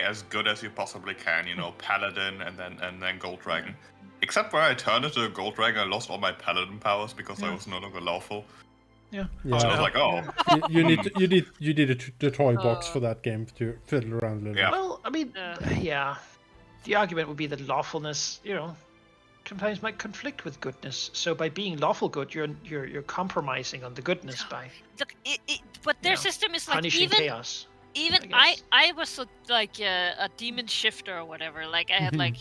as good as you possibly can. Paladin and then Gold Dragon. Except where I turned into a Gold Dragon, I lost all my Paladin powers because I was no longer lawful. Yeah. So I was like, oh. You need the toy box for that game to fiddle around a little bit. Well, I mean, the argument would be that lawfulness, sometimes might conflict with goodness. So by being lawful good, you're compromising on the goodness by Look, but their system is like punishing chaos. Even I was like a demon shifter or whatever. Like I had like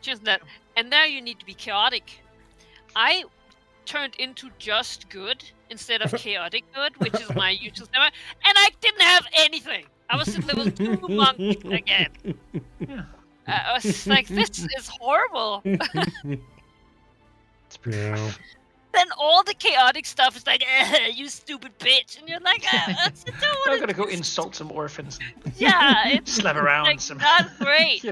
just that, and now you need to be chaotic. I turned into just good instead of chaotic good, which is my usual number, and I didn't have anything. I was at level 2 monk again. Yeah. I was like, this is horrible. It's pretty rough. Then all the chaotic stuff is like, you stupid bitch, and you're like, I'm gonna go insult some orphans. Yeah, it's slap around like, some. not great.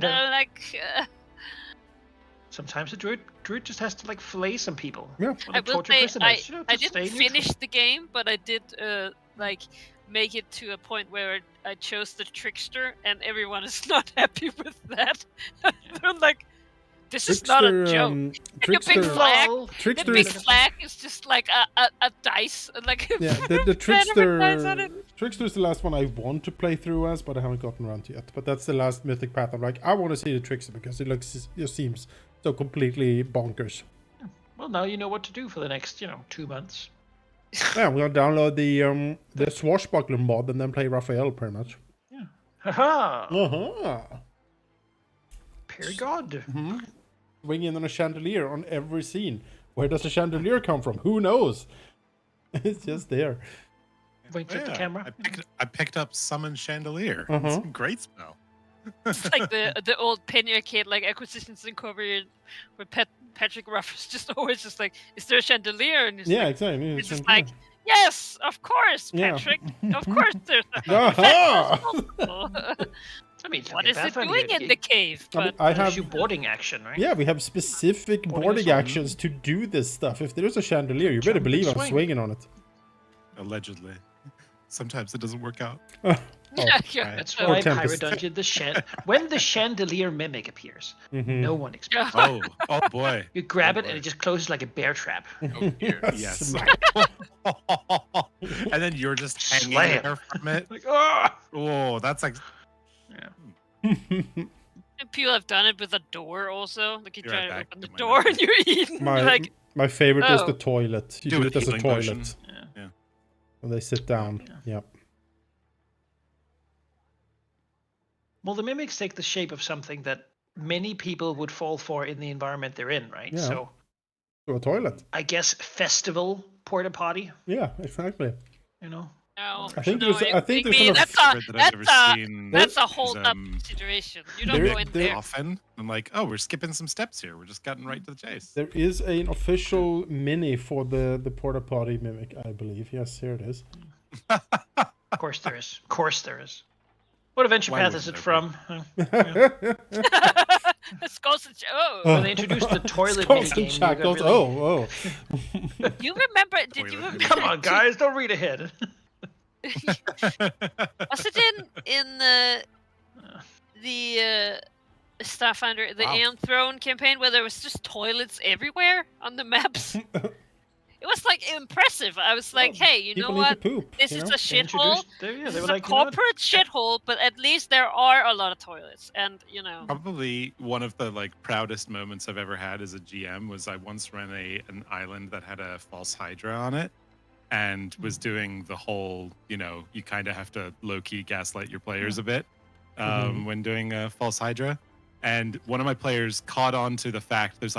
Sometimes a druid just has to like fillet some people. Yeah. I will say I didn't finish the game, but I did like make it to a point where I chose the trickster, and everyone is not happy with that. They're like, this is not a joke. And your big flag, the big flag is just like a dice, like the trickster is the last one I want to play through as, but I haven't gotten around to yet. But that's the last mythic path. I'm like, I want to see the trickster because it seems so completely bonkers. Well, now you know what to do for the next 2 months. Yeah, I'm gonna download the swashbuckler mod and then play Raphael pretty much. Yeah. Haha. Uh-huh. Perigod. Mm-hmm. Swing in on a chandelier on every scene. Where does the chandelier come from? Who knows? It's just there. Wink at the camera. I picked up Summon Chandelier. Uh-huh. It's a great spell. It's like the old Penny Arcade, like Acquisitions Incorporated, where Patrick Ruff is just always just like, is there a chandelier? And exactly. It's just like, yes, of course, Patrick. Of course there's I mean, what is it doing in the cave? But I have you boarding action, right? Yeah, we have specific boarding actions to do this stuff. If there's a chandelier, you better believe I'm swinging on it. Allegedly. Sometimes it doesn't work out. That's why Pyro Dungeon when the chandelier mimic appears, no one expects it. Oh boy. You grab it and it just closes like a bear trap. Oh dear. Yes. And then you're just hanging there from it. Like, oh, that's like And people have done it with a door also. Like you try to open the door and you're eating. My favorite is the toilet. You do it as a toilet. Motion. Yeah. When they sit down. Yeah. Well, the mimics take the shape of something that many people would fall for in the environment they're in, right? Yeah. So a toilet. I guess festival porta potty. Yeah, exactly. No. I think there's that's a hold up situation. You don't go in there often. I'm like, oh, we're skipping some steps here. We're just getting right to the chase. There is an official mini for the porta potty mimic, I believe. Yes, here it is. Of course there is. Of course there is. What adventure path is it from? Skulls and when they introduced the toilet minigame. Shackles. Really... You remember? Did you remember? Come on, guys, don't read ahead. Was it in the Starfinder, the Aeon Throne campaign, where there was just toilets everywhere on the maps? It was like impressive. I was like, hey, you know what? This is a shithole. This is a corporate shithole, but at least there are a lot of toilets, and Probably one of the proudest moments I've ever had as a GM was I once ran an island that had a false Hydra on it, and was doing the whole, you kind of have to low-key gaslight your players a bit when doing a false Hydra. And one of my players caught on to the fact there's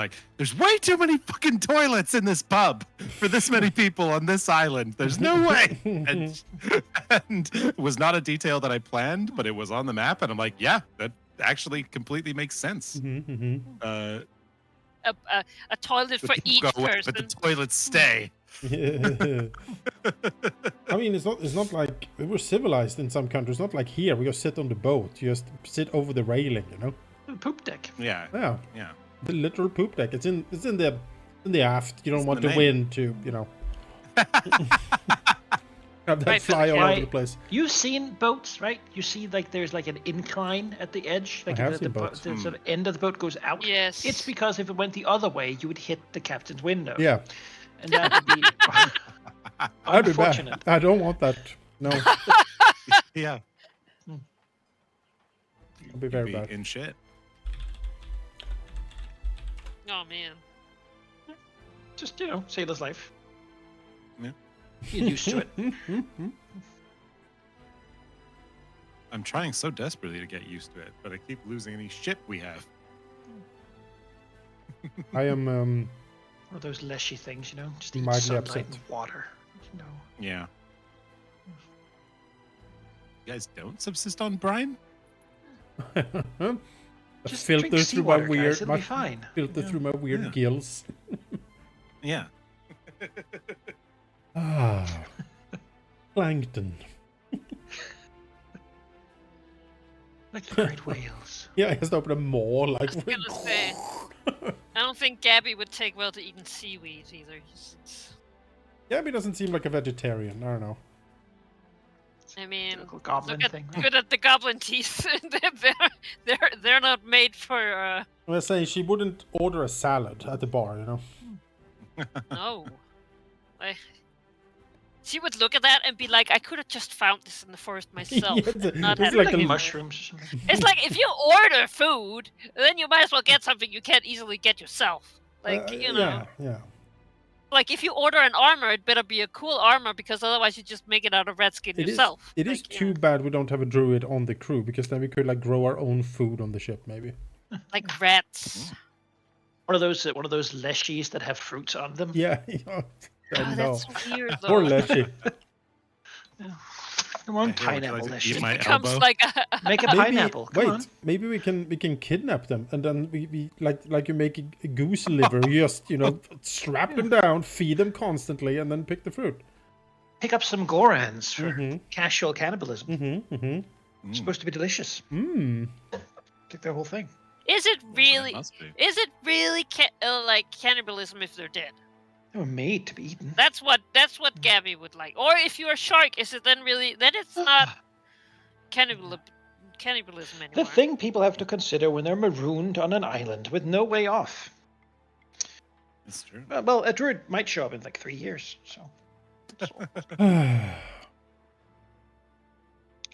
way too many fucking toilets in this pub for this many people on this island. There's no way. And it was not a detail that I planned, but it was on the map. And I'm like, yeah, that actually completely makes sense. A toilet for each person. But the toilets stay. I mean, it's not like we were civilized in some countries. Not like here, we just sit on the boat. You just sit over the railing, Poop deck. Yeah. The literal poop deck. It's in the aft. You don't want the wind to, Have that Right, fly all Right. over the place. You've seen boats, right? You see, like, there's like an incline at the edge, like have the seen boats. the sort of end of the boat goes out. Yes. It's because if it went the other way, you would hit the captain's window. Yeah, And that would be that'd be bad. unfortunate. I don't want that. No, Yeah. it'd be very bad. In shit. Oh man. Just, sailor's life. Yeah. You're used to it. I'm trying so desperately to get used to it, but I keep losing any ship we have. I am One of those leshy things, just eat Mildly sunlight upset. and water. Yeah. You guys don't subsist on brine? Just filter drink through my seawater, weird, guys. It'll be fine. filter through my weird Yeah. gills. Yeah. Plankton. Like the great whales. Yeah, I just open a maw like. I was gonna say. I don't think Gabby would take well to eating seaweed either. Gabby doesn't seem like a vegetarian. I don't know. I mean, Typical goblin look at, thing. good at the goblin teeth. they're not made for. I say she wouldn't order a salad at the bar, No. She would look at that and be like, I could have just found this in the forest myself. Yeah, it's not it's had like it a delivered." mushrooms or something. It's like if you order food, then you might as well get something you can't easily get yourself. Like, Yeah. like if you order an armor, it better be a cool armor because otherwise you just make it out of red skin It is. yourself. It is Like, you too know, bad we don't have a druid on the crew because then we could like grow our own food on the ship, maybe. like rats. One of those leshies that have fruits on them. Yeah. Oh, I know. that's weird though. Poor Leshy. Come on, Hey, would you pineapple like to leshy. eat my Becomes elbow? like Make a Maybe, pineapple. Come on. maybe we can kidnap them and then we like you make a goose liver. You just strap them down, feed them constantly, and then pick the fruit. Pick up some Gorans for Mhm. casual cannibalism. Mm-hmm. It's supposed to be delicious. Mm. Take their whole thing. Is it really? Must be. Is it really like cannibalism if they're dead? They were made to be eaten. That's what Gabby would like. Or if you're a shark, is it then really? Then it's not cannibalism anymore. The thing people have to consider when they're marooned on an island with no way off. That's true. Well, a druid might show up in like 3 years.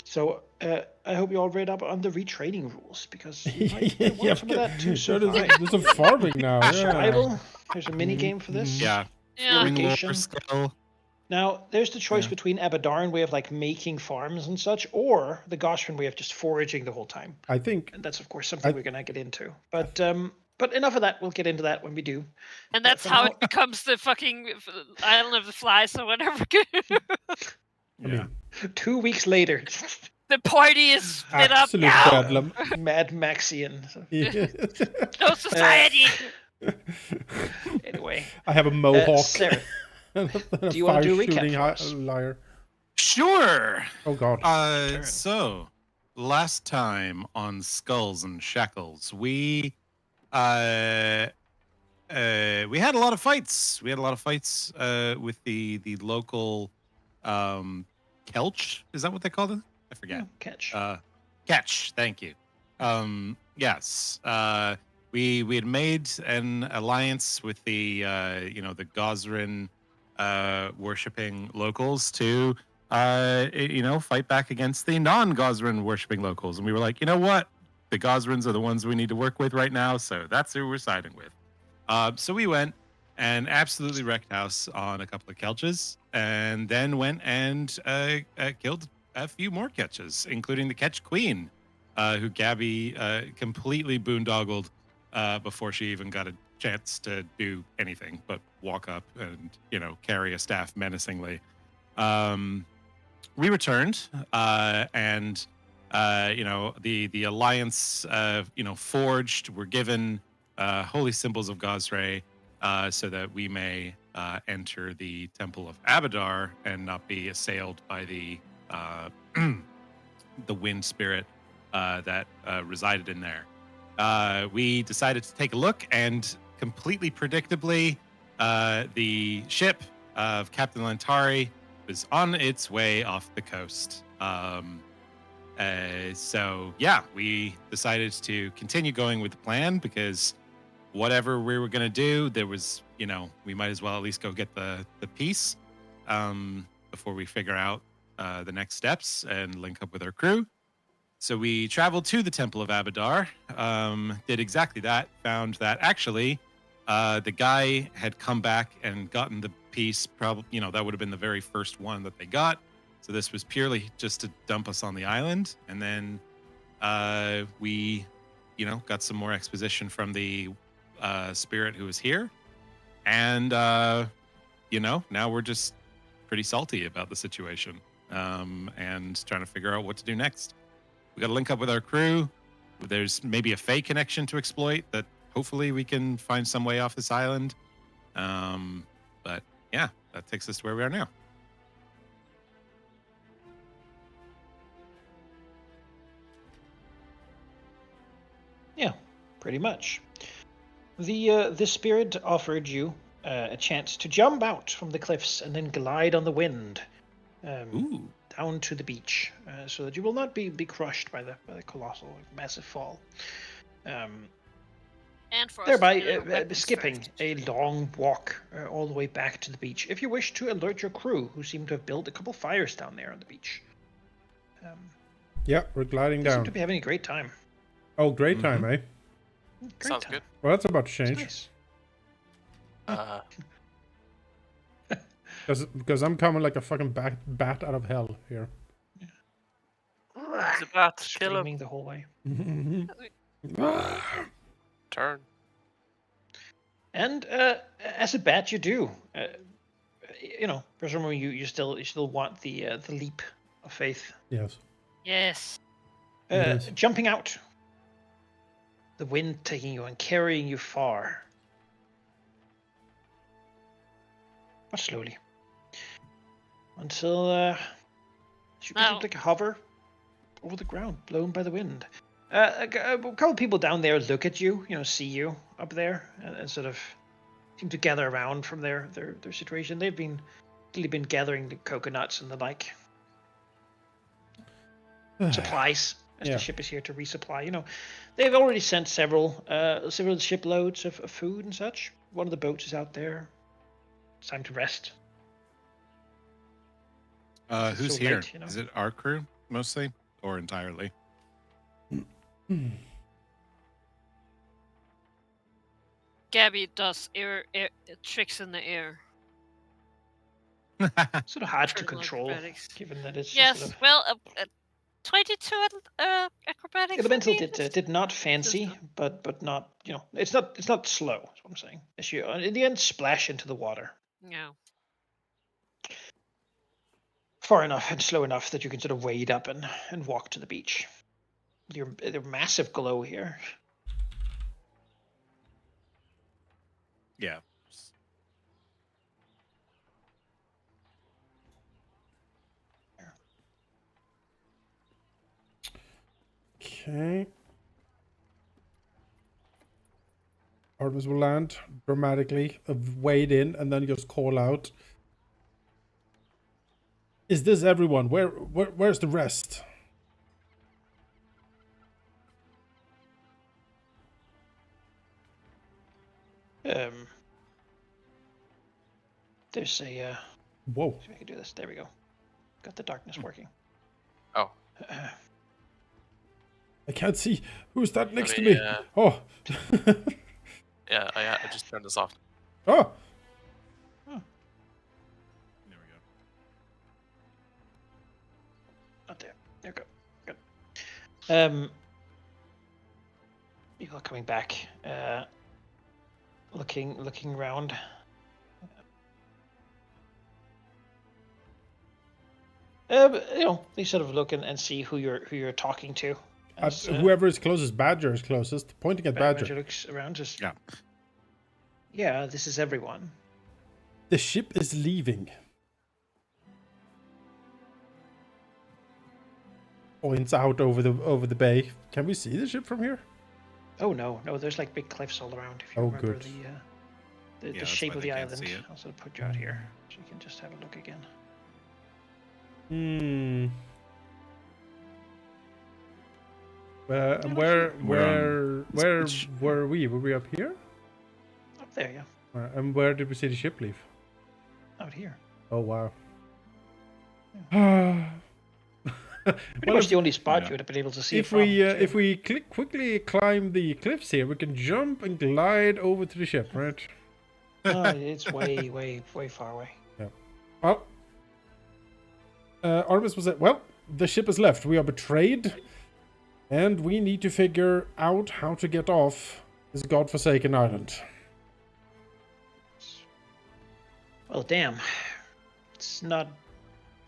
So I hope you all read up on the retraining rules because you might want some of that too. So There's some farming now. Yeah. survival. There's a mini game for this. Yeah. Yeah. Ring lore Irrigation. skill. Now, there's the choice Yeah. between Abadarn way of like making farms and such, or the Gosford way of just foraging the whole time. I think And that's of course something we're gonna get into. But enough of that. We'll get into that when we do. And that's for how now- it becomes the fucking Island of the Flies or whatever. Yeah. 2 weeks later, The party is split up absolute now. bedlam. Mad Maxian. So, No society. anyway, I have a mohawk. Sarah, and a do you wanna do a recap fire-shooting for us? liar. Sure. Oh god. Sure. So last time on Skulls and Shackles, we had a lot of fights. We had a lot of fights with the local Kelch. Is that what they called it? I forget. catch. Catch. Thank you. Yes. We had made an alliance with the the Gosrin worshipping locals to fight back against the non-Gosrin worshipping locals, and we were like, you know what, the Gosrins are the ones we need to work with right now, so that's who we're siding with. So we went and absolutely wrecked house on a couple of Kelches, and then went and killed a few more Ketches, including the Ketch Queen, who Gabby completely boondoggled before she even got a chance to do anything but walk up and carry a staff menacingly. We returned, and the alliance forged. Were given holy symbols of Gosray, so that we may enter the Temple of Abadar and not be assailed by the wind spirit that resided in there. We decided to take a look, and completely predictably, the ship of Captain Lantari was on its way off the coast. So yeah, we decided to continue going with the plan because whatever we were going to do, there was, we might as well at least go get the piece before we figure out the next steps and link up with our crew. So we traveled to the Temple of Abadar, did exactly that, found that actually the guy had come back and gotten the piece, probably, that would have been the very first one that they got. So this was purely just to dump us on the island. And then we, got some more exposition from the spirit who was here. And, now we're just pretty salty about the situation and trying to figure out what to do next. We got to link up with our crew. There's maybe a fake connection to exploit that hopefully we can find some way off this island. But yeah, that takes us to where we are now. Yeah, pretty much. The spirit offered you a chance to jump out from the cliffs and then glide on the wind down to the beach, so that you will not be crushed by the colossal, massive fall. And for thereby skipping a long walk all the way back to the beach. If you wish to alert your crew, who seem to have built a couple fires down there on the beach. Yeah, we're gliding They down. seem to be having a great time. Oh, great time, eh? Great Sounds time. good. Well, that's about to change. Nice. Because I'm coming like a fucking bat out of hell here. It's a bat. Kill Screaming him. the whole way. Turn. And as a bat, you do. Presumably you still want the leap of faith. Yes. Yes. Yes. Jumping out. The wind taking you and carrying you far. But slowly. Until you can like hover over the ground, blown by the wind. A couple of people down there look at you, see you up there, and sort of seem to gather around from their situation. They've really been gathering the coconuts and the like supplies as the ship is here to resupply. They've already sent several shiploads of food and such. One of the boats is out there. It's time to rest. Who's so here? late, Is it our crew mostly or entirely? Gabby does air tricks in the air. Sort of hard to Critical control, acrobatics. given that it's Yes, sort of... well, 22 acrobatics. Elemental did not fancy, but not it's not slow. That's what I'm saying. As you in the end splash into the water. No. Far enough and slow enough that you can sort of wade up and walk to the beach. Your massive glow here. Yeah. Okay. Artemis will land dramatically, wade in, and then just call out. Is this everyone? Where's the rest? There's a Whoa. see if I can do this. There we go. Got the darkness working. Oh. I can't see. Who's that next to me? Oh. Yeah, I just turned this off. Oh. There we go. Not there. There we go. Good. People are coming back. Looking around. They sort of look and see who you're talking to. Whoever is closest, Badger is closest. Pointing at Badger. Badger looks around, just Yeah. Yeah, this is everyone. The ship is leaving. Points out over the bay. Can we see the ship from here? Oh no, there's like big cliffs all around. If you remember the shape of the island, I'll sort of put you out here so you can just have a look again. Hmm. And We're where Speech. were we? Were we up here? Up there, yeah. And where did we see the ship leave? Out here. Oh wow. Pretty much the only spot you would have been able to see it from. If we quickly climb the cliffs here, we can jump and glide over to the ship, right? No, it's way, way, way far away. Yeah. Well, Artemis was well, the ship is left. We are betrayed, and we need to figure out how to get off this godforsaken island. Well, damn. It's not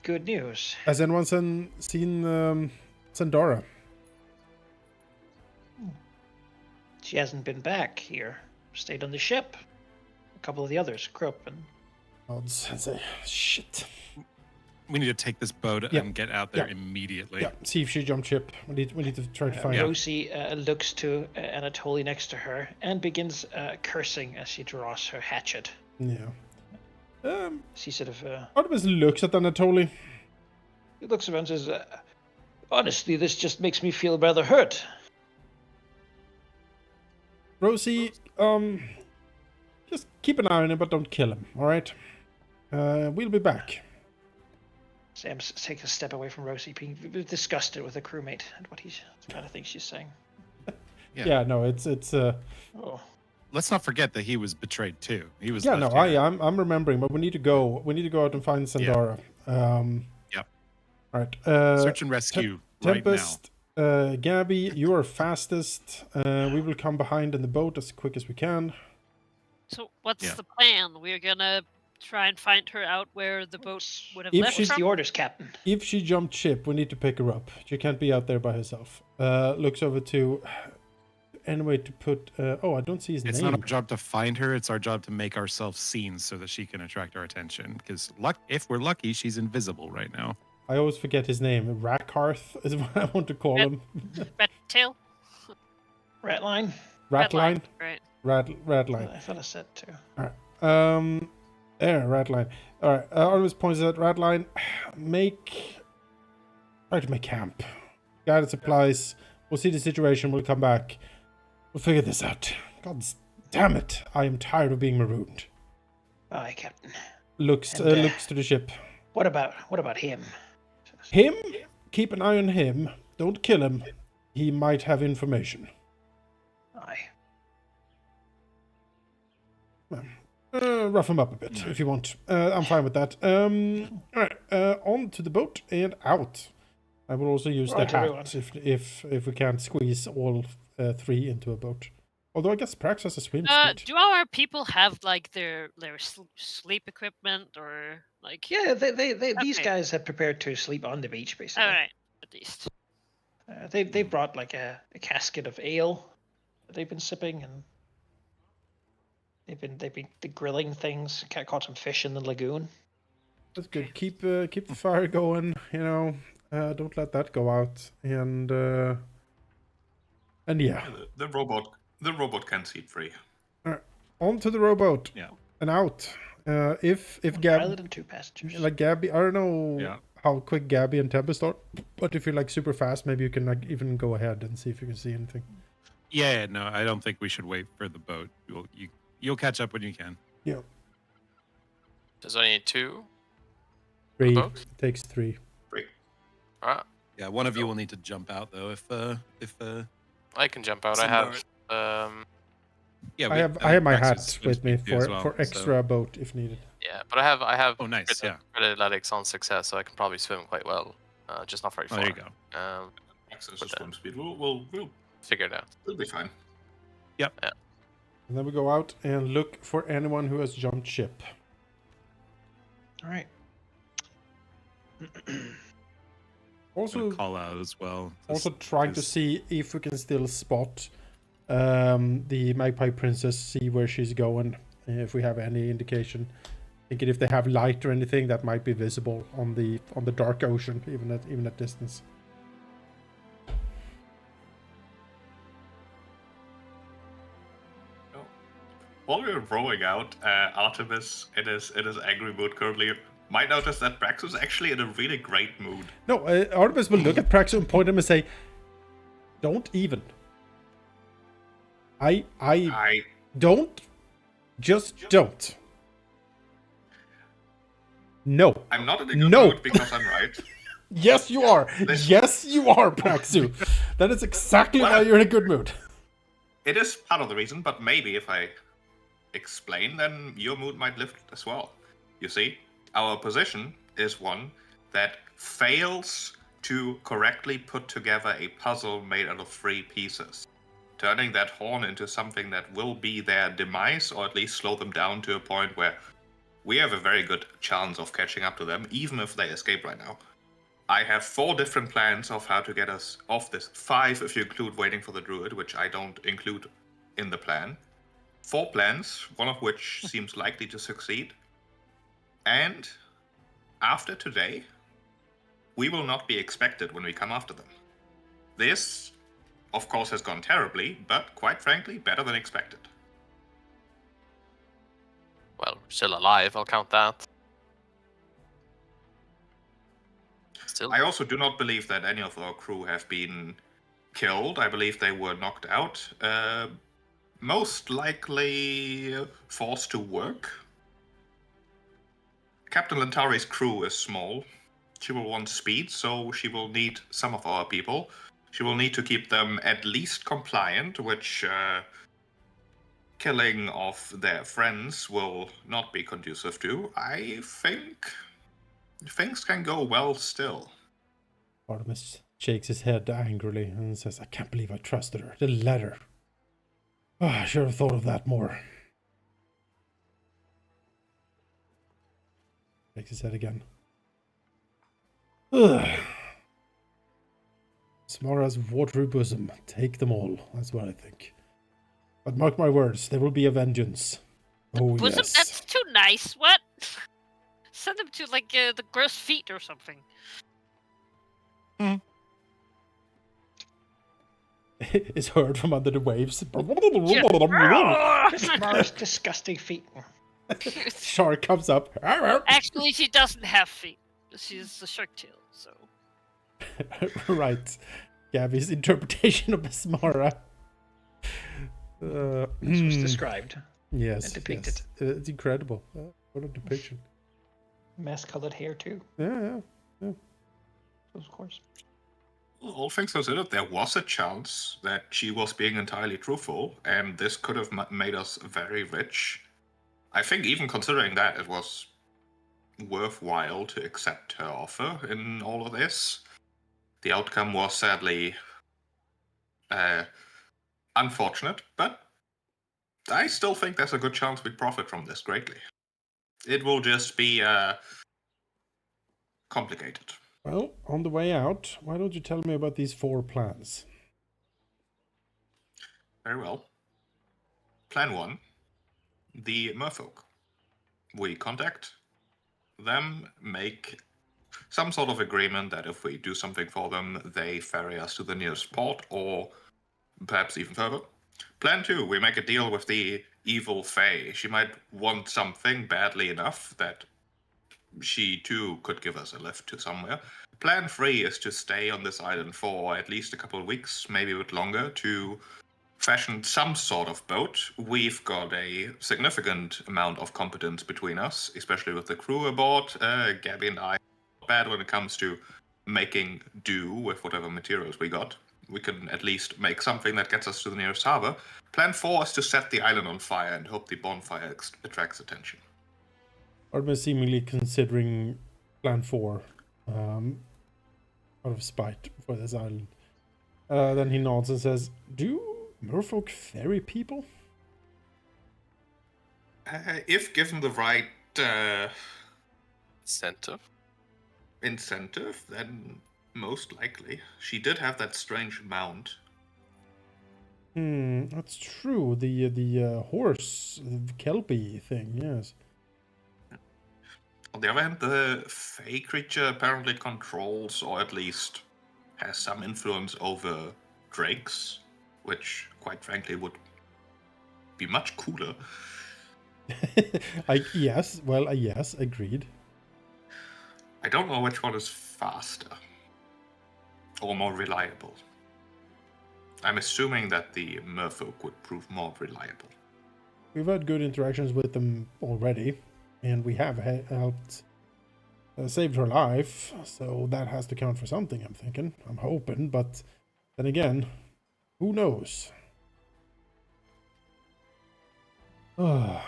good news. Has anyone seen Sandora? She hasn't been back here. Stayed on the ship. A couple of the others, Krupp and... Oh, Sensei. Shit. We need to take this boat Yeah. and get out there Yeah. immediately. Yeah, see if she jumped ship. We need to try to find her. Rosie looks to Anatoly next to her and begins cursing as she draws her hatchet. Yeah. She sort of... Artemis looks at Anatoly. He looks around and says, honestly, this just makes me feel rather hurt. Rosie, just keep an eye on him, but don't kill him, alright? We'll be back. Sam takes a step away from Rosie, being disgusted with the crewmate and what he's kind of thinks she's saying. Yeah, no, it's Oh. Let's not forget that he was betrayed too. He was. yeah, no, left here. I'm remembering, but we need to go out and find Sandora. Yep. Alright. Search and rescue right now. Tempest, Gabby, you are fastest. We will come behind in the boat as quick as we can. So what's Yeah. the plan? We're gonna try and find her out where the boat would have If left she's What's from. the orders, Captain? If she jumped ship, we need to pick her up. She can't be out there by herself. Looks over to any way to put. Oh, I don't see his It's name. not our job to find her. It's our job to make ourselves seen so that she can attract our attention. Because if we're lucky, she's invisible right now. I always forget his name. Rackhearth is what I want to call him. Red tail. Ratline? Ratline. Right. Ratline. I thought I said too. There, Ratline. All right. Artemis points at Ratline. Try to make camp. Guided supplies. We'll see the situation. We'll come back. We'll figure this out. God damn it! I am tired of being marooned. Aye, Captain. Looks And, looks to the ship. What about him? Him? Keep an eye on him. Don't kill him. He might have information. Aye. Rough him up a bit if you want. I'm fine with that. Alright, on to the boat and out. I will also use Right, the hat everyone. if we can't squeeze all three into a boat. Although I guess Prax has a swim speed. Do our people have like their sleep equipment or like? Yeah, these Okay. guys have prepared to sleep on the beach, basically. All right, at least. They brought like a casket of ale that they've been sipping, and they've been grilling things. Caught some fish in the lagoon. That's good. Keep the fire going. You know, don't let that go out. And yeah, The robot can sleep free. on to the rowboat. Yeah. And out. If One Gab, pilot and 2 passengers. like Gabby, I don't know Yeah. how quick Gabby and Tempest are, but if you're like super fast, maybe you can like even go ahead and see if you can see anything. Yeah, no, I don't think we should wait for the boat. You'll catch up when you can. Yeah, There's only 2. 3 boats? takes 3. Alright. Yeah, one of you will need to jump out though if I can jump out. I Sandora- have yeah. I have my Prax hat is with me swim speed as well, for so- extra boat if needed. yeah, but I have Oh, nice. Yeah. credit athletics on success, so I can probably swim quite well. Just not very Oh, far. there you go. Access But to swim speed. We'll Figure it out. be fine. And then we go out and look for anyone who has jumped ship. All right. Also, Call out as well. also trying to see if we can still spot the Magpie Princess, see where she's going, if we have any indication. Thinking if they have light or anything that might be visible on the dark ocean, even at distance. While we're rowing out, Artemis in his angry mood currently Might notice that Brax is actually in a really great mood. No, Artemis will look at Praxo and point at him and say, "Don't even. I don't. Just don't. No. I'm not in a good No. mood because I'm right. Yes, you are. Yes, you are, Praxu. That is exactly why you're in a good mood. It is part of the reason, but maybe if I explain, then your mood might lift as well. You see, our position is one that fails to correctly put together a puzzle made out of 3 pieces. Turning that horn into something that will be their demise, or at least slow them down to a point where we have a very good chance of catching up to them, even if they escape right now. I have 4 different plans of how to get us off this. 5 if you include waiting for the druid, which I don't include in the plan. 4 plans, one of which seems likely to succeed. And after today, we will not be expected when we come after them. This, of course, has gone terribly, but quite frankly, better than expected. Well, still alive, I'll count that. Still. I also do not believe that any of our crew have been killed. I believe they were knocked out. Most likely forced to work. Captain Lantari's crew is small. She will want speed, so she will need some of our people. She will need to keep them at least compliant, which killing of their friends will not be conducive to. I think things can go well still. Artemis shakes his head angrily and says, "I can't believe I trusted her. The letter. Oh, I should have thought of that more." Shakes his head again. Ugh. Samara's watery bosom. Take them all. That's what I think. But mark my words, there will be a vengeance. Oh, Bosom? yes. That's too nice. What? Send them to, like, the gross feet or something. It's heard from under the waves. Samara's disgusting feet. Shark comes up. Actually, she doesn't have feet. She's a shark tail, so. Right. Gabby's interpretation of Samara. This was described. Yes. And depicted. Yes. It's incredible. What a depiction. Mass-colored hair, too. Yeah. Of course. All things considered, there was a chance that she was being entirely truthful, and this could have made us very rich. I think even considering that, it was worthwhile to accept her offer in all of this. The outcome was sadly unfortunate, but I still think there's a good chance we profit from this greatly. It will just be complicated. Well, on the way out, why don't you tell me about these 4 plans? Very well. Plan 1. The merfolk. We contact them, make some sort of agreement that if we do something for them, they ferry us to the nearest port, or perhaps even further. Plan 2. We make a deal with the evil Fae. She might want something badly enough that she too could give us a lift to somewhere. Plan 3 is to stay on this island for at least a couple of weeks, maybe a bit longer, to fashion some sort of boat. We've got a significant amount of competence between us, especially with the crew aboard. Gabby and I are bad when it comes to making do with whatever materials we got. We can at least make something that gets us to the nearest harbor. Plan 4 is to set the island on fire and hope the bonfire attracts attention. Artemis seemingly considering plan 4 out of spite for this island. Then he nods and says, "Do merfolk ferry people?" If given the right incentive, then most likely. She did have that strange mount. That's true. The horse, the Kelpie thing, yes. On the other hand, the Fae creature apparently controls, or at least has some influence over drakes, which, quite frankly, would be much cooler. Yes, agreed. I don't know which one is faster or more reliable. I'm assuming that the merfolk would prove more reliable. We've had good interactions with them already, and we have helped saved her life, so that has to count for something, I'm thinking. I'm hoping, but then again, who knows? But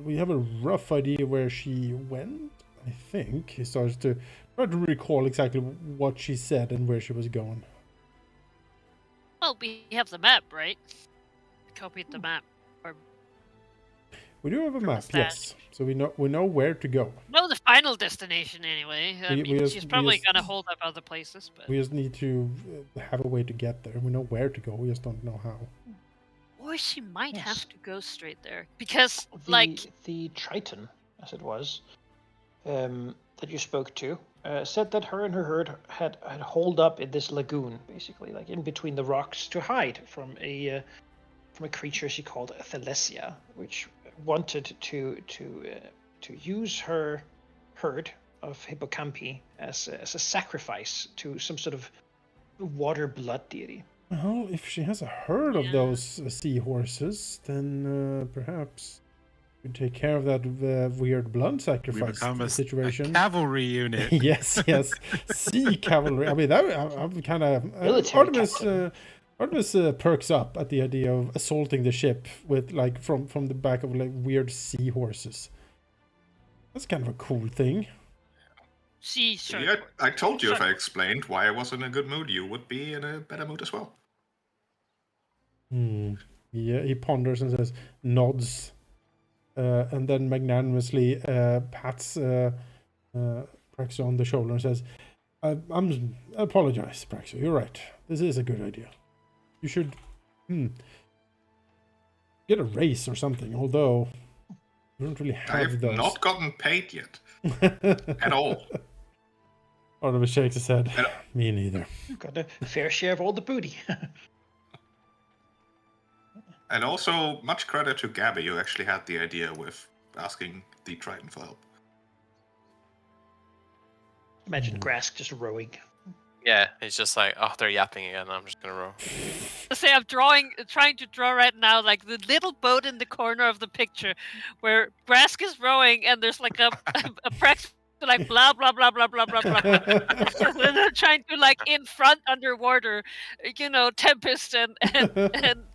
we have a rough idea where she went, I think. He starts to try to recall exactly what she said and where she was going. Well, we have the map, right? We copied the map. Or We do have a from map, the yes. So we know where to go. know the final destination anyway. I mean, she's probably gonna hold up other places, but we just need to have a way to get there. We know where to go. We just don't know how. or she might Yes. have to go straight there because, the Triton, as it was, that you spoke to, said that her and her herd had holed up in this lagoon, basically, like in between the rocks, to hide from a creature she called Thalesia, which wanted to use her herd of hippocampi as a sacrifice to some sort of water blood deity. Well, if she has a herd of those seahorses, then perhaps we take care of that weird blood sacrifice situation. A cavalry unit. yes. Sea cavalry. I mean, that I'm kind of Artemis perks up at the idea of assaulting the ship with from the back of weird seahorses. That's kind of a cool thing. Yeah, I told you if I explained why I was in a good mood, you would be in a better mood as well. Yeah, he ponders and says, nods, and then magnanimously pats Praxo on the shoulder and says, I apologize, Praxo. You're right. This is a good idea. You should get a raise or something, although you don't really have those. I have not gotten paid yet. At all. Artemis shakes his head. Me neither. Got a fair share of all the booty. And also, much credit to Gabby, who actually had the idea with asking the Triton for help. Imagine Grask just rowing. Yeah, he's just like, oh, they're yapping again. I'm just gonna row. I'm trying to draw right now, like the little boat in the corner of the picture, where Grask is rowing, and there's like a Prex like blah blah blah blah blah blah blah. And they're trying to in front underwater, Tempest and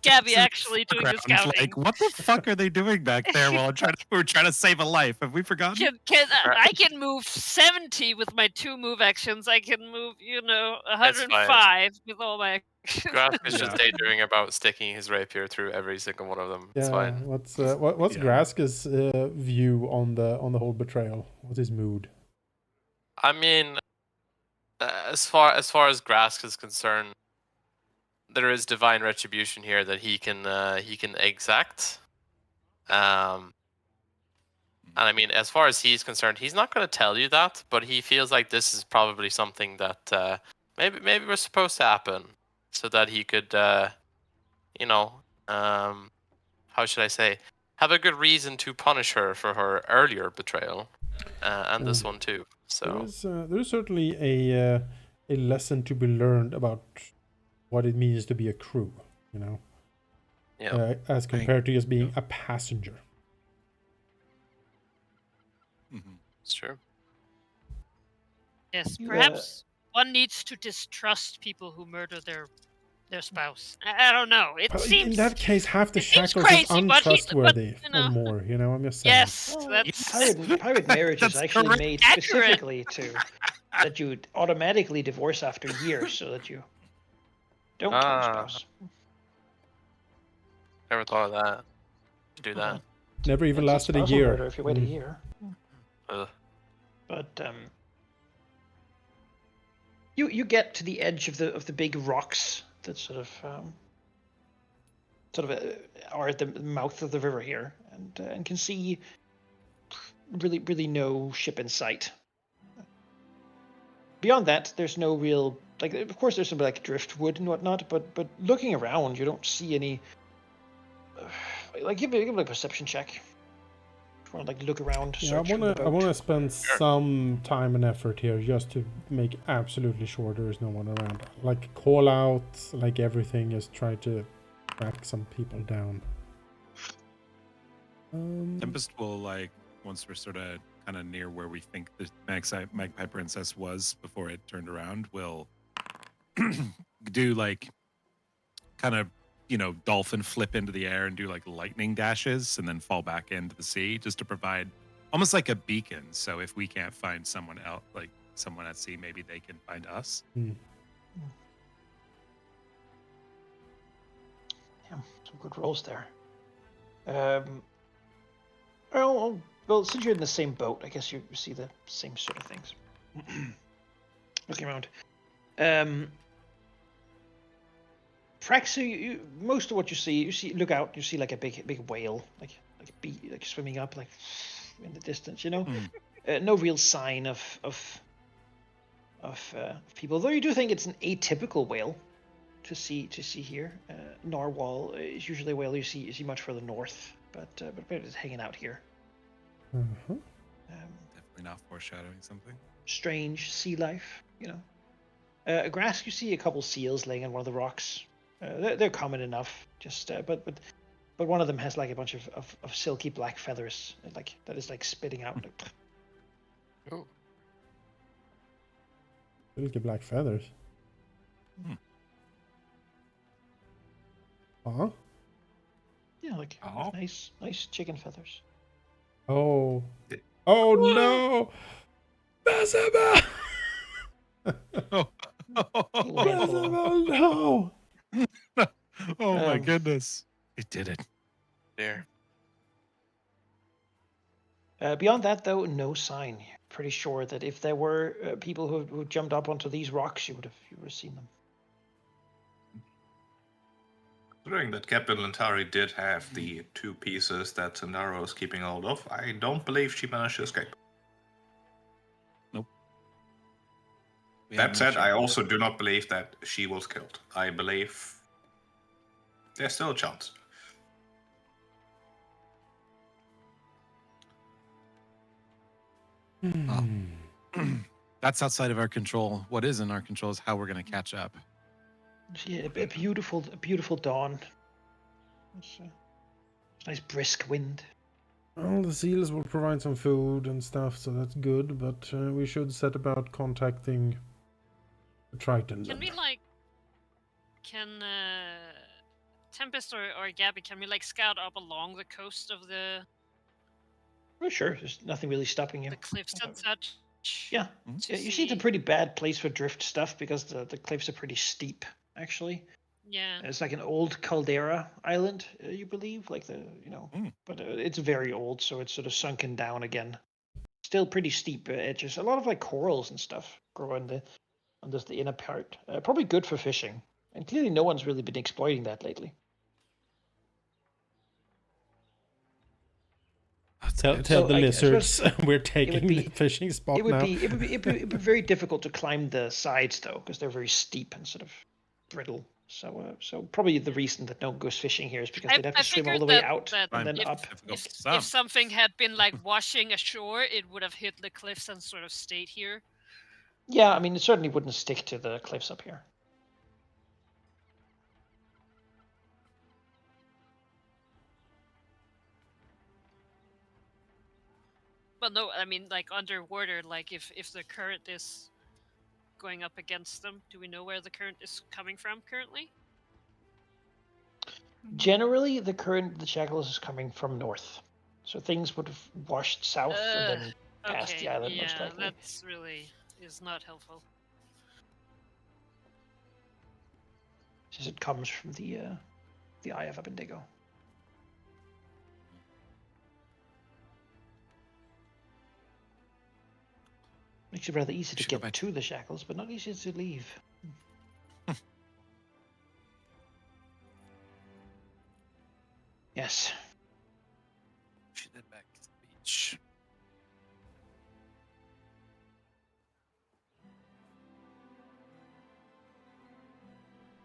Gabby actually doing the scouting. Like, what the fuck are they doing back there while we're trying to save a life? Have we forgotten? I can move 70 with my 2 move actions. I can move, 105 with all my actions. Grask is just daydreaming about sticking his rapier through every single one of them. It's fine. What's Grask's view on the whole betrayal? What's his mood? I mean, as far as Grask is concerned, there is divine retribution here that he can exact. And I mean, as far as he's concerned, he's not going to tell you that, but he feels like this is probably something that maybe was supposed to happen, so that he could, how should I say, have a good reason to punish her for her earlier betrayal, and this one too. So there is certainly a lesson to be learned about what it means to be a crew, as compared to just being a passenger. It's true. Yes, perhaps one needs to distrust people who murder their spouse. I don't know. It seems in that case, half the Shackles is untrustworthy or more. I'm just saying. Yes, pirate marriage is actually made specifically that you automatically divorce after years, so that you don't kill your spouse. Never thought of that. Do that. Never even lasted a year. If you wait a year. But you get to the edge of the big rocks that sort of are at the mouth of the river here, and can see really no ship in sight. Beyond that, there's no real of course there's some driftwood and whatnot, but looking around, you don't see any. Give me a perception check. Want to like look around, Yeah, search for the boat. I wanna spend some time and effort here just to make absolutely sure there is no one around. Like call out, like everything, just try to track some people down. Tempest will, like, once we're sort of kind of near where we think the Magpie Princess was before it turned around, will do like kind of, you know, dolphin flip into the air and do like lightning dashes and then fall back into the sea just to provide almost like a beacon. So if we can't find someone else, like someone at sea, maybe they can find us. Yeah, some good rolls there. Well, since you're in the same boat, I guess you see the same sort of things. Looking around. Frax, you most of what you see, look out, you see like a big whale, like swimming up, like in the distance, you know. No real sign of people, though you do think it's an atypical whale to see here. Narwhal is usually a whale you see much further north, but it's hanging out here. Uh-huh. Definitely not foreshadowing something. Strange sea life, you know. Grass, you see a couple seals laying on one of the rocks. They're common enough, just but one of them has like a bunch of silky black feathers, like that is like spitting out. Like, Oh. Silky black feathers. Huh? yeah, like Oh. nice chicken feathers. Oh. Oh no! Bezabel! Oh, Little handful of them. Bezabel, no! oh my Um, goodness. It did it. Dear. Beyond that, though, no sign. Pretty sure that if there were people who jumped up onto these rocks, you would have seen them. Considering that Captain Lantari did have the two pieces that Sandaro is keeping hold of, I don't believe she managed to escape. Nope. That said, I also do not believe that she was killed. I believe there's still a chance. That's outside of our control. What is in our control is how we're going to catch up. Yeah, a beautiful dawn. It's a nice brisk wind. Well, the seals will provide some food and stuff, so that's good, but we should set about contacting the Triton. Can we like, Tempest or Gabby, can we like scout up along the coast of the Oh, sure. There's nothing really stopping you. the cliffs and such? Yeah. Yeah, you see it's a pretty bad place for drift stuff because the cliffs are pretty steep, actually. Yeah. It's like an old caldera island, you believe, like but it's very old, so it's sort of sunken down again. Still pretty steep edges. A lot of like corals and stuff grow on the inner part. Probably good for fishing, and clearly no one's really been exploiting that lately. Tell So the I lizards suppose we're taking the fishing spot now. It'd be very difficult to climb the sides though, because they're very steep and sort of brittle. So probably the reason that no one goes fishing here is because they'd have to swim all the way out and then up. If something had been like washing ashore, it would have hit the cliffs and sort of stayed here. Yeah, I mean, it certainly wouldn't stick to the cliffs up here. But no, I mean, like underwater, like if the current is going up against them, do we know where the current is coming from currently? Generally, the current the Shackles is coming from north, so things would have washed south and then past the island most likely. That's really is not helpful. Since it comes from the Eye of Abednego. Makes it rather easy to get to the Shackles, but not easy to leave. Yes. We should head back to the beach.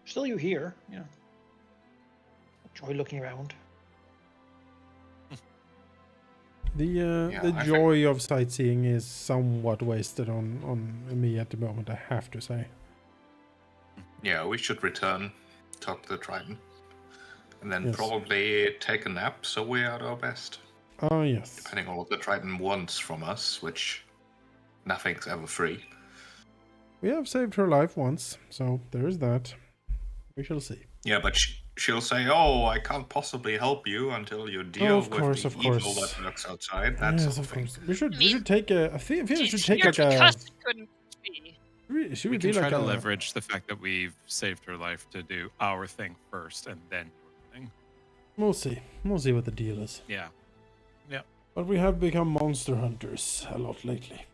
Still you here, yeah. Enjoy looking around. The I joy of sightseeing is somewhat wasted on me at the moment, I have to say. Yeah, we should return, talk to the Triton, and then Yes. probably take a nap so we're at our best. Oh, yes. Depending on what the Triton wants from us, which nothing's ever free. We have saved her life once, so there is that. We shall see. Yeah, but she'll say, "Oh, I can't possibly help you until you deal with the evil that lurks outside." That's yes, of course. We should take a. I feel we should She's take here like a. because it couldn't be. Should We we can be try like to a? leverage the fact that we've saved her life to do our thing first and then your thing. We'll see. We'll see what the deal is. Yeah. Yeah. But we have become monster hunters a lot lately.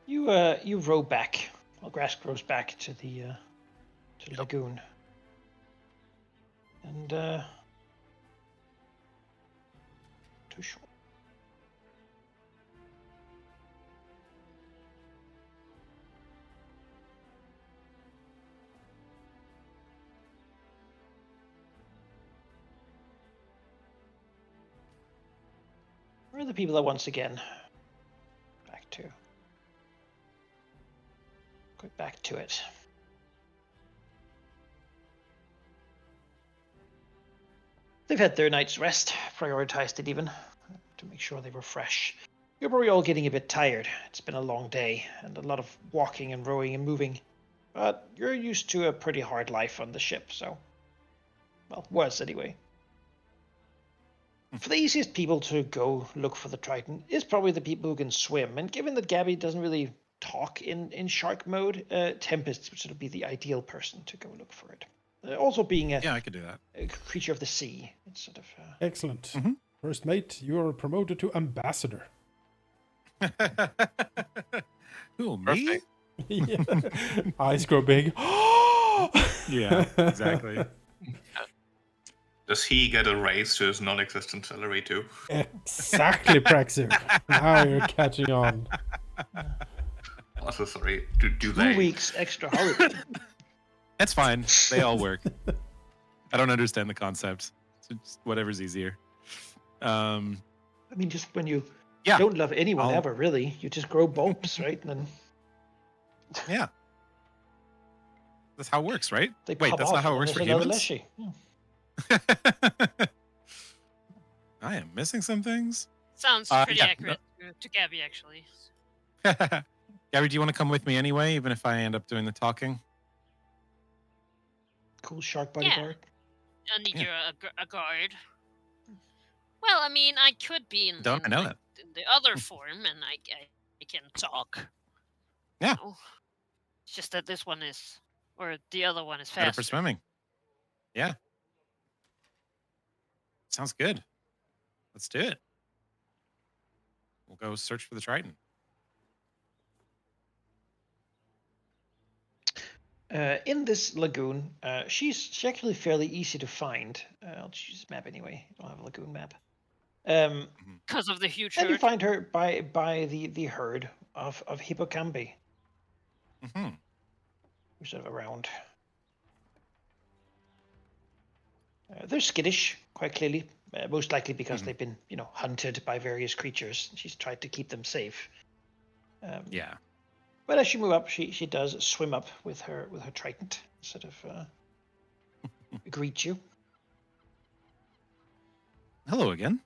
You row back. Well, grass grows back to the lagoon, and to shore. Where are the people that once again go back to it? They've had their night's rest, prioritized it even, to make sure they were fresh. You're probably all getting a bit tired. It's been a long day, and a lot of walking and rowing and moving. But you're used to a pretty hard life on the ship, so... Well, was anyway. For the easiest people to go look for the Triton is probably the people who can swim, and given that Gabby doesn't really talk in shark mode, Tempest would sort of be the ideal person to go look for it. Also being I could do that. A creature of the sea. It's sort of... Excellent. Mm-hmm. First mate, you are promoted to ambassador. Who, me? Yeah. Eyes grow big. Yeah, exactly. Does he get a raise to his non-existent salary too? Exactly, Praxir. Now you're catching on. Also, sorry, do 2 they? weeks extra holiday. That's fine. They all work. I don't understand the concept. So just whatever's easier. I mean, just when you Yeah, don't love anyone ever, really, you just grow bulbs, right? And then yeah. That's how it works, right? they Wait, pop that's off, not how it and works for there's another humans? Leshy. Yeah. I am missing some things. Sounds pretty yeah, accurate to Gabby, actually. Gabby, do you want to come with me anyway, even if I end up doing the talking? Cool shark bodyguard. I need you a guard. Well, I mean, I could be in I know that. in the other form, and I can talk. Yeah. You know? It's just that this one is, or the other one is Better faster. for swimming. Yeah. Sounds good. Let's do it. We'll go search for the Triton. In this lagoon, she's actually fairly easy to find. I'll just use this map anyway. I don't have a lagoon map. Because of the huge And herd. you find her by the herd of hippocampi. Mm-hmm. Sort of around. They're skittish, quite clearly. Most likely because they've been, hunted by various creatures. She's tried to keep them safe. Yeah. But as you move up, she does swim up with her trident, sort of greet you. Hello again.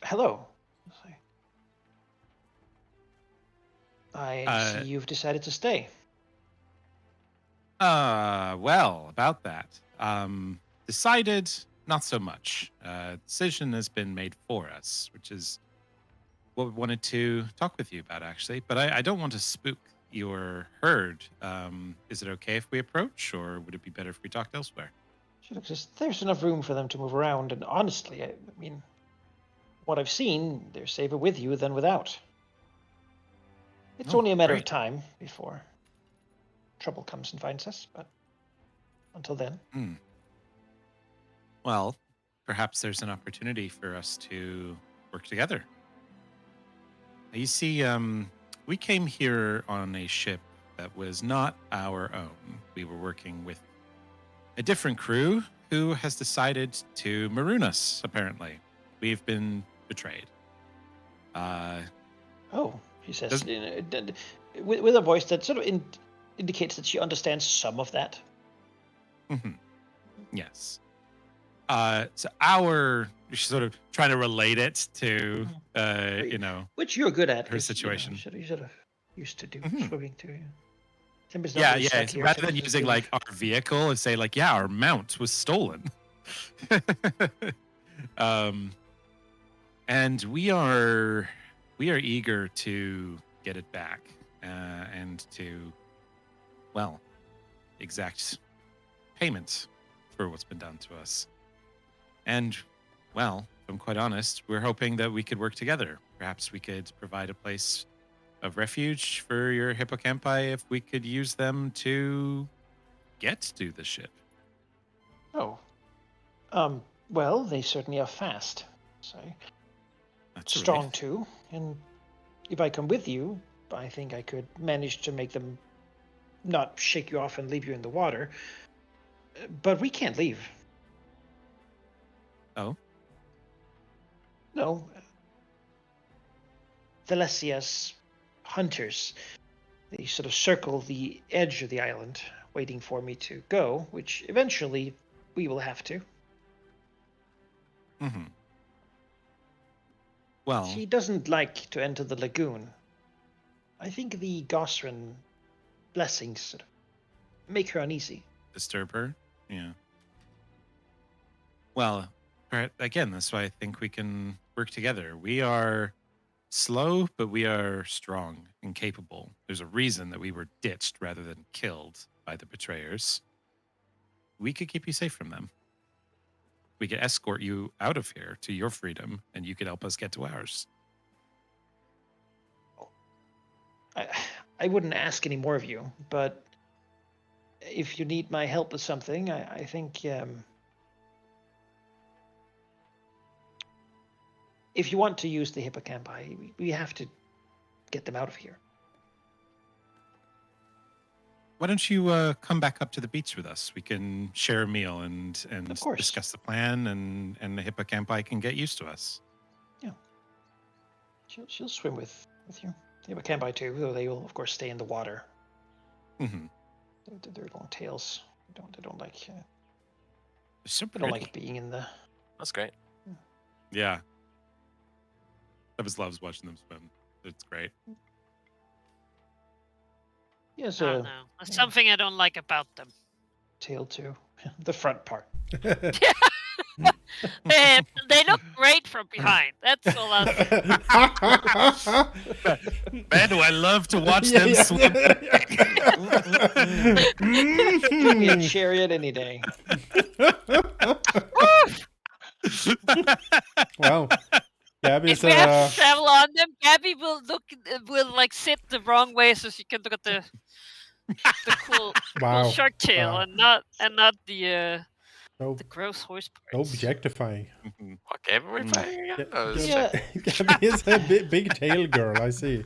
Hello. I see you've decided to stay. Well, about that. Decided not so much. Decision has been made for us, which is what we wanted to talk with you about, actually. But I don't want to spook your herd. Is it okay if we approach, or would it be better if we talked elsewhere? There's enough room for them to move around, and honestly, I mean, what I've seen, they're safer with you than without. It's only a matter of time before trouble comes and finds us, but until then. Well, perhaps there's an opportunity for us to work together. You see, we came here on a ship that was not our own. We were working with a different crew who has decided to maroon us, apparently. We've been betrayed. Oh, she says, with a voice that sort of indicates that she understands some of that. Yes. So our sort of trying to relate it to, which you're good at. her situation. You sort of used to do swimming too. Timbers Yeah. Here, Rather than using like our vehicle and say like, yeah, our mount was stolen. And we are eager to get it back and to, well, exact payment for what's been done to us. And, well, if I'm quite honest, we're hoping that we could work together. Perhaps we could provide a place of refuge for your hippocampi if we could use them to get to the ship. Oh. Well, they certainly are fast. So That's strong too. And if I come with you, I think I could manage to make them not shake you off and leave you in the water. But we can't leave. Oh? No. Thalessia's hunters, they sort of circle the edge of the island, waiting for me to go, which eventually we will have to. Mm-hmm. Well, she doesn't like to enter the lagoon. I think the Gosrin blessings sort of make her uneasy. Disturb her? Yeah. Well, again, that's why I think we can work together. We are slow, but we are strong and capable. There's a reason that we were ditched rather than killed by the betrayers. We could keep you safe from them. We could escort you out of here to your freedom, and you could help us get to ours. I wouldn't ask any more of you, but if you need my help with something, I think if you want to use the hippocampi, we have to get them out of here. Why don't you come back up to the beach with us? We can share a meal and discuss the plan, and the hippocampi can get used to us. Yeah. She'll swim with you. The hippocampi too, though they will of course stay in the water. Mm-hmm. Their long tails. They don't like. So they don't like being in the. That's great. Yeah. Evis loves watching them swim. It's great. Yes, I don't know. There's something I don't like about them. Tail too. The front part. They look great from behind. That's all I'll say. Man, do I love to watch them swim. Give me a chariot any day. Wow. Gabby's if we have to travel on them, Gabby will like sit the wrong way so she can look at the cool shark tail and not the gross horse parts. Objectifying. Okay, Gabby is a big tail girl, I see.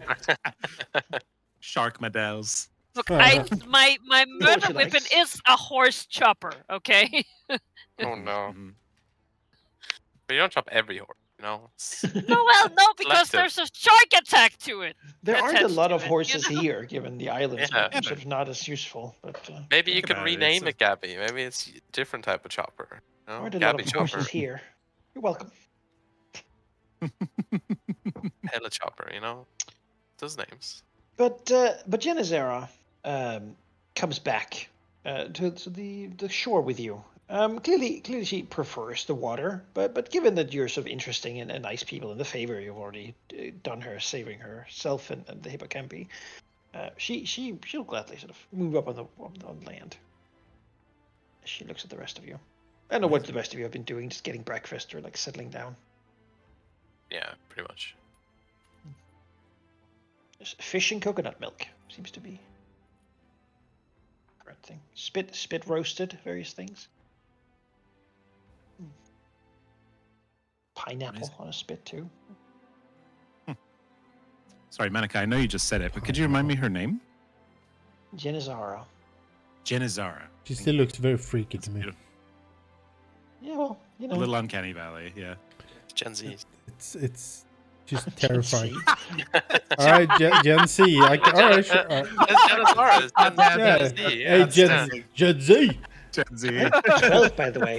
Shark medals. Look, my murder weapon is a horse chopper, okay? Oh no. Mm-hmm. But you don't chop every horse, you know? No, because there's a shark attack to it. There aren't a lot of horses here, given the islands. Yeah. Sort of not as useful. But maybe you could rename it Gabby. Maybe it's a different type of chopper. You know? There aren't a lot of horses here. You're welcome. Hella chopper, you know? Those names. But Genizera comes back to the shore with you. Clearly she prefers the water, but given that you're sort of interesting and nice people in the favor you've already done her, saving herself and the hippocampi, she'll gladly sort of move up on land. She looks at the rest of you. I don't know what the rest of you have been doing, just getting breakfast or like settling down. Yeah, pretty much. Just fish and coconut milk seems to be the correct thing. Spit roasted, various things. Pineapple on a spit too. Sorry, Manika, I know you just said it, but could you remind me her name? Genizara. Genizara. She still looks very freaky to me. Yeah, well, A little uncanny valley, yeah. Gen Z. It's just terrifying. Z. All right, Gen Z. All right, sure. All right. Gen Z. Hey, Gen Z. Gen Z. I'm 12, by the way.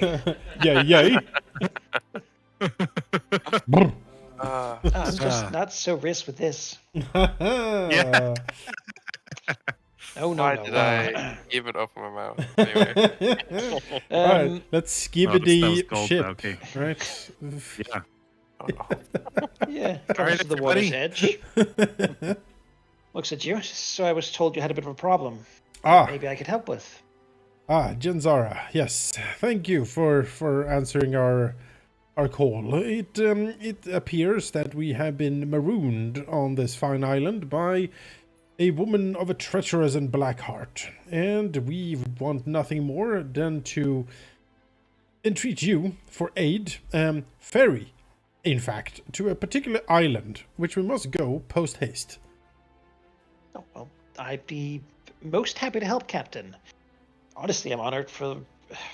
Yay. I'm just not so risk with this. Yeah. Oh, no, Why no. did I even open my mouth? Anyway. All right, let's skip that was the gold, ship. okay. Right. Yeah. Yeah, comes right, to the water's everybody. edge. Looks at you. So I was told you had a bit of a problem. Ah. Maybe I could help with. Genzara. Yes. Thank you for answering our call. It appears that we have been marooned on this fine island by a woman of a treacherous and black heart, and we want nothing more than to entreat you for aid, ferry, in fact, to a particular island, which we must go post-haste. Oh, well, I'd be most happy to help, Captain. Honestly, I'm honored for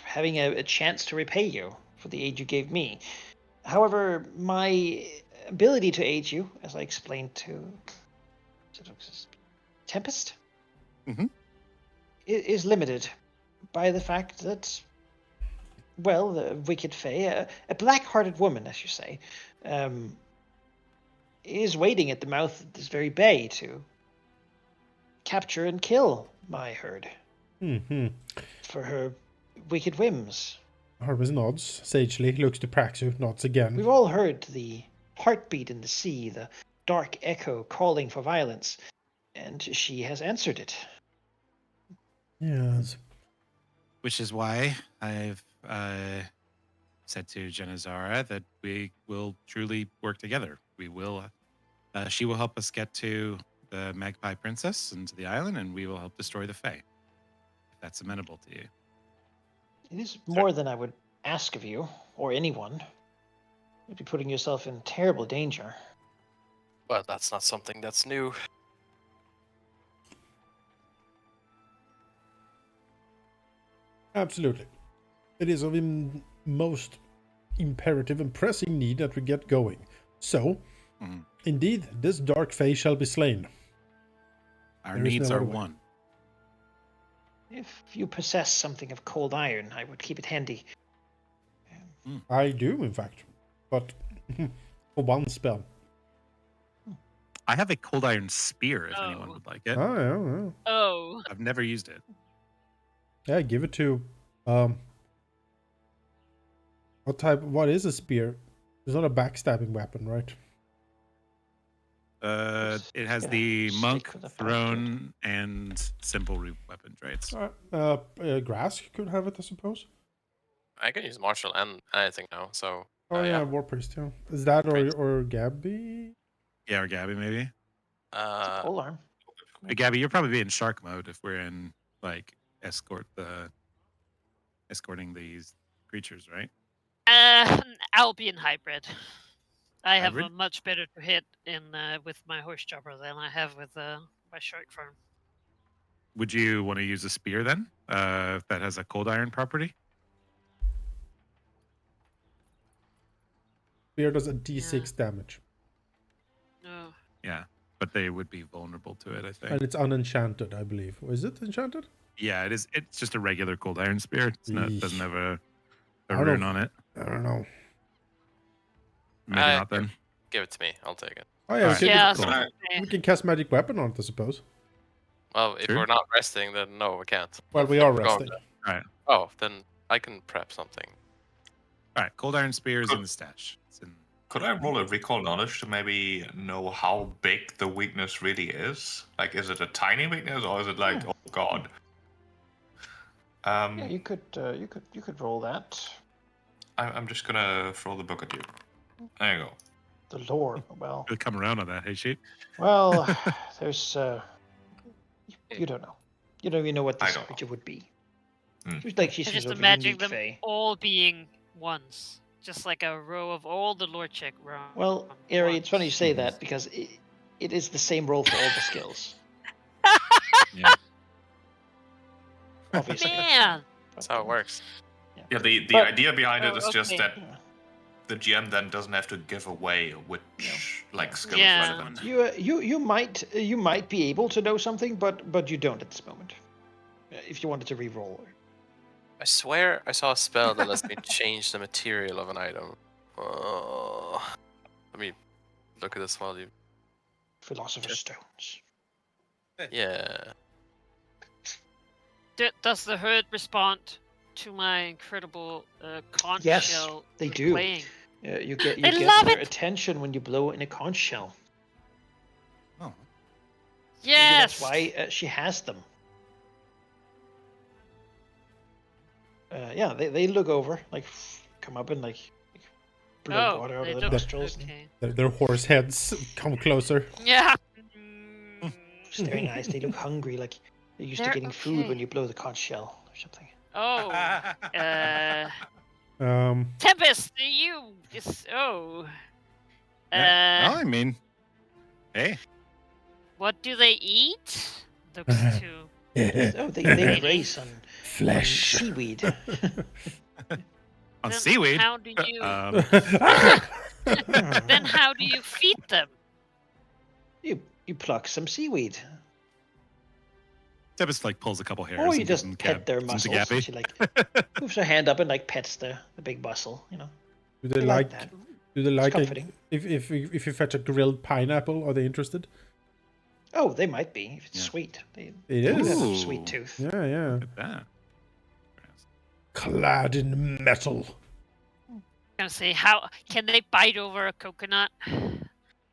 having a chance to repay you for the aid you gave me. However, my ability to aid you, as I explained to Tempest, is limited by the fact that, well, the wicked Fae, a black-hearted woman, as you say, is waiting at the mouth of this very bay to capture and kill my herd for her wicked whims. Harvest nods sagely, looks to Praxu, nods again. We've all heard the heartbeat in the sea, the dark echo calling for violence, and she has answered it. Yes. Which is why I've said to Genazara that we will truly work together. We will. She will help us get to the Magpie Princess and to the island, and we will help destroy the Fae. If that's amenable to you. It is more than I would ask of you, or anyone. You'd be putting yourself in terrible danger. But that's not something that's new. Absolutely. It is of most imperative and pressing need that we get going. So, indeed, this dark Fae shall be slain. Our needs are one. If you possess something of cold iron, I would keep it handy. I do, in fact. But for one spell. I have a cold iron spear if anyone would like it. Oh, yeah. Oh. I've never used it. Yeah, give it to what is a spear? It's not a backstabbing weapon, right? It has the monk, throne, and simple weapon traits. Grass could have it, I suppose. I can use martial and anything now, so. Oh yeah, War Priest, yeah. Is that or Gabby? Yeah, or Gabby maybe. Pole arm. Gabby, you'll probably be in shark mode if we're in escorting these creatures, right? I'll be in hybrid. I have Hybrid? a much better to hit in with my horse chopper than I have with my shark farm. Would you want to use a spear then? That has a cold iron property? Spear does a d6 damage. No. Yeah, but they would be vulnerable to it, I think. And it's unenchanted, I believe. Is it enchanted? Yeah, it is. It's just a regular cold iron spear. It's not, Yeesh. doesn't have a rune on it. I don't know. Maybe not then. Give it to me. I'll take it. Oh yeah, Alright. Yeah, we can cast magic weapon on it, I suppose. Well, if Sure. we're not resting, then no, we can't. Well, we are We're going resting. to- All right. Oh, then I can prep something. All right. Cold iron spear is in the stash. It's in. Could I roll a recall knowledge to maybe know how big the weakness really is? Like, is it a tiny weakness or is it like, oh god? Yeah, you could roll that. I'm just gonna throw the book at you. There you go. The lore. Well, We'll come around on that, hey, sheep. well, there's you don't know. You don't even know what I this don't know. creature would be. Hmm. She's like she's I just sort of a imagine unique them fae. all being ones, just like a row of all the lore check rounds. Well, Ari, it's funny you say that because it is the same roll for all the skills. Yeah. obviously. Man. That's how it works. Yeah, the But- idea behind it is just okay. that the GM then doesn't have to give away which skill Yeah. is relevant. You might be able to know something, but you don't at this moment. If you wanted to re-roll. I swear I saw a spell that lets me change the material of an item. Let me look at this while you. Philosopher's Stones. Yeah. Does the herd respond to my incredible conch Yes, shell they do. playing? You get They love their it! attention when you blow in a conch shell. Oh. Maybe Yes. that's why she has them. Yeah, they look over, like come up and like blow water out they of their don't- nostrils. Okay. Their horse heads come closer. Yeah. It's very nice. They look hungry, like they're used to They're getting food when okay. you blow the conch shell or something. Oh. Um, Tempest, you just Yeah. No, I mean, hey. what do they eat? Looks too. Oh, they graze on flesh. seaweed. On Then seaweed. How do you? Hmm. Then how do you feed them? You pluck some seaweed, Tempest like pulls a couple hairs. or you and gives just them pet their gives them to muscles. Gabby. She like moves her hand up and like pets the big muscle. You know, Do they they like? that. Do they like? comforting. If you fetch a grilled pineapple, are they interested? Oh, they might be if it's Yeah. sweet. They It do have a Ooh. sweet tooth. Yeah. Look at that. Clad in metal. I'm gonna say, how can they bite over a coconut?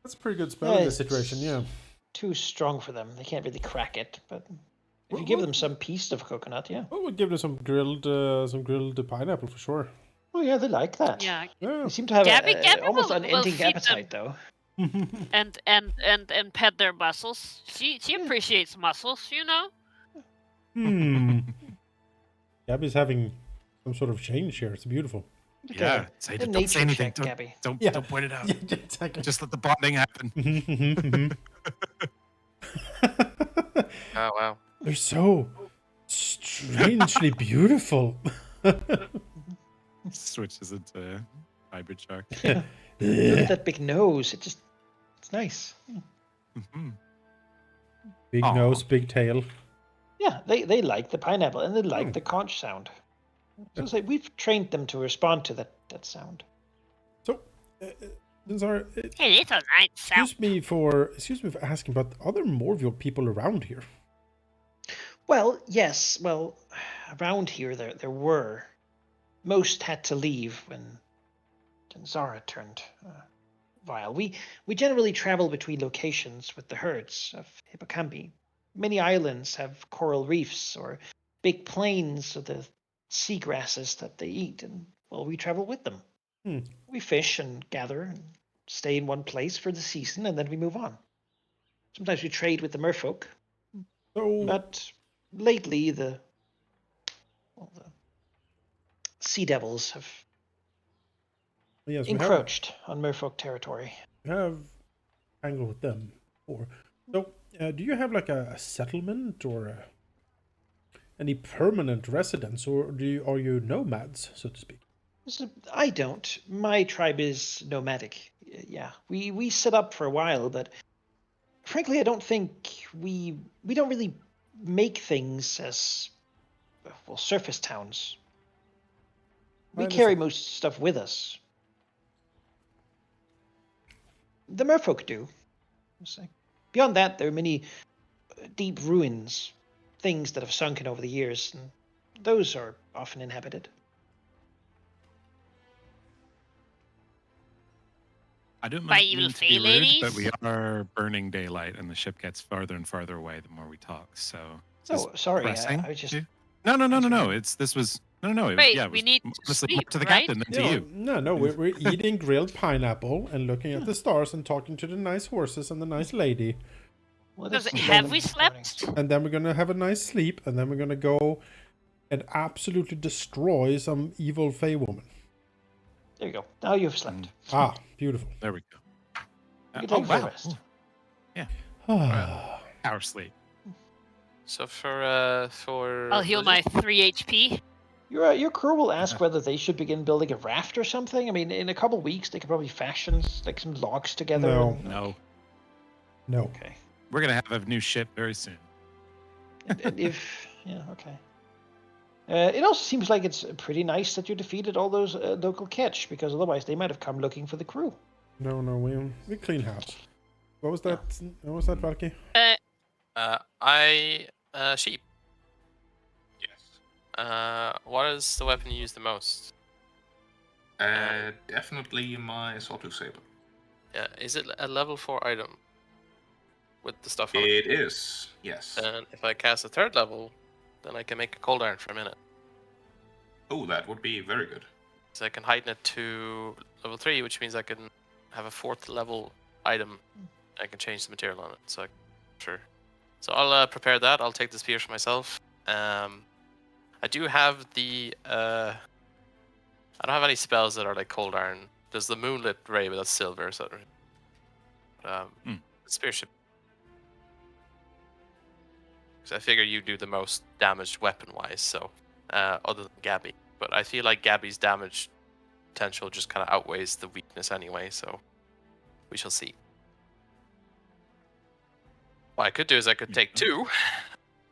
That's a pretty good spell in this It's situation. Yeah. Too strong for them. They can't really crack it. But if What- you give what- them some piece of coconut, yeah. Well, we'll give them some grilled pineapple for sure. Oh yeah, they like that. Yeah. Yeah. They seem to have Gabby almost will unending feed them. appetite, though. And pet their muscles. She appreciates muscles, you know. Gabby's having some sort of change here. It's beautiful. Okay, Yeah. Say, a don't nature say anything. check, Don't, Gabby. don't, Yeah. don't point it out. Yeah, exactly. Just let the bonding happen. Oh wow. They're so strangely beautiful. Switches into hybrid shark. Look at that big nose. It's nice. Mhm. Big Aw. nose, big tail. Yeah, they like the pineapple and they like Hmm. the conch sound. So it's like we've trained them to respond to that sound. So, sorry, It is a nice sound. excuse me for asking, but are there more of your people around here? Well, yes. Well, around here there were. Most had to leave when Zara turned vile. We generally travel between locations with the herds of hippocampi. Many islands have coral reefs or big plains of the sea grasses that they eat, and well, we travel with them. Hmm. We fish and gather and stay in one place for the season, and then we move on. Sometimes we trade with the merfolk, So, but lately the sea devils have yes, encroached on merfolk territory. we have angled with them. So, do you have like a settlement or any permanent residence, or are you nomads, so to speak? So I don't. My tribe is nomadic. Yeah, we set up for a while, but frankly, I don't think we don't really make things as well surface towns. We I carry understand. most stuff with us. The merfolk do. So beyond that, there are many deep ruins, things that have sunken over the years, and those are often inhabited. I don't By mean evil to be fey rude, but ladies? we are burning daylight, and the ship gets farther and farther away the more we talk. So, is Oh, this sorry. pressing I was just. to- No. answering. This was no. Wait, yeah, it we was need to honestly sleep, more to the right? captain than to you. No, we're eating grilled pineapple and looking at the stars and talking to the nice horses and the nice lady. Well, Does it's it- have we 11 morning. slept? And then we're gonna have a nice sleep, and then we're gonna go and absolutely destroy some evil fey woman. There you go. Now you've slept. Ah, beautiful. There we go. You can take a full wow. rest. Ah, Power sleep. So for I'll heal my 3 HP. Your crew will ask whether they should begin building a raft or something. I mean, in a couple weeks, they could probably fashion like some logs together. No. and, like- No. Okay. We're gonna have a new ship very soon. And okay. It also seems like it's pretty nice that you defeated all those local catch, because otherwise they might have come looking for the crew. No, we clean house. What was that? What was that, Valky? Sheep. Yes. What is the weapon you use the most? Definitely my sawtooth saber. Yeah, is it a level 4 item? With the stuff on it? It is, yes. And if I cast a 3rd level, then I can make a cold iron for a minute. Oh, that would be very good. So I can heighten it to level 3, which means I can have a 4th level item. I can change the material on it. So sure. So I'll prepare that. I'll take the spears for myself. I do have the I don't have any spells that are like cold iron. There's the moonlit ray, but that's silver. So the spear should. Because I figure you do the most damage weapon-wise. So other than Gabby, but I feel like Gabby's damage potential just kind of outweighs the weakness anyway. So we shall see. What I could do is I could take 2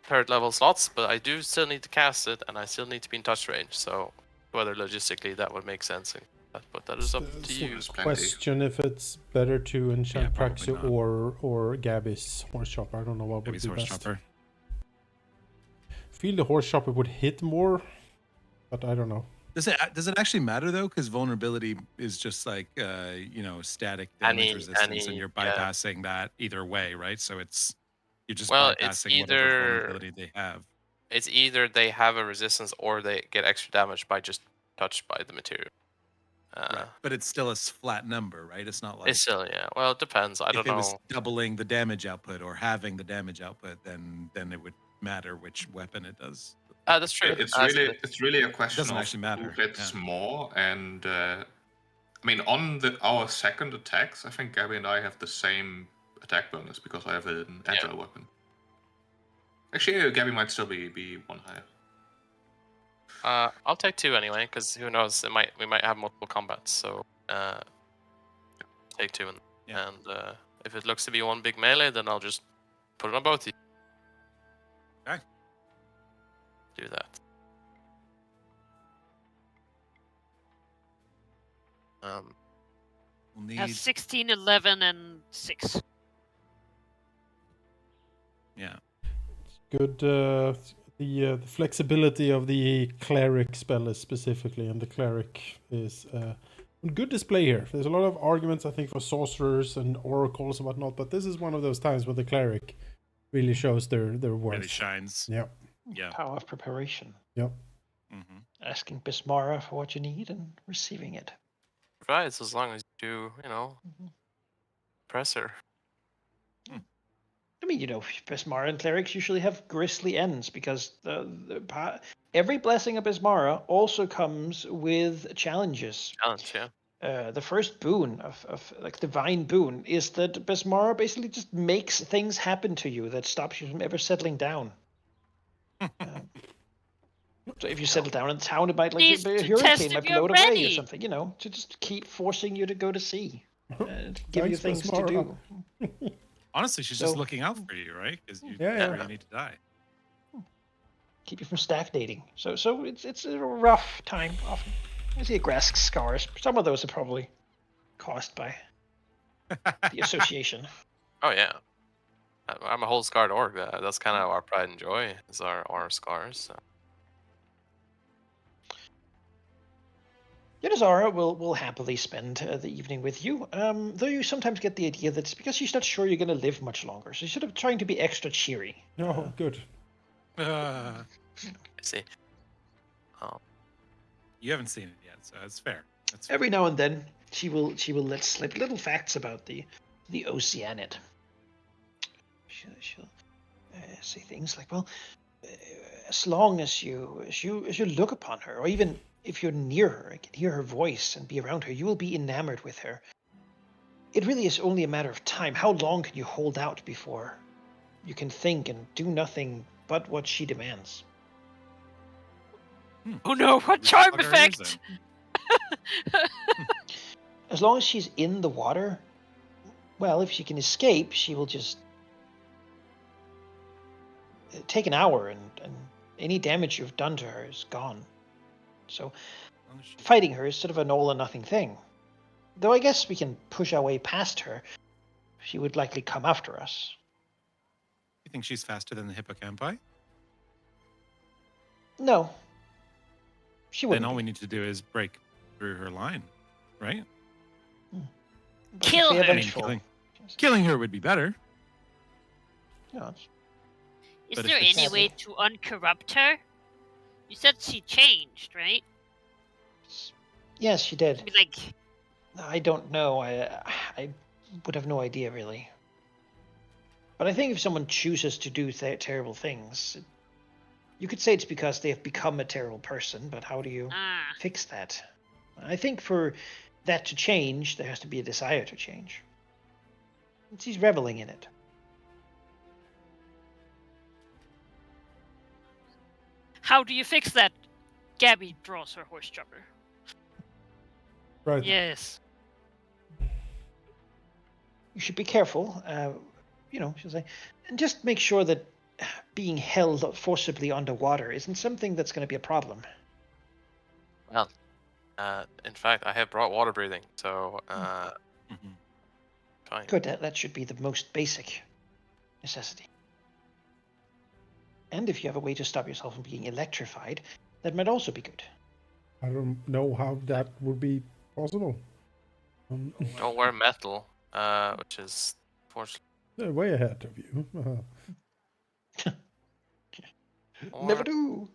3rd level slots, but I do still need to cast it, and I still need to be in touch range. So whether logistically that would make sense, but that is up to you. Question if it's better to enchant probably Praxi or Gabby's horse chopper. I don't know what Gabby's would be horse best. chopper. Feel the horse chopper would hit more, but I don't know. Does it actually matter though? Because vulnerability is just like static damage resistance, and you're bypassing that either way, right? So you're just bypassing whatever vulnerability they have. It's either they have a resistance or they get extra damage by just touched by the material. Right. But it's still a flat number, right? It's not like it's still Well, it depends. I don't know. If it was doubling the damage output or having the damage output, then it would matter which weapon it does. That's true. It's really a question doesn't of actually matter. who hits more, and I mean on our second attacks, I think Gabby and I have the same attack bonus because I have an agile weapon. Actually, Gabby might still be one higher. I'll take 2 anyway, because who knows? We might have multiple combats, so take 2, and if it looks to be one big melee, then I'll just put it on both of you. Okay. Do that. We'll need... Has 16, 11, and 6. Yeah. Good. The flexibility of the cleric spell is specifically, and the cleric is on good display here. There's a lot of arguments, I think, for sorcerers and oracles and whatnot, but this is one of those times where the cleric really shows their worth. Really shines. Yeah. Yeah. Power of preparation. Yep. Mm-hmm. Asking Bismara for what you need and receiving it. Right, as long as you do, press her. I mean, Bismara and clerics usually have grisly ends because every blessing of Bismara also comes with challenges. Challenge, yeah. The first boon of like divine boon is that Bismara basically just makes things happen to you that stops you from ever settling down. So if you settle down in town, it might a hurricane might blow it away or something, to just keep forcing you to go to sea. Give you things to do. Honestly, she's just looking out for you, right? Because you need to die. Keep you from stagnating. So it's a rough time often. I see Grask scars. Some of those are probably caused by the association. Oh yeah, I'm a whole scarred orc. That's kind of our pride and joy is our scars. So. Yenazara will happily spend the evening with you, though you sometimes get the idea that it's because she's not sure you're going to live much longer. So she's sort of trying to be extra cheery. Oh, good. I see. You haven't seen it yet, so it's fair. Every now and then, she will let slip little facts about the Oceanid. She'll say things like, well, as long as you look upon her, or even if you're near her and can hear her voice and be around her, you will be enamored with her. It really is only a matter of time. How long can you hold out before you can think and do nothing but what she demands. Oh no, what charm effect! As long as she's in the water, well, if she can escape, she will just take an hour, and any damage you've done to her is gone. So fighting her is sort of an all or nothing thing. Though I guess we can push our way past her. She would likely come after us. You think she's faster than the hippocampi? No. She wouldn't. Then all we need to do is break through her line, right? Kill her. I mean, killing her would be better. No, Is there any way to uncorrupt her? You said she changed, right? Yes, she did. I mean, like, I don't know. I would have no idea, really. But I think if someone chooses to do terrible things, you could say it's because they have become a terrible person, but how do you fix that? I think for that to change, there has to be a desire to change. And she's reveling in it. how do you fix that? Gabby draws her horse jumper. Right. Yes. You should be careful, she'll say, and just make sure that being held forcibly underwater isn't something that's going to be a problem. Well, in fact, I have brought water breathing, so fine. Good, that should be the most basic necessity. And if you have a way to stop yourself from being electrified, that might also be good. I don't know how that would be possible. Don't wear metal, which is fortunately They're way ahead of you. Never do.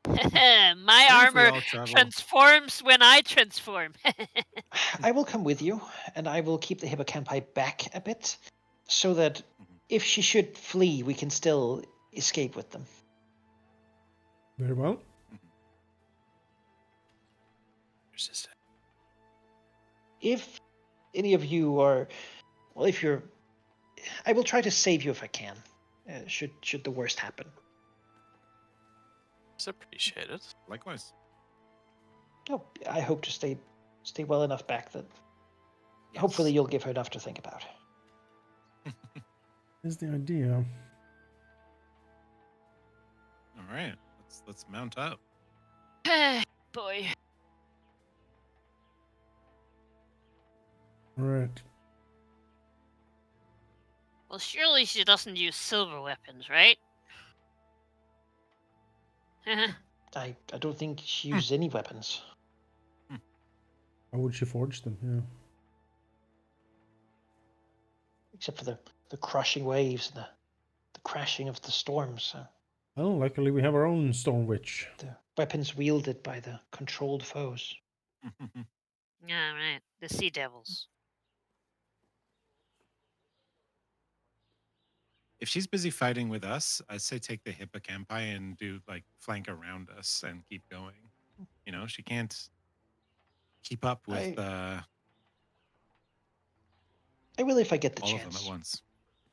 My armor transforms when I transform. I will come with you, and I will keep the hippocampi back a bit, so that if she should flee, we can still escape with them. Very well. If any of you are, well, if you're, I will try to save you if I can. Should the worst happen. It's appreciated. Likewise. Oh, I hope to stay well enough back that hopefully you'll give her enough to think about. Is the idea. All right, let's mount up. Boy. All right. Well, surely she doesn't use silver weapons, right? I don't think she uses any weapons. How would she forge them? Yeah. Except for the crushing waves and the crashing of the storms. Well, luckily we have our own Storm Witch. The weapons wielded by the controlled foes. Yeah, right. The Sea Devils. If she's busy fighting with us, I'd say take the hippocampi and do like flank around us and keep going. You know, she can't keep up with I will if I get the all chance. of them at once.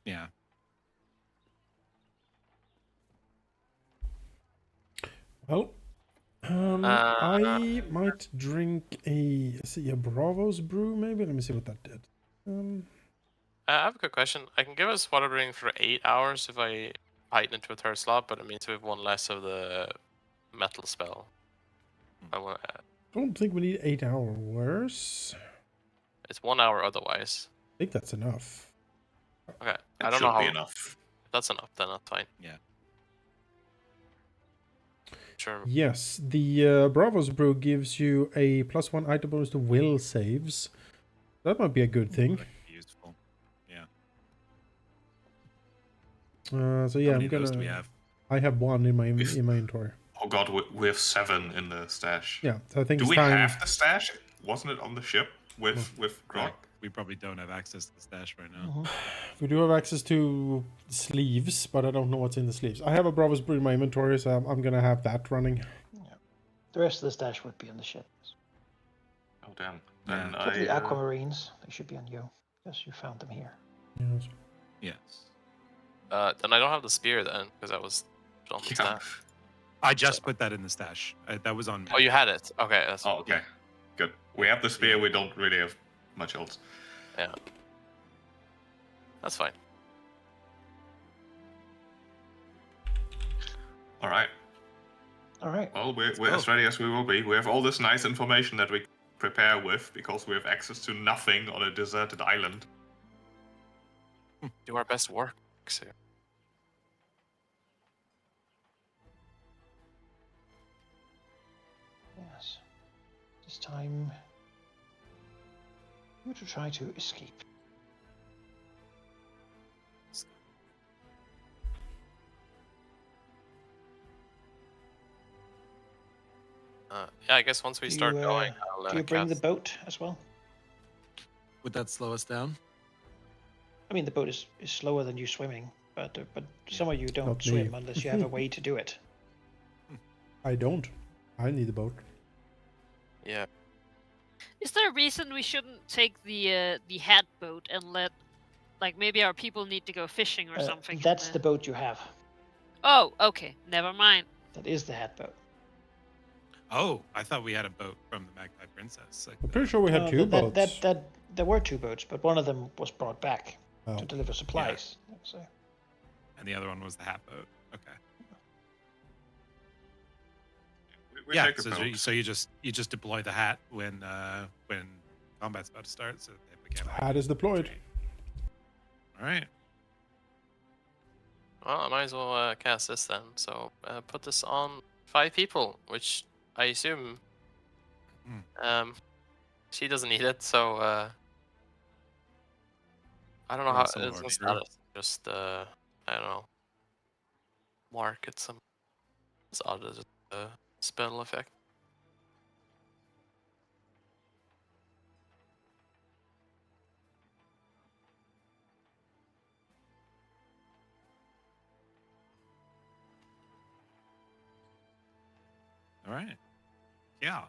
Yeah. Well, I might drink a Bravo's brew maybe. Let me see what that did. I have a quick question. I can give us water breathing for 8 hours if I heighten into a third slot, but it means we have one less of the metal spell. I don't think we need 8 hours. It's 1 hour otherwise. I think that's enough. Okay. I don't know how. Enough. If that's enough, then that's fine. Yeah. Sure. Yes, the Bravo's brew gives you a +1 item bonus to will saves. That might be a good thing. That could be useful. Yeah. So yeah, How many I'm gonna. of those do we have? I have one in my inventory. Oh god, we have 7 in the stash. Yeah, so I think. Do it's we time... have the stash? Wasn't it on the ship with Grog? We probably don't have access to the stash right now. We do have access to sleeves, but I don't know what's in the sleeves. I have a Bravo's brew in my inventory, so I'm gonna have that running. Yeah. The rest of the stash would be on the ship. Oh damn. Then Except for the aquamarines, they should be on you. Yes, you found them here. Yes. Yes. Then I don't have the spear then, because I was on the Yeah. stash. I just put that in the stash. That was on me. Oh, you had it. Okay, that's Oh, okay. Good. We have the spear. We don't really have much else. yeah. That's fine. All right. All right. Well, we're go. as ready as we will be. We have all this nice information that we prepare with because we have access to nothing on a deserted island. Do our best work. So. Yes. This time, you to try to escape. Yeah, I guess once we start going, I'll do you bring the cast. boat as well? Would that slow us down? I mean, the boat is slower than you swimming, but some of you don't Not swim me. unless you have a way to do it. I don't. I need a boat. Yeah. Is there a reason we shouldn't take the hat boat and let, like, maybe our people need to go fishing or something? That's the boat you have. Oh, okay. Never mind. That is the hat boat. Oh, I thought we had a boat from the Magpie Princess. Like I'm pretty sure we had two boats. There were two boats, but one of them was brought back Oh. to deliver supplies. So. And the other one was the hat boat. Okay. We Yeah. take the boat. So you just deploy the hat when combat's about to start. So they can. Hat is deployed. All right. Well, I might as well cast this then. So put this on 5 people, which I assume she doesn't need it. So I don't know how Some of it's our on crew. status. Just I don't know. Mark it some. It's odd as a spell effect. All right. Yeah.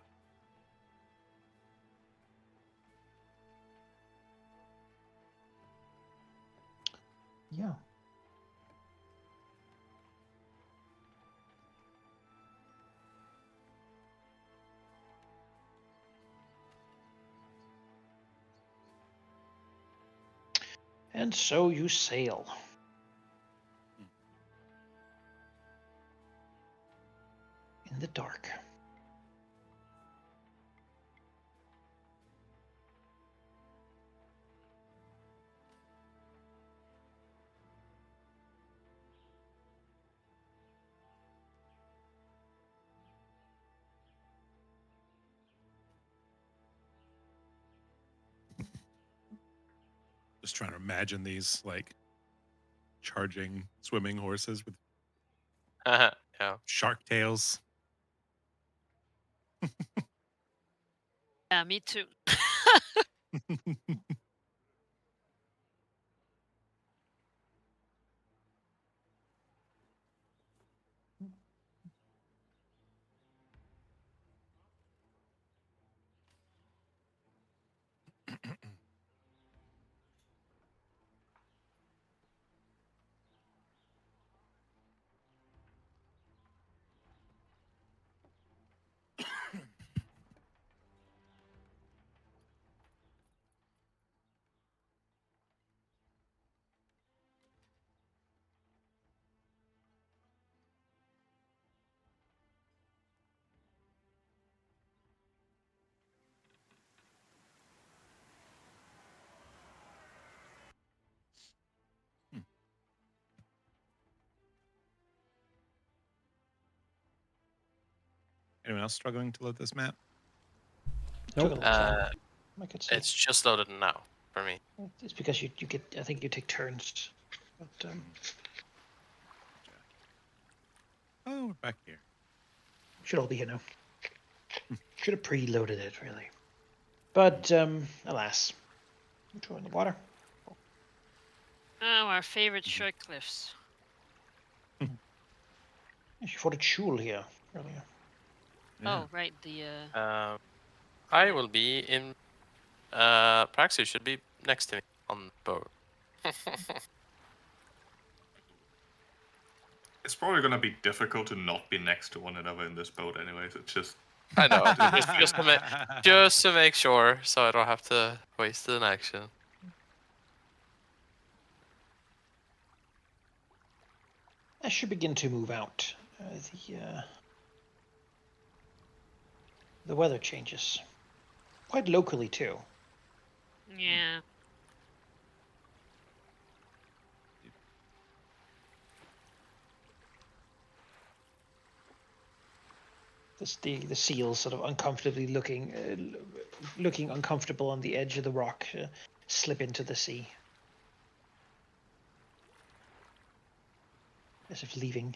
Yeah. And so you sail. In the dark. Just trying to imagine these like charging swimming horses with Yeah. shark tails. Yeah, me too. Anyone else struggling to load this map? Took a little time. I could see. It's just loaded now for me. It's because you get. I think you take turns. But, Oh, we're back here. should all be here now. Should have preloaded it really. But alas, we throw in the water. Oh, our favorite short cliffs. She fought a chul here earlier. Yeah. Oh, right. The I will be in. Praxis should be next to me on the boat. It's probably gonna be difficult to not be next to one another in this boat, anyways. It's just I know, just to make sure, so I don't have to waste an action. As you begin to move out, the weather changes. Quite locally, too. Yeah. The seals sort of uncomfortably looking uncomfortable on the edge of the rock, slip into the sea. As if leaving.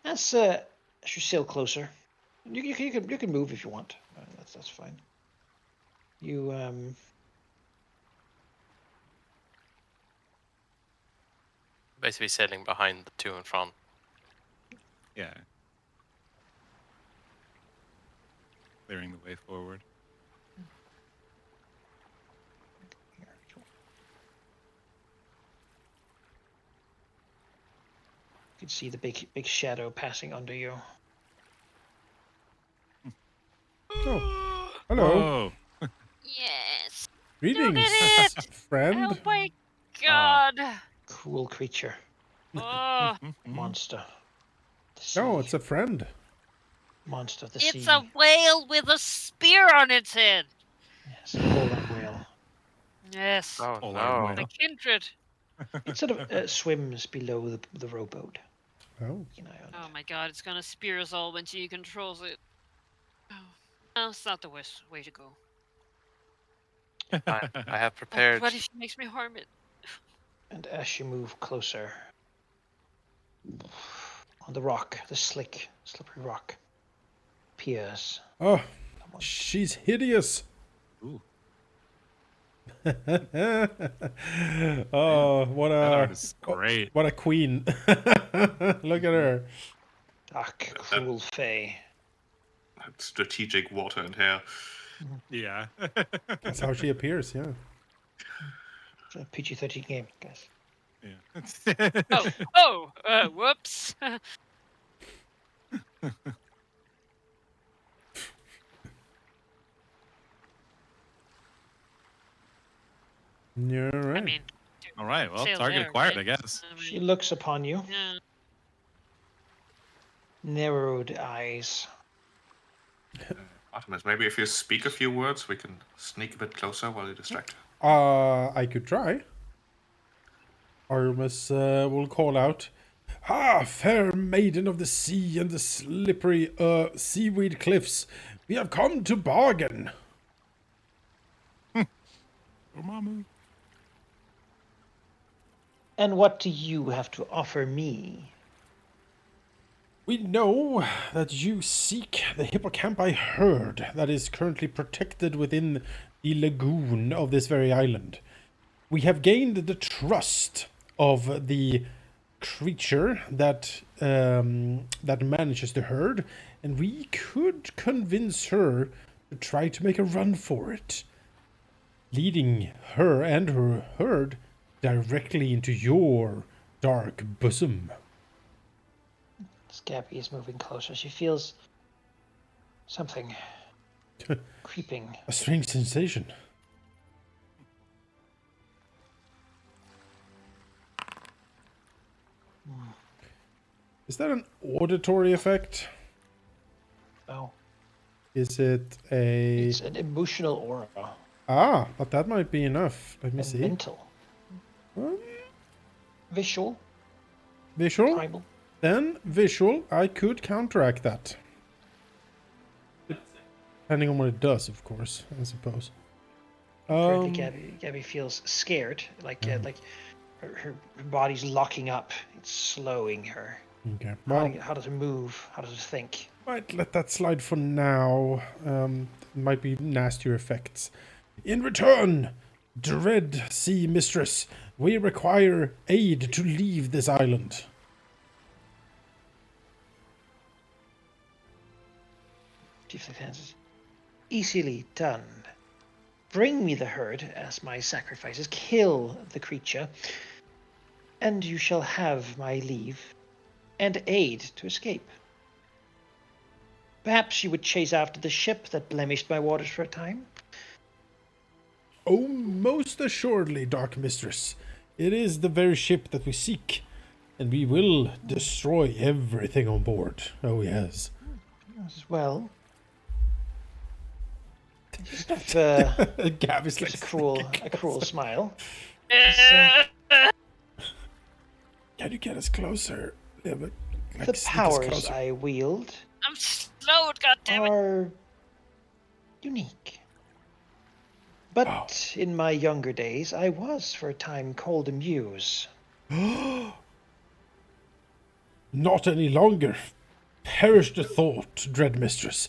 As you sail closer, you can move if you want. That's fine. You Basically sailing behind the two in front. Yeah. Clearing the way forward. You can see the big shadow passing under you. Oh, hello. Oh. Yes. Greetings, Look at it! friend. Oh my god. Cool creature, Oh, monster. The sea. No, it's a friend. Monster of the sea. it's a whale with a spear on its head. Yes, a polar whale. Yes. Oh Polar no. whale. The kindred. It sort of swims below the rowboat. Oh, Oh my god, it's gonna spear us all when she controls it. Oh, no, it's not the worst way to go. I have Oh, prepared. what if she makes me harm it? And as you move closer, on the rock, the slick, slippery rock, appears. oh, she's hideous. Ooh. Oh, what That a art is great. what a queen. Look at her. Dark, cruel fae. strategic water and hair. Yeah. That's how she appears, yeah. It's a PG-13 game, guys. Yeah. Whoops. You're right. I mean, All right. Well, sail target there, acquired, right? I guess. I She mean, looks upon you, yeah. narrowed eyes. Artemis, maybe if you speak a few words, we can sneak a bit closer while you distract her. I could try. Artemis will call out, "Ah, fair maiden of the sea and the slippery seaweed cliffs, we have come to bargain." Dormammu. And what do you have to offer me? We know that you seek the hippocampi herd that is currently protected within the lagoon of this very island. We have gained the trust of the creature that that manages the herd, and we could convince her to try to make a run for it, leading her and her herd directly into your dark bosom. Gabby is moving closer. She feels something creeping. A strange sensation. Is that an auditory effect? Oh, Is it a... it's an emotional aura. Ah, but that might be enough. Let me And see. mental. Visual. Visual? Tribal. Then visual, I could counteract that. Depending on what it does, of course, I suppose. Currently, Gabby feels scared, like her body's locking up. It's slowing her. Okay. Well, How does it move? How does it think? might let that slide for now. It might be nastier effects. In return, Dread Sea Mistress, we require aid to leave this island. Chief answers, easily done. Bring me the herd as my sacrifices. Kill the creature, and you shall have my leave and aid to escape. Perhaps you would chase after the ship that blemished my waters for a time? Oh, most assuredly, Dark Mistress. It is the very ship that we seek, and we will destroy everything on board. Oh, yes. As well. Gavin's Gives like a cruel smile. Can you get us closer? Yeah, but, like, The sneak us powers closer. I wield I'm slowed, goddammit. are unique. But in my younger days, I was for a time called a muse. Not any longer. Perish the thought, dread mistress.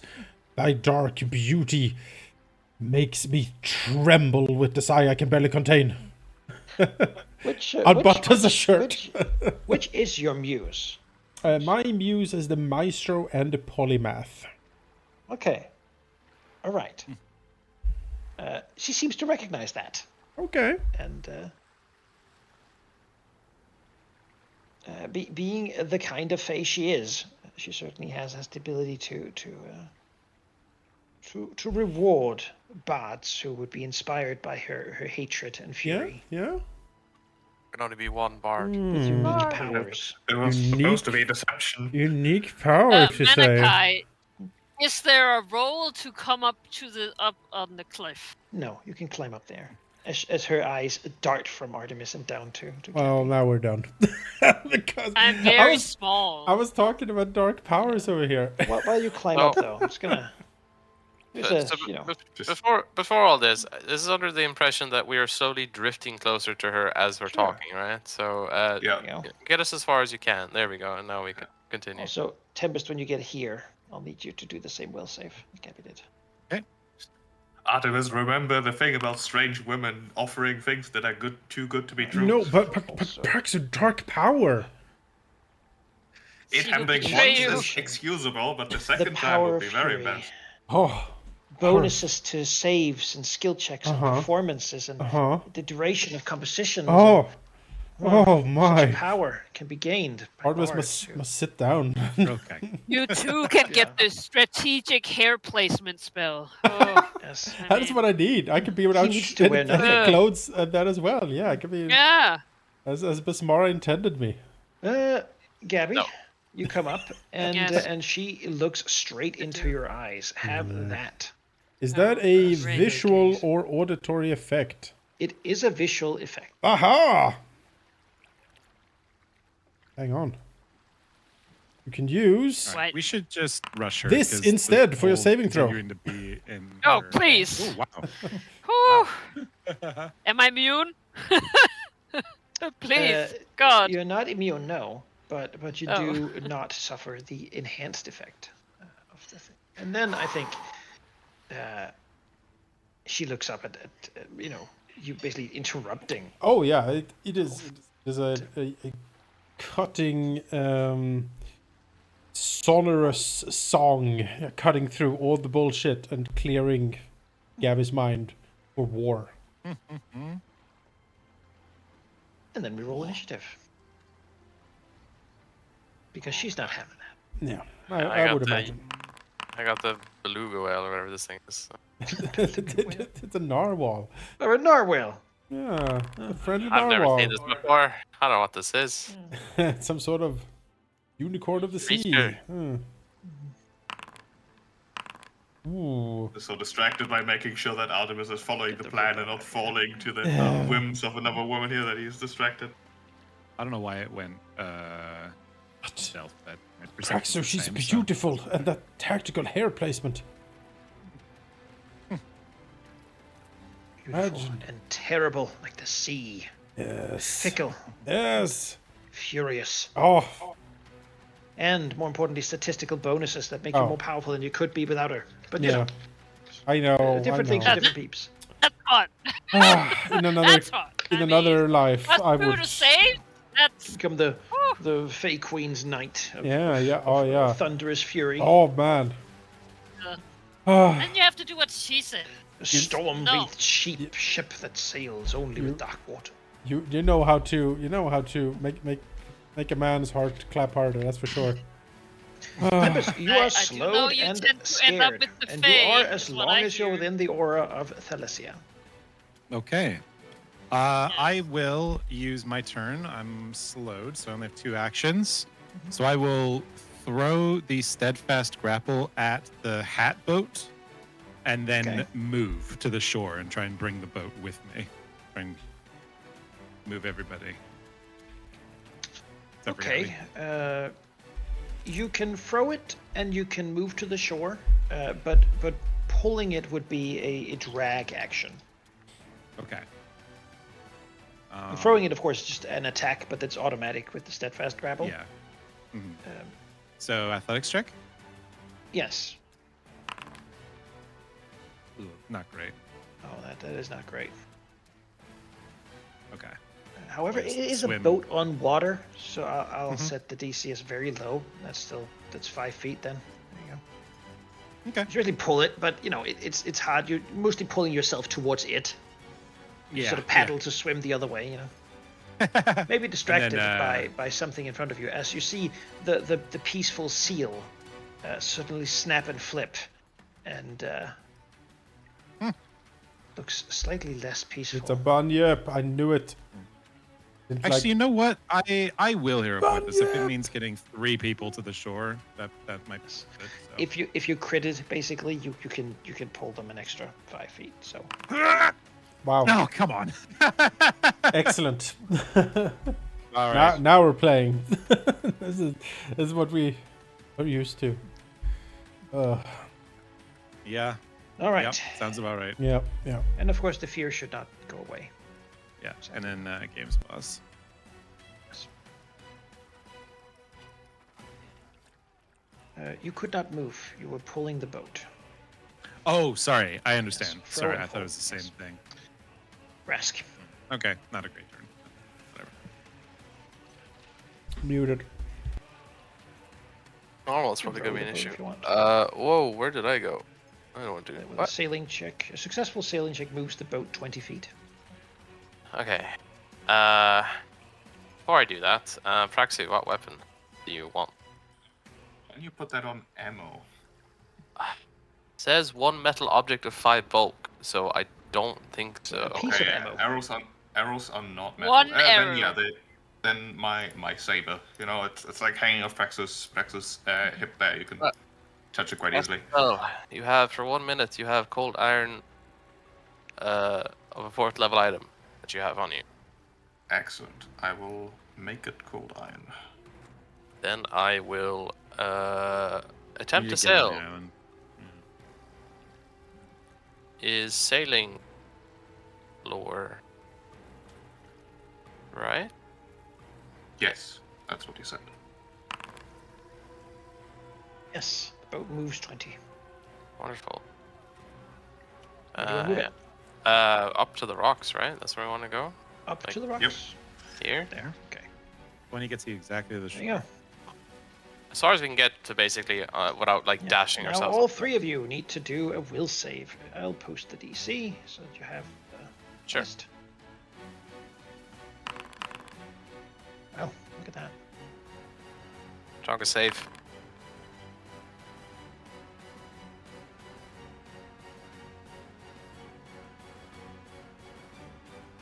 Thy dark beauty makes me tremble with desire I can barely contain. Unbuttons a shirt. Which is your muse? My muse is the maestro and the polymath. Okay. All right. She seems to recognize that. Okay. And being the kind of fae she is, she certainly has the ability to reward bards who would be inspired by her hatred and fury. Yeah. Can only be one bard. With unique powers. It was supposed to be deception. Unique powers, you say. Manakai, is there a roll to come up on the cliff? No, you can climb up there. As her eyes dart from Artemis and down to Well, Gabby. now we're done. Because I'm very small. I was talking about dark powers over here. While you climb up, though, I'm just gonna. Before all this is under the impression that we are slowly drifting closer to her as we're talking, right? So get us as far as you can. There we go, and now we can continue. Also, Tempest, when you get here, I'll need you to do the same will save as Gabby did. Okay. Artemis, remember the thing about strange women offering things that are too good to be true? No, but perks a dark power. It happening once is excusable, but the second time would be very bad. Oh. Bonuses to saves and skill checks and performances and the duration of compositions. My. Such power can be gained. Artemis must sit down. Okay. You too can get the strategic hair placement spell. Oh, yes. That's what I need. I could be without clothes and that as well. Yeah, I could be. Yeah. As Basmara intended me. Gabby, you come up and she looks straight into your eyes. Have that. Is that a visual or auditory effect? It is a visual effect. Aha! Hang on. You can use We should just rush her. this instead for your saving throw. To be in please. Oh, wow. Am I immune? Please, God. You're not immune, no, but you do not suffer the enhanced effect of the thing. And then I think she looks up at you basically interrupting. Oh yeah, it is. There's a cutting, sonorous song cutting through all the bullshit and clearing Gabby's mind for war. And then we roll initiative. Because she's not having that. Yeah, I would imagine. I got the beluga whale or whatever this thing is. It's a narwhal. Or a narwhal. Yeah, a friendly I've narwhal. never seen this before. I don't know what this is. Some sort of unicorn of the sea. Ooh. So distracted by making sure that Artemis is following the plan and not falling to the whims of another woman here that he's distracted. I don't know why it went stealth, but Praxo, she's beautiful, and that tactical hair placement. Beautiful and terrible, like the sea. Yes. Fickle. Yes. Furious. Oh. And more importantly, statistical bonuses that make you more powerful than you could be without her. But you know, I know. different things for different peeps. hot. In another That's hot. life, I Who would. to save? That's Become the Fey Queen's knight. Of, Yeah. Thunderous fury. Oh man. then you have to do what she said. A storm-wreathed You- ship that sails only with dark water. You know how to make a man's heart clap harder. That's for sure. Members, you I are do know slowed you and tend to end up scared, with the and Fae, you are is as what long I as you're hear. within the aura of Thelesia. Okay. I will use my turn. I'm slowed, so I only have 2 actions. So I will throw the steadfast grapple at the hat boat and then move to the shore and try and bring the boat with me. Try and move everybody. Except for Okay. Gabby. You can throw it and you can move to the shore, but pulling it would be a drag action. Okay. And throwing it, of course, is just an attack, but that's automatic with the steadfast grapple. Yeah. So athletics check? Yes. Ooh, not great. Oh, that is not great. Okay. However, it Just is a swim. boat on water, so I'll set the DC as very low. That's 5 feet then. There you go. Okay. You really pull it, but it's hard. You're mostly pulling yourself towards it. You sort of paddle to swim the other way, Maybe distracted by something in front of you as you see the peaceful seal suddenly snap and flip, and looks slightly less peaceful. It's a bunyip. I knew it. It's Actually, you know what? I will hear about this. If it means getting 3 people to the shore, that might be good. So. If you critted, basically, you can pull them an extra 5 feet. So. Wow. No, come on. Excellent. All right. Now we're playing. This is what we are used to. Yeah. All right. Yep, sounds about right. Yeah. And of course, the fear should not go away. Yeah. And then games pause. You could not move. You were pulling the boat. Oh, sorry. I understand. Yes, Sorry, throw I thought it was the and same thing. Rask. Okay, not a great turn. Whatever. Muted. Normal, it's probably Throw gonna be the an boat issue. if you want. Whoa, where did I go? I don't want to do With a what? sailing check. A successful sailing check moves the boat 20 feet. Okay. Before I do that, Praxi, what weapon do you want? Can you put that on ammo? Says 1 metal object of 5 bulk, so I don't think so. A piece of Okay, ammo. arrows are not metal. 1 Then arrow. yeah, then my saber. It's like hanging off Praxis' hip there. You can touch it quite easily. Well, you have for 1 minute. You have cold iron of a 4th level item that you have on you. Excellent. I will make it cold iron. Then I will attempt You to get on sail. the island. Is sailing lore, right? Yes, that's what he said. Yes, the boat moves 20. Wonderful. Where do you wanna move it? Up to the rocks, right? That's where I want to go. Up to the Yep. rocks. Here. There. Okay. When he gets you exactly to the There shore. you go. As far as we can get to basically without like Yeah. dashing Now ourselves. all up. 3 of you need to do a will save. I'll post the DC so that you have the Sure. list. Wow, look at that. Chonka save.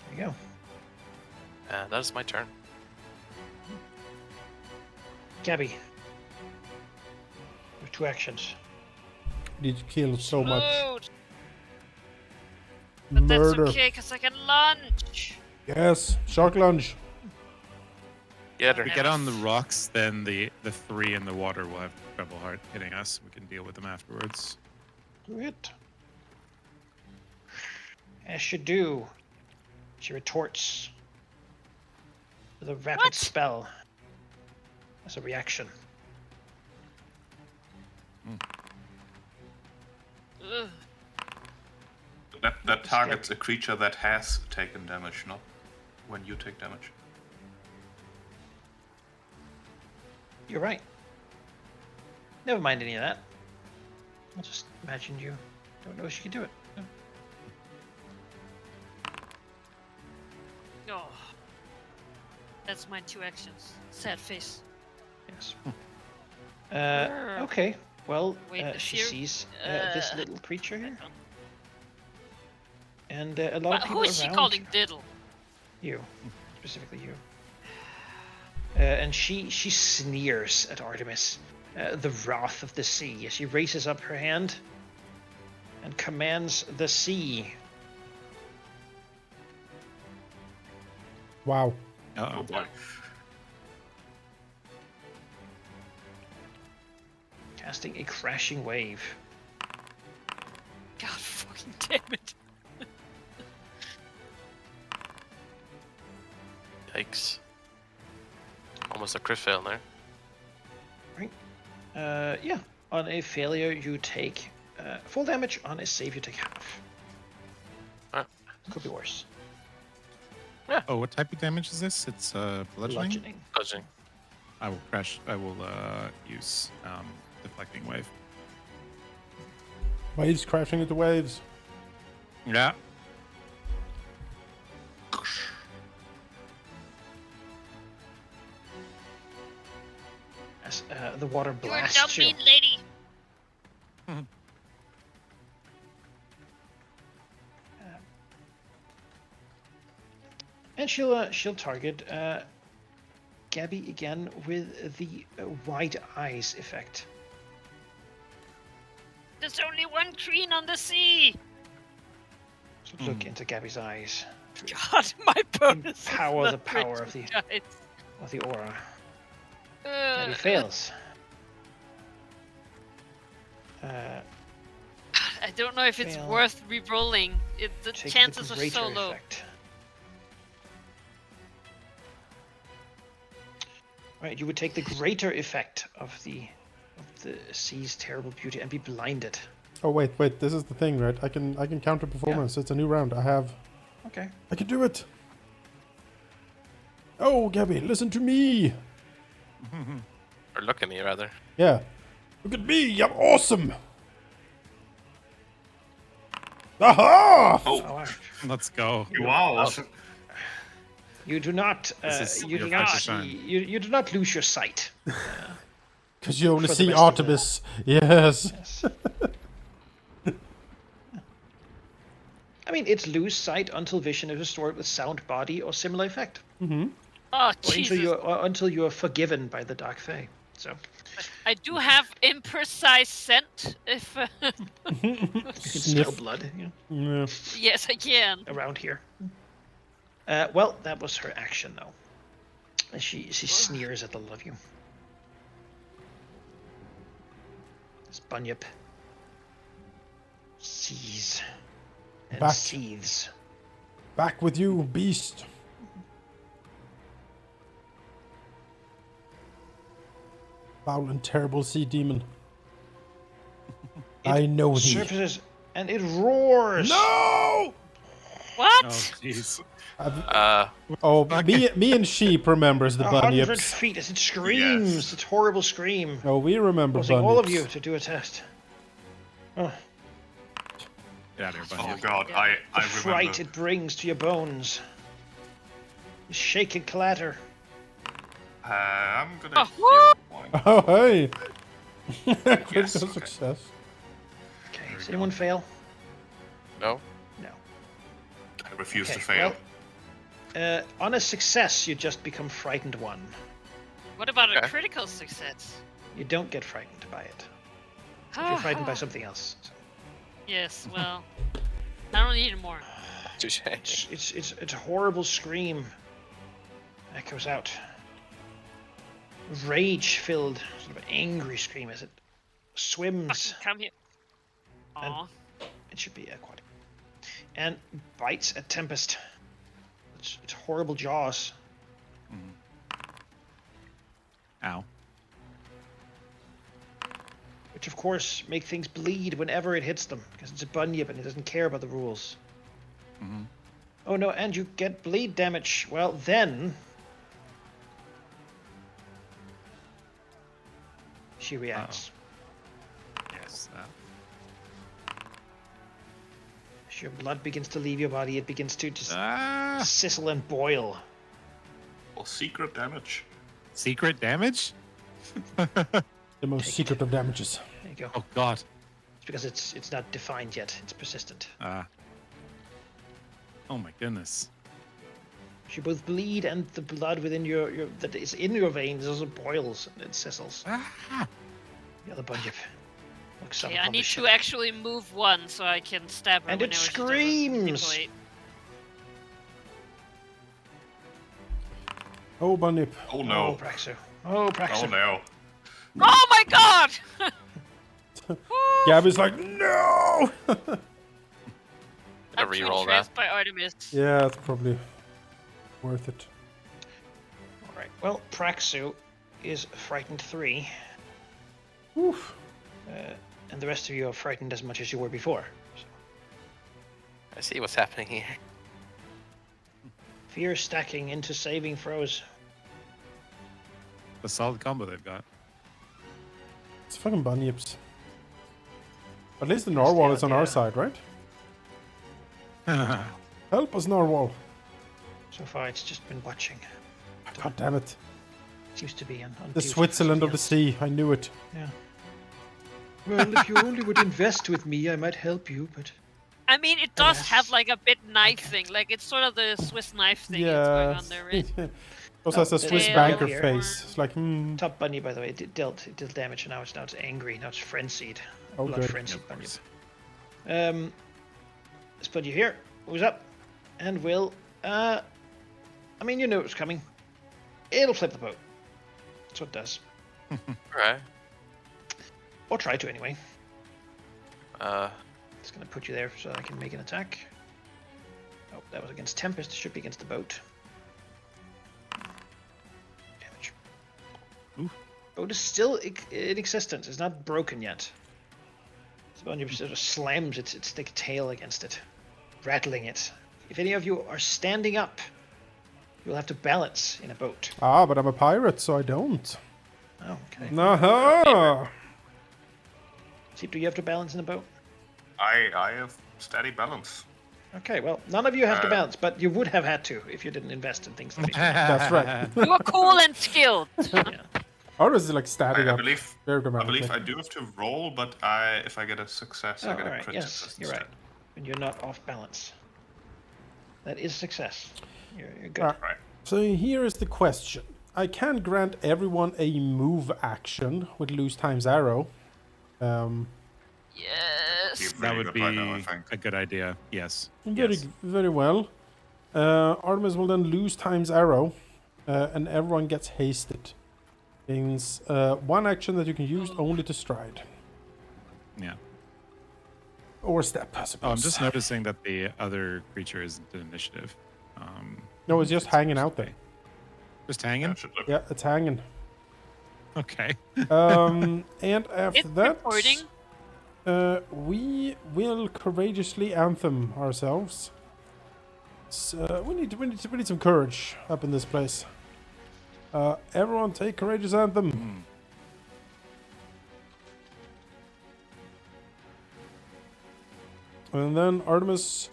There you go. That is my turn. Gabby. With 2 actions. Did you kill so much Load. But murder? that's okay, because I can lunge. Yes, shark lunge. Get If her. we get on the rocks, then the 3 in the water will have trouble hitting us. We can deal with them afterwards. Do it. As you do, she retorts with a rapid What? spell as a reaction. Ugh. That targets a creature that has taken damage, not when you take damage. You're right. Never mind any of that. I'll just imagine you don't know she can do it. No. Oh. That's my 2 actions. Sad face. Yes. Okay. Well, Wait, she fear- sees this little creature here, Hold on. and a lot of people Who is she around calling Diddle? you, specifically you. And she sneers at Artemis, the wrath of the sea, as she raises up her hand and commands the sea. Wow. Oh boy. Casting a crashing wave. God fucking damn it. Yikes. Almost a crit fail there. Yeah. On a failure, you take full damage. On a save, you take half. Alright. Could be worse. Oh, what type of damage is this? It's bludgeoning. Bludgeoning. I will crash. I will use deflecting wave. Waves crashing into waves. Yeah. As the water You're a dumb blasts you. mean lady. And she'll target Gabby again with the wide eyes effect. There's only one queen on the sea. So look into Gabby's eyes. God, my bonus. is Empower not the power great, of the guys. of the aura. Gabby fails. I don't know if it's Fail. worth re-rolling. The Take chances the are greater so low. effect. Right, you would take the greater effect of the sea's terrible beauty and be blinded. Oh wait. This is the thing, right? I can counter performance. It's a new round. Okay. I can do it. Oh, Gabby, listen to me. Or look at me, rather. Yeah. Look at me. I'm awesome. Aha! Oh, wow. Let's go. Wow. You do not. This is You do your not. time to shine. You do not lose your sight. Because you only For the see rest of the- Artemis. Yes. Yes. I mean, it's lose sight until vision is restored with sound body or similar effect, Oh, or Jesus. until you are forgiven by the Dark Fae. So I do have imprecise scent. If you can smell blood Yeah. yes, I can. around here. Well, that was her action, though. And she sneers at the lot of you. This bunyip sees and Back. seethes. Back with you, beast. Foul and terrible sea demon. I know thee. Surfaces and it roars. No! What? Oh, jeez. Oh, me and sheep remembers the 100 bunyips. feet as it screams. Yes. Its horrible scream. Oh, we remember Causing bunyips. all of you to do a test. Oh, Get out of here, Oh buddy. god, Yeah. I the fright remember. it brings to your bones. You shake and clatter. I'm gonna Oh, heal one. Oh, hey. Critical Yes, okay. success. Okay, does anyone fail? No? No. I refuse Okay, to fail. well, on a success, you just become frightened one. What about a Okay. critical success? You don't get frightened by it. You're frightened by something else. So Yes, well, I don't need more. Touche. it's a horrible scream echoes out. Rage-filled, sort of angry scream as it swims. Fucking come here. Aw. It should be aquatic. And bites at Tempest. Its horrible jaws. Ow. which of course make things bleed whenever it hits them, because it's a bunyip and it doesn't care about the rules. Mhm. Oh no, and you get bleed damage. Well, then she reacts. Yes. As your blood begins to leave your body, it begins to just Ah! sizzle and boil. Or secret damage. Secret damage? The most Take secret it. of damages. There you go. Oh God. It's because it's not defined yet. It's persistent. Oh my goodness. You both bleed, and the blood within your that is in your veins also boils and it sizzles. Ah! The other bunyip looks up Okay, I upon the need ship. to actually move one so I can stab her And it whenever she doesn't screams! capitulate. Oh, bunyip. Oh no. Oh, Praxu. Oh, Praxu. Oh no. Oh my god! Gab is like, no! I I'm too reroll that. entranced by Artemis. Yeah, it's probably worth it. Alright, well, Praxu is frightened 3. Oof. And the rest of you are frightened as much as you were before. So, I see what's happening here. fear stacking into saving throws. The solid combo they've got. It's fucking bunyips. At least the narwhal is on our side, right? Help us, narwhal. So far, it's just been watching. God damn it. Seems to be on The duty, Switzerland of the something sea. I knew it. else. Yeah. Well, if you only would invest with me, I might help you, but... I mean, it does Alas, have like a bit knife can't. thing. Like it's sort of the Swiss knife thing that's going Yeah. on there, right? Also has a Swiss Tail banker here. face. It's like, Top bunny, by the way, it dealt damage, and now it's angry, now it's frenzied. Oh, Blood good. frenzied Of bunny. course. Let's put you here. Who's up? And will, I mean, you know it's coming. It'll flip the boat. That's what it does. Right. Or try to, anyway. Uh, It's gonna put you there so I can make an attack. Oh, that was against Tempest. It should be against the boat. Damage. Ooh. Boat is still in existence. It's not broken yet. Bunny sort of slams its thick tail against it, rattling it. If any of you are standing up, you'll have to balance in a boat. ah, but I'm a pirate, so I don't. Oh, okay. Aha! See, do you have to balance in a boat? I have steady balance. Okay, well, none of you have to Uh, balance, but you would have had to if you didn't invest in things like that. That's right. You are cool and skilled. Yeah. Ours is like standing I up. believe Very I dramatically. believe I do have to roll, but if I get a success, I Oh, get a alright, crit yes, success you're right. instead. And you're not off balance. That is success. You're good. Ah. Right. So here is the question. I can grant everyone a move action with lose times arrow. Yes. Be That pretty would good be right now, I think. a good idea. Yes. Very, Yes. very well. Artemis will then lose times arrow, and everyone gets hasted. Means one action that you can use only to stride Yeah. or step. I Oh, suppose. I'm just noticing that the other creature isn't an initiative. No, it's just hanging out there. Just Yeah, hanging? it should look. Yeah, it's hanging. Okay. And after It's that, reporting. we will courageously anthem ourselves. So we need some courage up in this place. Everyone take courageous anthem. And then Artemis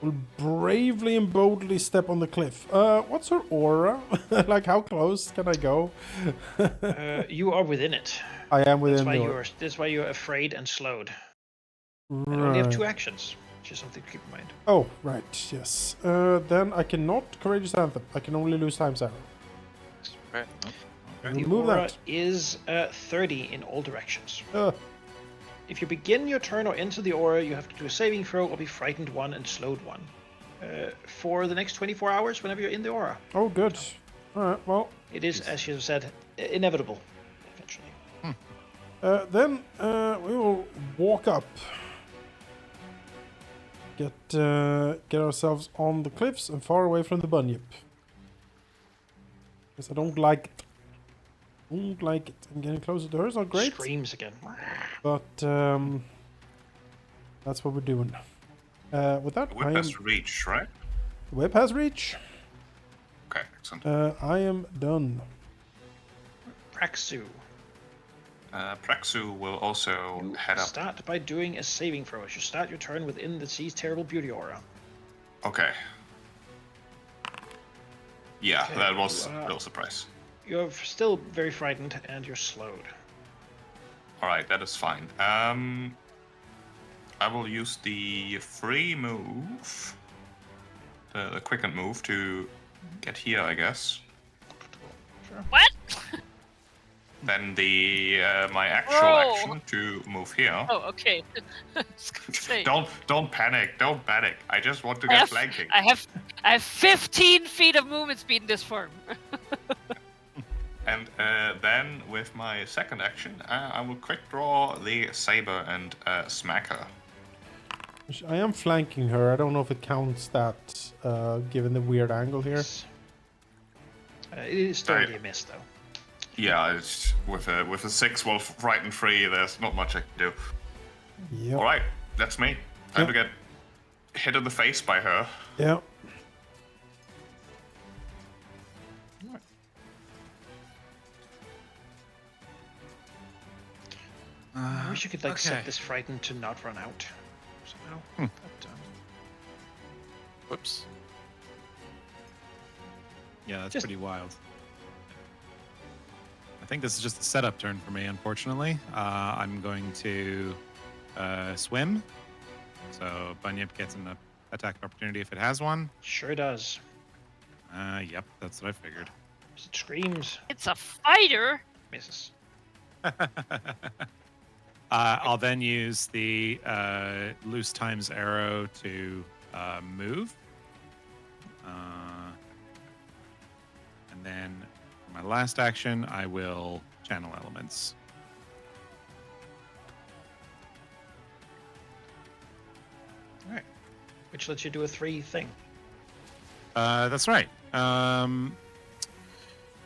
will bravely and boldly step on the cliff. What's her aura? Like, how close can I go? You are within it. I am within That's why you're afraid and slowed. Right. And only have 2 actions, which is something to keep in mind. Oh, right, yes. Then I cannot courageous anthem. I can only lose times arrow. right. The Remove aura that. is 30 in all directions. Uh, If you begin your turn or enter the aura, you have to do a saving throw or be frightened 1 and slowed 1. For the next 24 hours, whenever you're in the aura. oh, good. Alright, well, It is, as you said, inevitable, eventually. then we will walk up. Get ourselves on the cliffs and far away from the bunyip. Because I don't like it. Don't like it. I'm getting closer to her. It's not great. Screams again. But that's what we're doing. With that, The whip has reach, right? the whip has reach. Okay, excellent. I am done. Praxu. Praxu will also You head up. start by doing a saving throw. You start your turn within the sea's terrible beauty aura. Okay. Yeah, Okay, that was you a are- little surprise. You're still very frightened and you're slowed. Alright, that is fine. I will use the free move, the quickened move, to get here, I guess. Sure. What? Then the my actual Bro. action to move here. Oh, okay. I was gonna say, Don't panic. Don't panic. I just want to I get have, flanking. I have 15 feet of movement speed in this form. And then with my second action, I will quick draw the saber and smack her. I am flanking her. I don't know if it counts that, given the weird angle here. It is still Right. really a miss, though. Yeah, it's, with a 6 wolf right and free, there's not much I can do. Yep. All right, that's me. Time to Yep. get hit in the face by her. Yeah. I wish you could like okay. set this frightened to not run out somehow. But, Whoops. Yeah, that's Just- pretty wild. I think this is just a setup turn for me, unfortunately. I'm going to swim. So Bunyip gets an attack opportunity if it has one. sure does. Yep, that's what I figured. It screams, It's a fighter. misses. I'll then use the loose times arrow to move. And then for my last action, I will channel elements. All right. Which lets you do a 3 thing. That's right.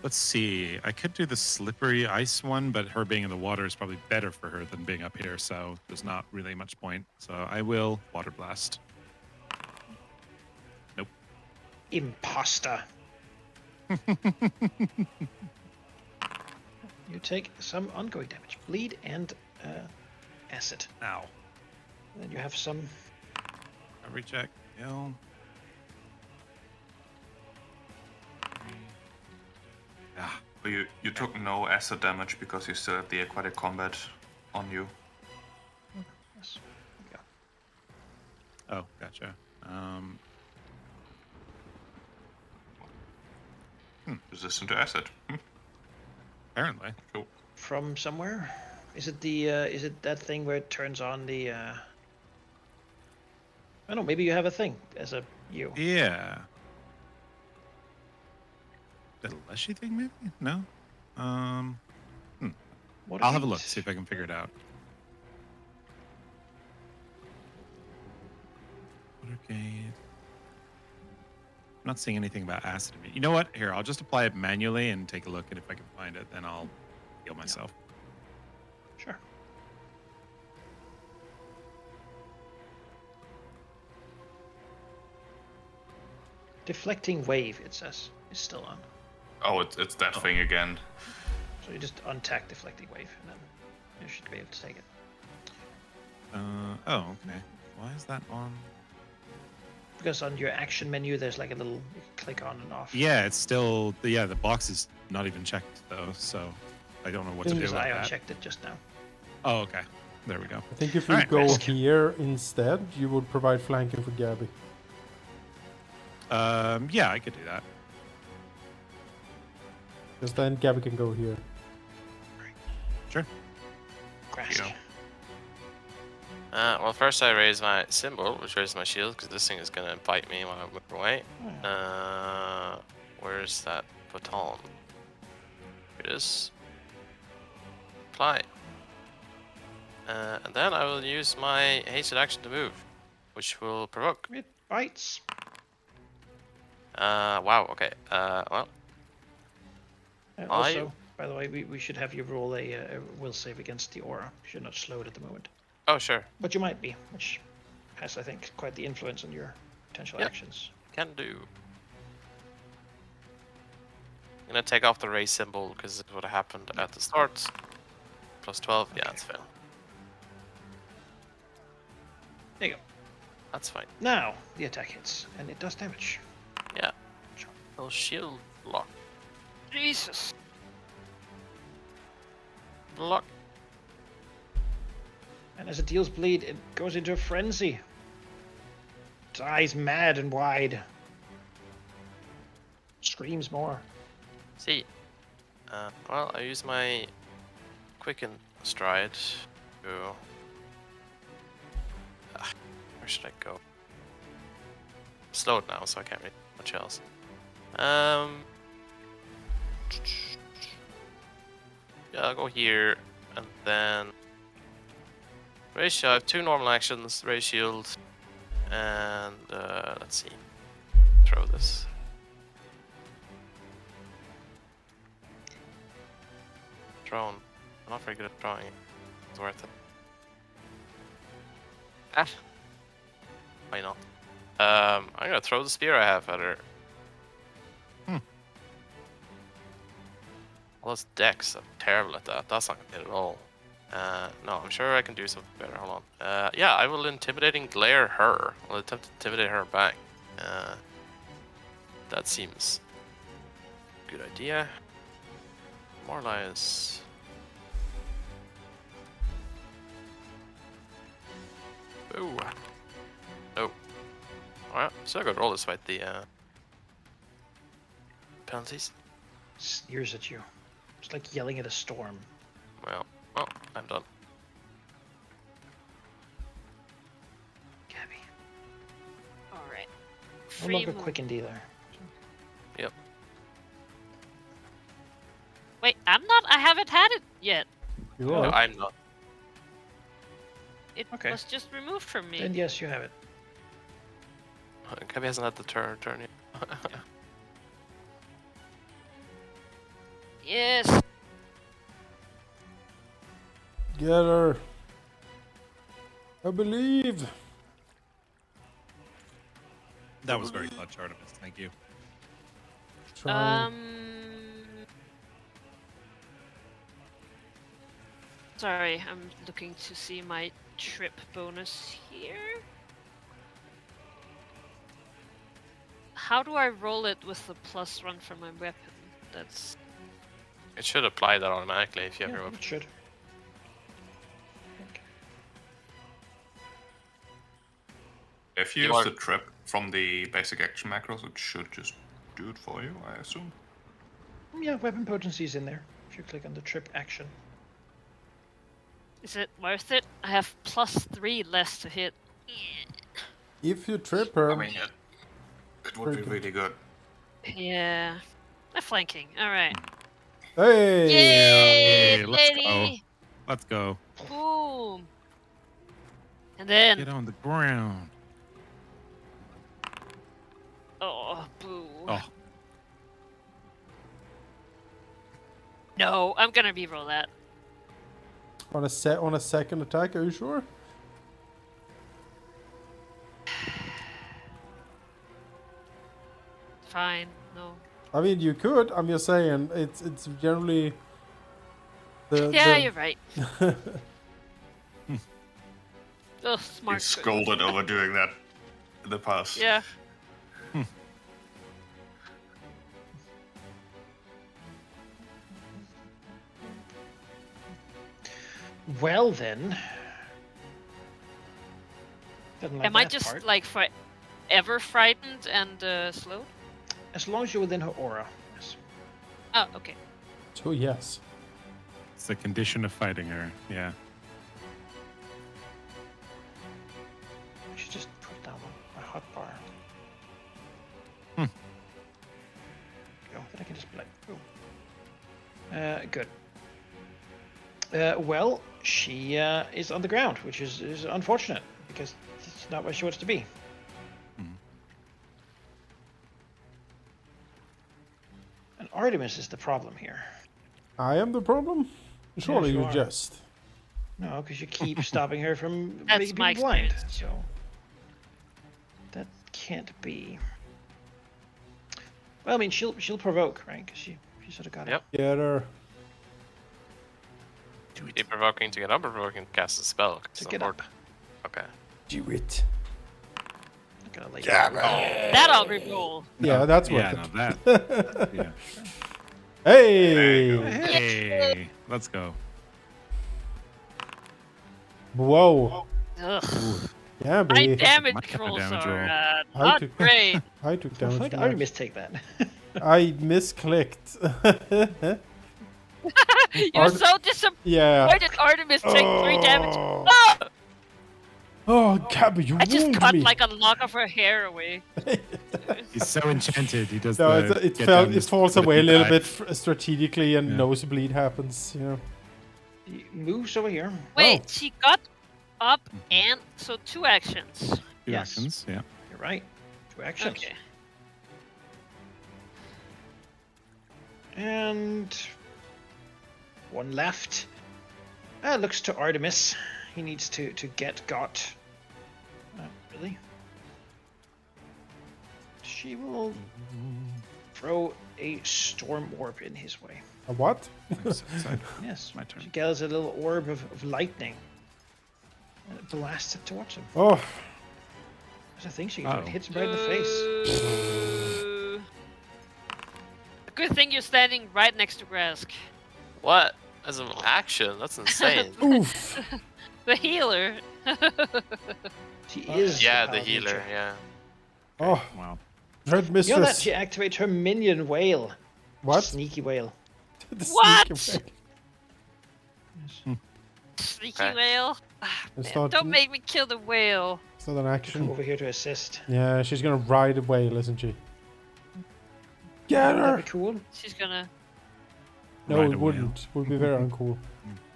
Let's see. I could do the slippery ice one, but her being in the water is probably better for her than being up here, so there's not really much point. So I will water blast. Nope. Imposter. You take some ongoing damage, bleed and acid. Ow. Then you have some. Recovery check. Heal. Ah, You took no acid damage because you still have the aquatic combat on you. Yes. Yeah. oh, gotcha. Resistant to acid. Apparently. Cool. From somewhere. Is it the? Is it that thing where it turns on the? I don't know. Maybe you have a thing as a you. Yeah. The Leshy thing, maybe? No? What I'll is have a it? look, see if I can figure it out. Watergate. I'm not seeing anything about acid in me. You know what? Here, I'll just apply it manually and take a look, and if I can find it, then I'll heal myself. Sure. Deflecting wave, it says, is still on. Oh, it's that thing again. So you just untack deflecting wave, and then you should be able to take it. Oh, okay. Why is that on? Because on your action menu, there's like a little you can click on and off. Yeah, it's still, the box is not even checked, though, so I don't know what to do Because about I that. unchecked it just now. Oh, okay. There we go. I think if we Alright, go risk. here instead, you would provide flanking for Gabby. Yeah, I could do that. Because then Gabby can go here. Sure. Grasp. Yeah. Well, first I raise my symbol, which raises my shield, because this thing is gonna bite me while I move away. Where's that baton? Here it is. Apply. And then I will use my hasted action to move, which will provoke. It bites. Wow. Okay. Well, And I also, By the way, we should have you roll a will save against the aura. You're not slowed at the moment. Oh, sure. But you might be, which has, I think, quite the influence on your potential Yep. actions. Can do. I'm gonna take off the raise symbol because it would have happened at the start. Plus 12. Yeah, Okay. that's fair. There you go. That's fine. Now, the attack hits, and it does damage. Yeah. Little shield block. Jesus. Block. And as it deals bleed, it goes into a frenzy. Its eyes mad and wide. Screams more. See. Well, I use my quicken stride to. Where should I go? Slowed now, so I can't read much else. Yeah, I'll go here, and then raise. I have 2 normal actions: raise shield, and let's see, throw this. Drone. I'm not very good at drawing. It's worth it. Ah. Why not? I'm gonna throw the spear I have at her. Well, that's Dex. I'm terrible at that. That's not good at all. No, I'm sure I can do something better. Hold on. Yeah, I will intimidating glare her. I'll attempt to intimidate her back. That seems a good idea. Moralize. Ooh. Oh. Alright, so I gotta roll despite the penalties. Sneers at you. It's like yelling at a storm. Well, I'm done. Gabby. Alright. No longer quickened either. Yep. Wait, I'm not. I haven't had it yet. You No, are. I'm not. It Okay. was just removed from me. Then yes, you have it. Kevin hasn't had the turn yet. Yes. Get her. I believe. That was very clutch, Artemis. Thank you. Try. Sorry, I'm looking to see my trip bonus here. How do I roll it with the +1 for my weapon? That's It should apply that automatically if you have your Yeah, weapon. it should. If you You use are- the trip from the basic action macros, it should just do it for you, I assume. Yeah, weapon potency is in there. If you click on the trip action. Is it worth it? I have +3 less to hit. If you trip her, I mean, it would be Very good. really good. Yeah. A flanking. Alright. hey, Yay, Hey, let's go. lady! Let's go. Boom! And then... Get on the ground. Oh, boo. Oh, No, I'm gonna reroll that. on a second attack. Are you sure? Fine. No. I mean, you could. I'm just saying, it's generally. Yeah, you're right. Oh, You smart. choice. scolded over doing that in the past. Yeah. Well then. Doesn't like Am I that just part. like forever frightened and slowed? As long as you're within her aura. Yes. Oh, okay. So yes. it's the condition of fighting her. Yeah. You should just put down a hot bar. Hmm. Go. Then I can just be like, oh. Good. Well, she is on the ground, which is unfortunate because it's not where she wants to be. Mhm. And Artemis is the problem here. I am the problem? Surely you you are. jest. No, because you keep stopping her from That's making my people blind. experience, too. So that can't be. Well, I mean, she'll provoke, right? Because she sort of got Yep. Get her. Be provoking to get up or provoking to cast a spell? 'Cause to I'm get bored. up. Okay. Do it. I'm gonna lay Yeah, down. That I'll reroll. Yeah, that's Yeah, worth no, it. that. Yeah. Hey! Hey, let's go. Whoa. Ugh. Yeah, My baby. damage Much better rolls damage are roll. not took- great. I took damage Why from did that. Artemis take that? I misclicked. You're so disappointed. Yeah. Why did Artemis take 3 damage? Oh. Oh! Oh, Gabby, you I just wound cut me. like a lock of her hair away. He's so enchanted. He does No, the it get down it this falls away a little dive. bit strategically, and Yeah. nosebleed happens. You know. He moves over here. Wait, Oh. she got up and so 2 actions. 2 Yes. actions. Yeah. You're right. 2 actions. Okay. And 1 left. Looks to Artemis. He needs to get got. Really? She will throw a storm orb in his way. A what? I'm so excited. Yes. My turn. She gathers a little orb of lightning. And it blasts it towards him. Oh, There's a thing she Uh-oh. can hits him right in the face. Ooh. Good thing you're standing right next to Grask. What? As an action? That's insane. oof. The healer. She is. Yeah, the power of healer. nature. Yeah. Oh, Wow. Dread You know that Mistress. she activates her minion whale. What? Sneaky whale. The What? sneaky way. Sneaky Okay. whale. Ah, It's man, not- don't make me kill the whale. It's not an Come action. over here to assist. Yeah, she's gonna ride a whale, isn't she? Get That'd her! be cool. She's gonna. No, Ride it a whale. wouldn't. Would be very uncool.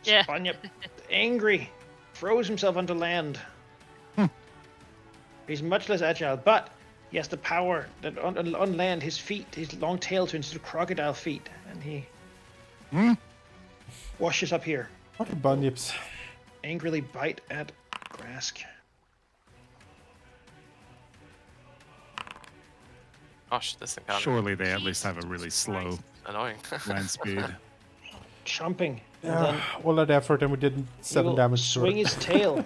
Yeah. Bunyip, angry, throws himself onto land. He's much less agile, but he has the power that on land, his long tail turns into crocodile feet, and he washes up here. What bunyips? Angrily bite at Grask. Gosh, this thing kind Surely they at least have a really slow annoying. land speed. Chomping. And Yeah, then all that effort and we did he 7 will damage to swing her. his tail.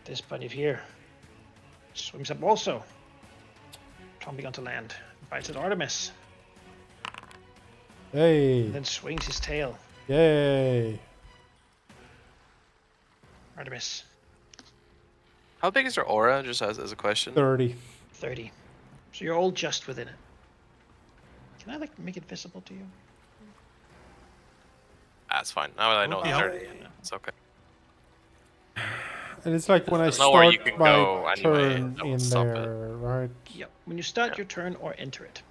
This Bunyip here swims up also. Chomping onto land. Bites at Artemis. Hey! And then swings his tail. Yay! Artemis. How big is her aura? Just as a question. 30. 30. So you're all just within it. Can I make it visible to you? That's fine. Now that I know Okay. the 30, it's okay. And it's like when I There's nowhere you start can my go anyway turn that would in stop it. there, right? Yep. When you start Yeah. your turn or enter it.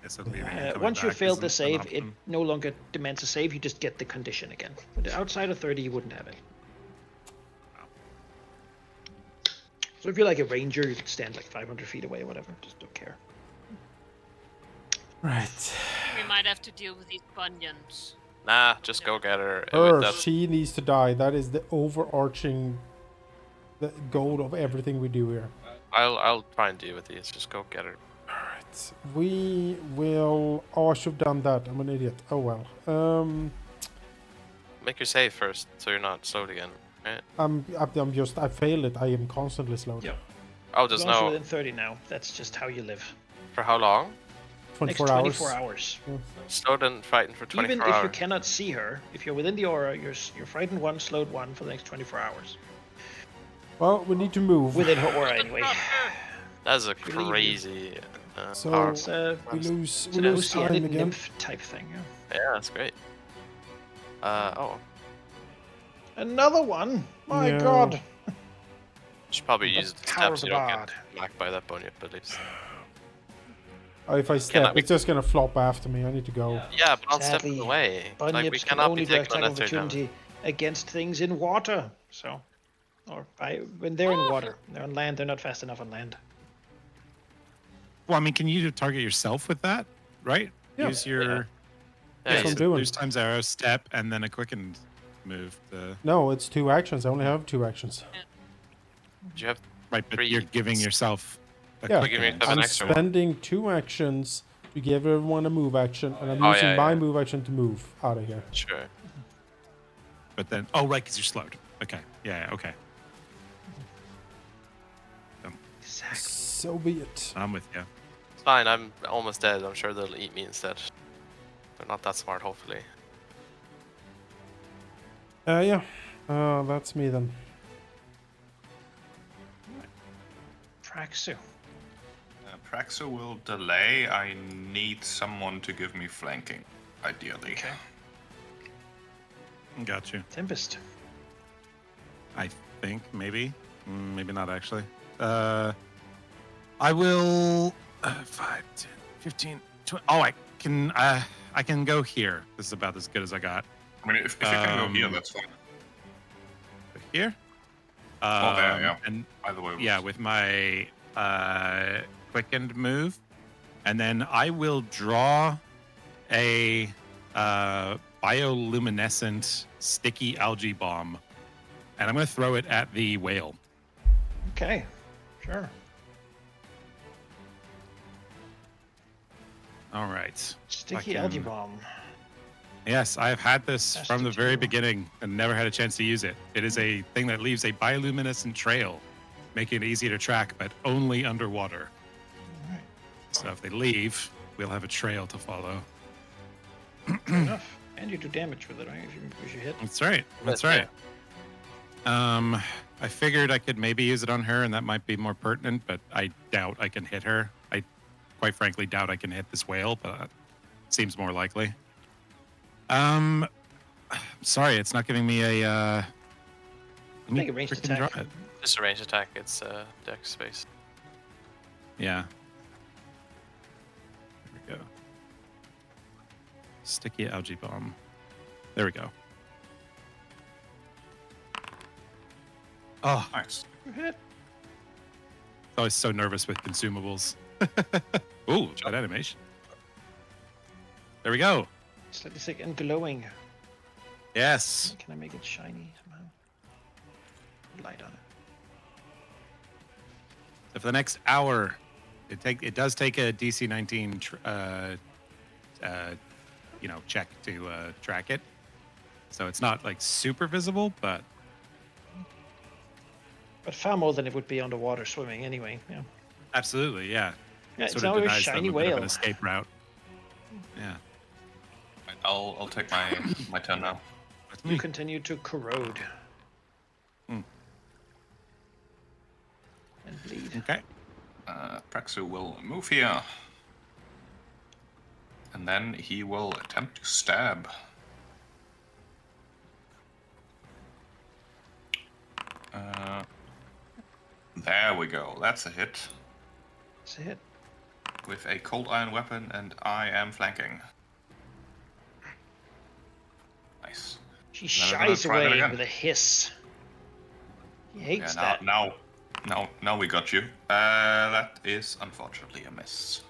Guess it'll be coming Once you back failed the isn't an save, it option. no longer demands a save. You just get the condition again. But outside of 30, you wouldn't have it. So if you're like a ranger, you could stand like 500 feet away or whatever. Just don't care. Right. We might have to deal with these bunions. Nah, just go get her. Her, That's- she needs to die. That is the overarching the goal of everything we do here. I'll try and deal with these. Just go get her. Alright. We will... Oh, I should have done that. I'm an idiot. Oh well. Make your save first, so you're not slowed again. Right? I'm just... I failed it. I am constantly slowed. Yep. Oh, As there's long as you're no. within 30 now, that's just how you live. For how long? 24 Next hours. 24 hours. Slowed and frightened for 24 Even if hours. you cannot see her, if you're within the aura, you're frightened 1, slowed 1 for the next 24 hours. Well, we need to move. Within her aura, anyway. That's a Believe you. crazy. So- power. It's We lose it's we an lose time oceanic again. nymph type thing. Yeah. Yeah, that's great. Oh, Another one? My Yeah. god. should probably The use the power steps. of You don't God. get whacked by that bunyip at least. Oh, if I step, Cannot- it's just gonna flop after me. I need to go. Yeah, but I'll step in Sadly, the way. Like we Bunyips can cannot only be do taking attack of unnecessary damage. opportunity against things in water. So, or when they're in water. They're on land, they're not fast enough on land. Well, I mean, can you target yourself with that? Right? Yeah. Use your. Yeah, That's what I'm doing. There's times arrow, step, and then a quickened move. No, it's 2 actions. I only have 2 actions. you have Right, but 3. you're giving yourself a Yeah, Give quickened. yourself an I'm extra one. spending 2 actions to give everyone a move action, and I'm Oh, using yeah, my yeah. move action to move out of here. Sure. But then, oh, right, because you're slowed. Okay. Yeah, okay. Exactly. So be it. I'm with you. It's fine. I'm almost dead. I'm sure they'll eat me instead. They're not that smart, hopefully. Yeah. That's me then. Praxu. Praxu will delay. I need someone to give me flanking, ideally. Okay. Got you. Tempest. I think maybe, maybe not actually. I will 5, 10, 15, 20. Oh, I can go here. This is about as good as I got. I mean, if you can go here, that's fine. Here. Oh, there, yeah. And Either way. yeah, with my quickened move, and then I will draw a bioluminescent sticky algae bomb, and I'm going to throw it at the whale. Okay. Sure. All right. Sticky can- algae bomb. Yes, I've had this That's from the the very two. beginning and never had a chance to use it. It is a thing that leaves a bioluminescent trail, making it easy to track, but only underwater. Alright. So if they leave, we'll have a trail to follow. Fair enough. And you do damage with it, right? If you hit. That's right. That's Yeah. right. I figured I could maybe use it on her, and that might be more pertinent, but I doubt I can hit her. I quite frankly doubt I can hit this whale, but it seems more likely. Sorry, it's not giving me a. Let me Make a ranged freaking attack. draw it. Just a range attack. It's dex space. Yeah. There we go. Sticky algae bomb. There we go. Oh, Nice. You hit. I was so nervous with consumables. Ooh, that animation. There we go. Slightly sick and glowing. Yes. Can I make it shiny somehow? Light on it. So for the next hour, it does take a DC 19 check to track it. So it's not like super visible, but Far more than it would be underwater swimming anyway. Yeah. absolutely, yeah. Yeah, it's Sort now of a denies shiny them a bit of whale. an escape route. Yeah. I'll take my turn now. That's You me. continue to corrode. Hmm. And bleed. Okay. Praxu will move here. And then he will attempt to stab. There we go. That's a hit. That's a hit. With a cold iron weapon, and I am flanking. Nice. She Then we're gonna shies try that away again. with a hiss. He hates Yeah, that. now we got you. That is unfortunately a miss.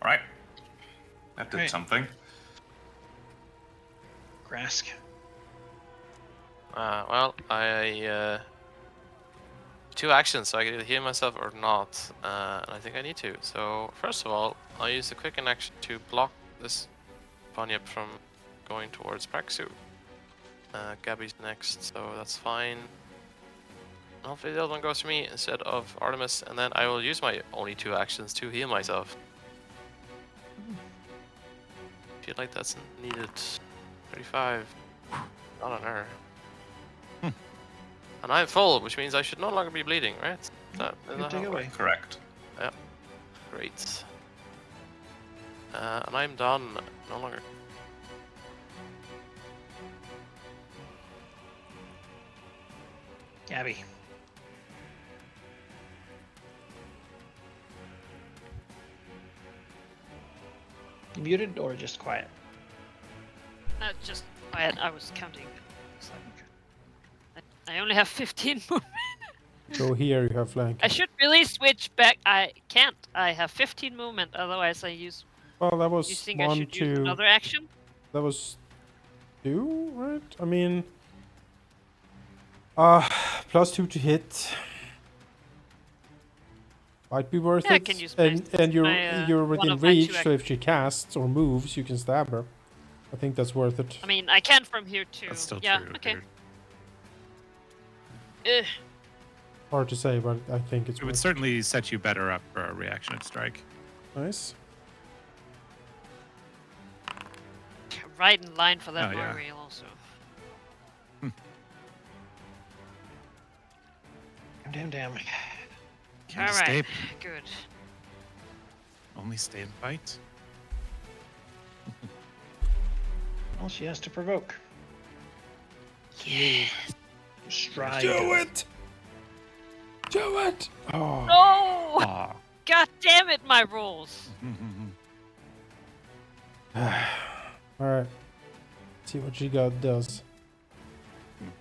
Alright. That did Right. something. Grask. Well, I 2 actions, so I can either heal myself or not, and I think I need to. So first of all, I'll use the quicken action to block this Bunyip from going towards Praxu. Gabby's next, so that's fine. Hopefully the other one goes for me instead of Artemis, and then I will use my only 2 actions to heal myself. Feel like that's needed. 35. Not on her. And I'm full, which means I should no longer be bleeding, right? Is that You how take it away. works? Correct. Great. And I'm done. No longer. Gabby. You muted or just quiet? Just quiet. I was counting. It's like- I only have 15 movement. So here you have flank. I should really switch back. I can't. I have 15 movement. Otherwise, I use. Well, that You was think I 1, should use 2. another action? That was 2, right? I mean, +2 to hit. Might be worth Yeah, I it. can use my- and my, you're one within of my 2 reach, so if she casts or moves, you can stab her. I think that's worth it. I mean, I can from here too. That's still yeah, true. okay. Dude. Hard to say, but I think it's It would worth certainly set you better up for a reaction strike. it. Nice. Right in line for that Oh, yeah. reel also. Damn. Can't All right, escape. good. Only stay and fight. Well, she has to provoke. Yeah. Stride. Do it! Do it! Oh. No! Aw. God damn it, my rolls. Alright. See what she does.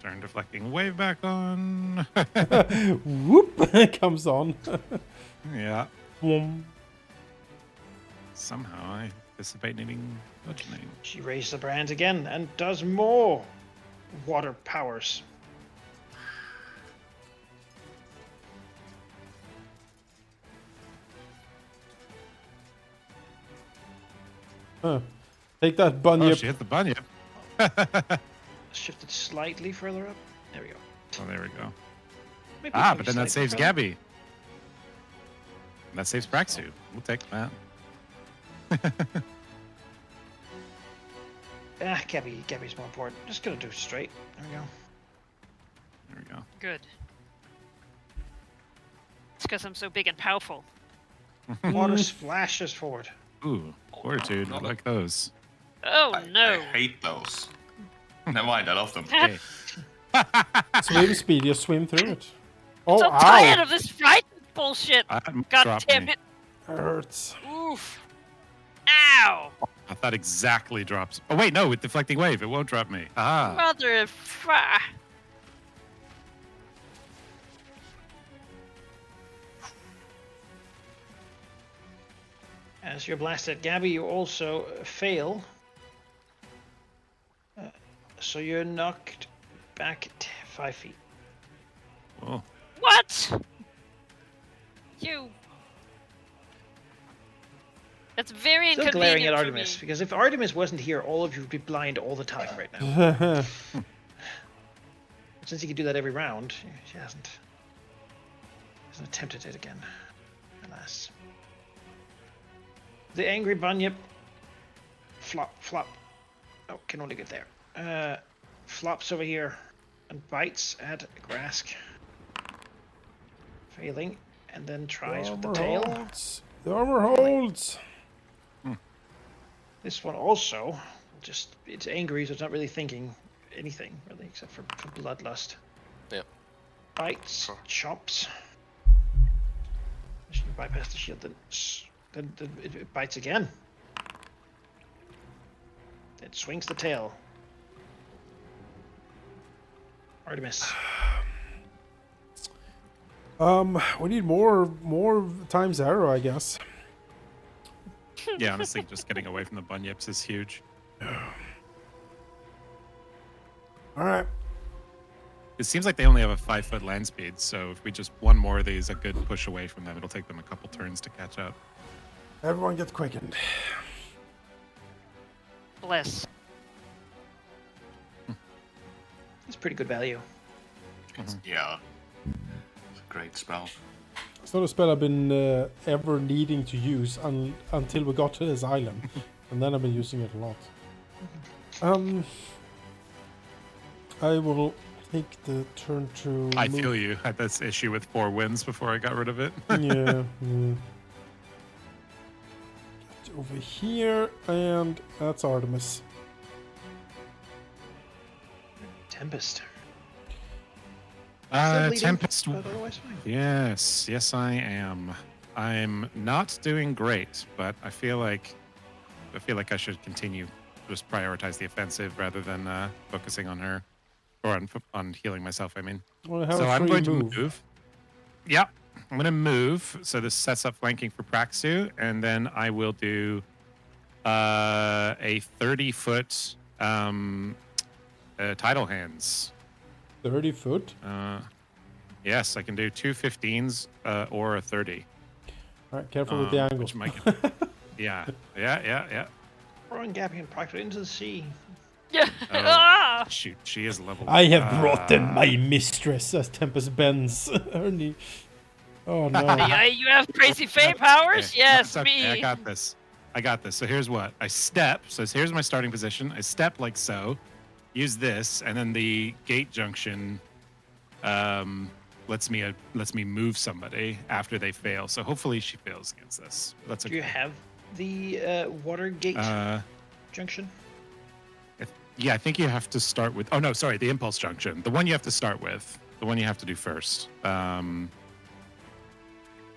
Turn deflecting wave back on. Whoop! Comes on. Yeah. Boom. Somehow I anticipate needing bludgeoning. She raised the brand again and does more water powers. Huh. Take that Oh, bunyip. she hit the bunyip. Shifted slightly further up. There we go. Oh, there we go. Maybe But then slightly that saves further. Gabby. And that saves Praxu. We'll take that. Gabby's more important. Just gonna do straight. There we go. There we go. Good. It's because I'm so big and powerful. Water splashes forward. Ooh, fortitude. I like those. Oh I no. hate those. Never mind, I love them. Hey. Swim speed, just swim through it. Oh, so ow! tired of this frightened bullshit. God Drop damn me. it. Hurts. Oof. Ow. I thought exactly drops. Oh wait, no, with deflecting wave, it won't drop me. Ah. Mother of fra. As you're blasted, Gabby, you also fail. So you're knocked back 5 feet. Oh. What? You. That's very Still inconvenient glaring at for Artemis, me. because if Artemis wasn't here, all of you would be blind all the time right now. Since he could do that every round, she hasn't attempted it again, alas. The angry bunyip flop. Oh, can only get there. Flops over here and bites at Grask. Failing, and then tries with the tail. Holds. The armor holds. This one also, it's angry, so it's not really thinking anything, really, except for bloodlust. Yep. Bites, Sure. chomps. She bypass the shield, then it bites again. It swings the tail. Artemis. We need more times arrow, I guess. Yeah, honestly, just getting away from the bunyips is huge. All right. It seems like they only have a 5-foot land speed, so if we just one more of these, a good push away from them, it'll take them a couple turns to catch up. Everyone gets quickened. Bless. It's pretty good value. Yeah. It's a great spell. It's not a spell I've been ever needing to use until we got to this island, and then I've been using it a lot. I will take the turn to. I feel you. I had this issue with 4 wins before I got rid of it. Yeah. Get over here, and that's Artemis. Tempest. Still bleeding, Tempest. but otherwise fine. Yes, I am. I'm not doing great, but I feel like I should continue, just prioritize the offensive rather than focusing on her, or on healing myself. I mean, Well, I have so a I'm free going to move. move. yeah, I'm gonna move. So this sets up flanking for Praxu, and then I will do a 30-foot tidal hands. 30 foot? Yes, I can do 2 15s or a 30. All right, careful with the angle. Which might yeah. Throwing Gabby and Proctor into the sea. Yeah. Oh, shoot, she is level. I have brought them my mistress as Tempest bends her knee. Oh no. Yeah, you have crazy Fae powers? Okay. Yes, No, it's okay. me. I got this. So here's what. I step. So here's my starting position. I step like so. Use this, and then the gate junction lets me move somebody after they fail. So hopefully she fails against this. That's okay. Do you have the water gate junction? Yeah, I think you have to start with. Oh no, sorry, the impulse junction. The one you have to start with. The one you have to do first.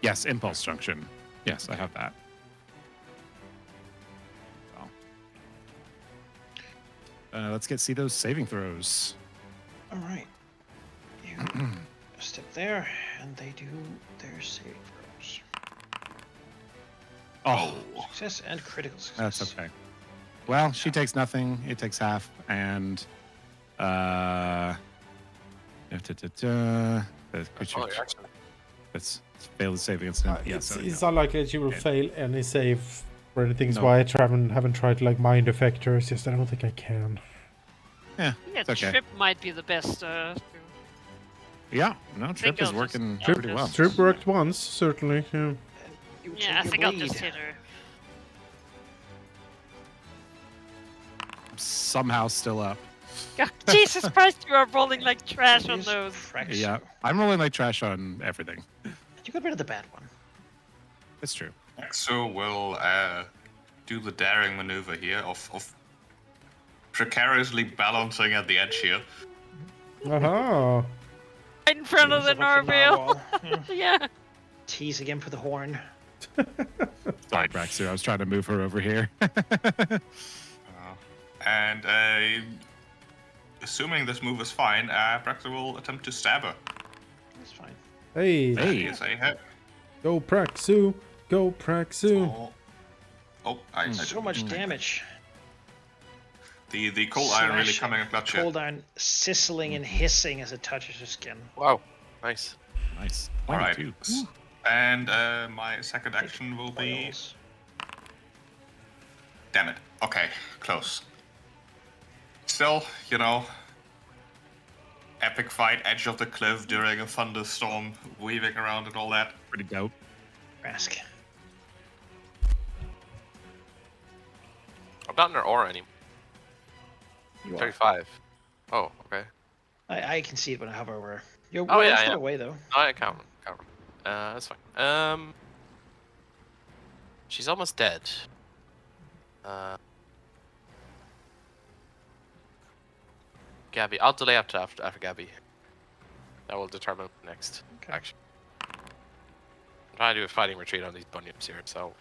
Yes, impulse junction. Yes, I have that. Let's see those saving throws. All right. You step there, and they do their saving throws. Oh, Success and critical success. that's okay. Well, she takes nothing. It takes half, and Let's fail the save against him. It's unlikely that she will fail any save or anything. No. Why I haven't tried to like mind affect her. It's just I don't think I can. Yeah, Yeah, it's okay. Trip might be the best. Yeah, no, Trip is I'll working just- pretty well. Trip worked once, certainly. Yeah. You Yeah, I take think a I'll bleed. just hit her. I'm somehow still up. God, Jesus Christ, you are rolling like trash on Use those. Praxu. Yeah, I'm rolling like trash on everything. You got rid of the bad one. It's true. So we'll do the daring maneuver here of precariously balancing at the edge here. Aha! Right in front of the Yourself up for narwhal. narwhal. Yeah. Tease again for the horn. Sorry, Praxu. I was trying to move her over here. And assuming this move is fine, Praxis will attempt to stab her. That's fine. Hey! That is a hit. Go Praxu! Go Praxu! I So much damage. The cold iron really Slashing. coming in clutch here. Cold iron sizzling and hissing as it touches your skin. Wow, nice. Nice. All right. 22. And my second action will be. Boils. Damn it. Okay, close. Still, epic fight, edge of the cliff during a thunderstorm, weaving around and all that. Pretty dope. Rask. I'm not in her aura anymore. You are. 35. Oh, okay. I can see it when I hover over. You're Oh, well yeah, far yeah. away though. No, I count. That's fine. She's almost dead. Gabby, I'll delay after Gabby. That will determine next Okay. action. I'm trying to do a fighting retreat on these bunyips here, so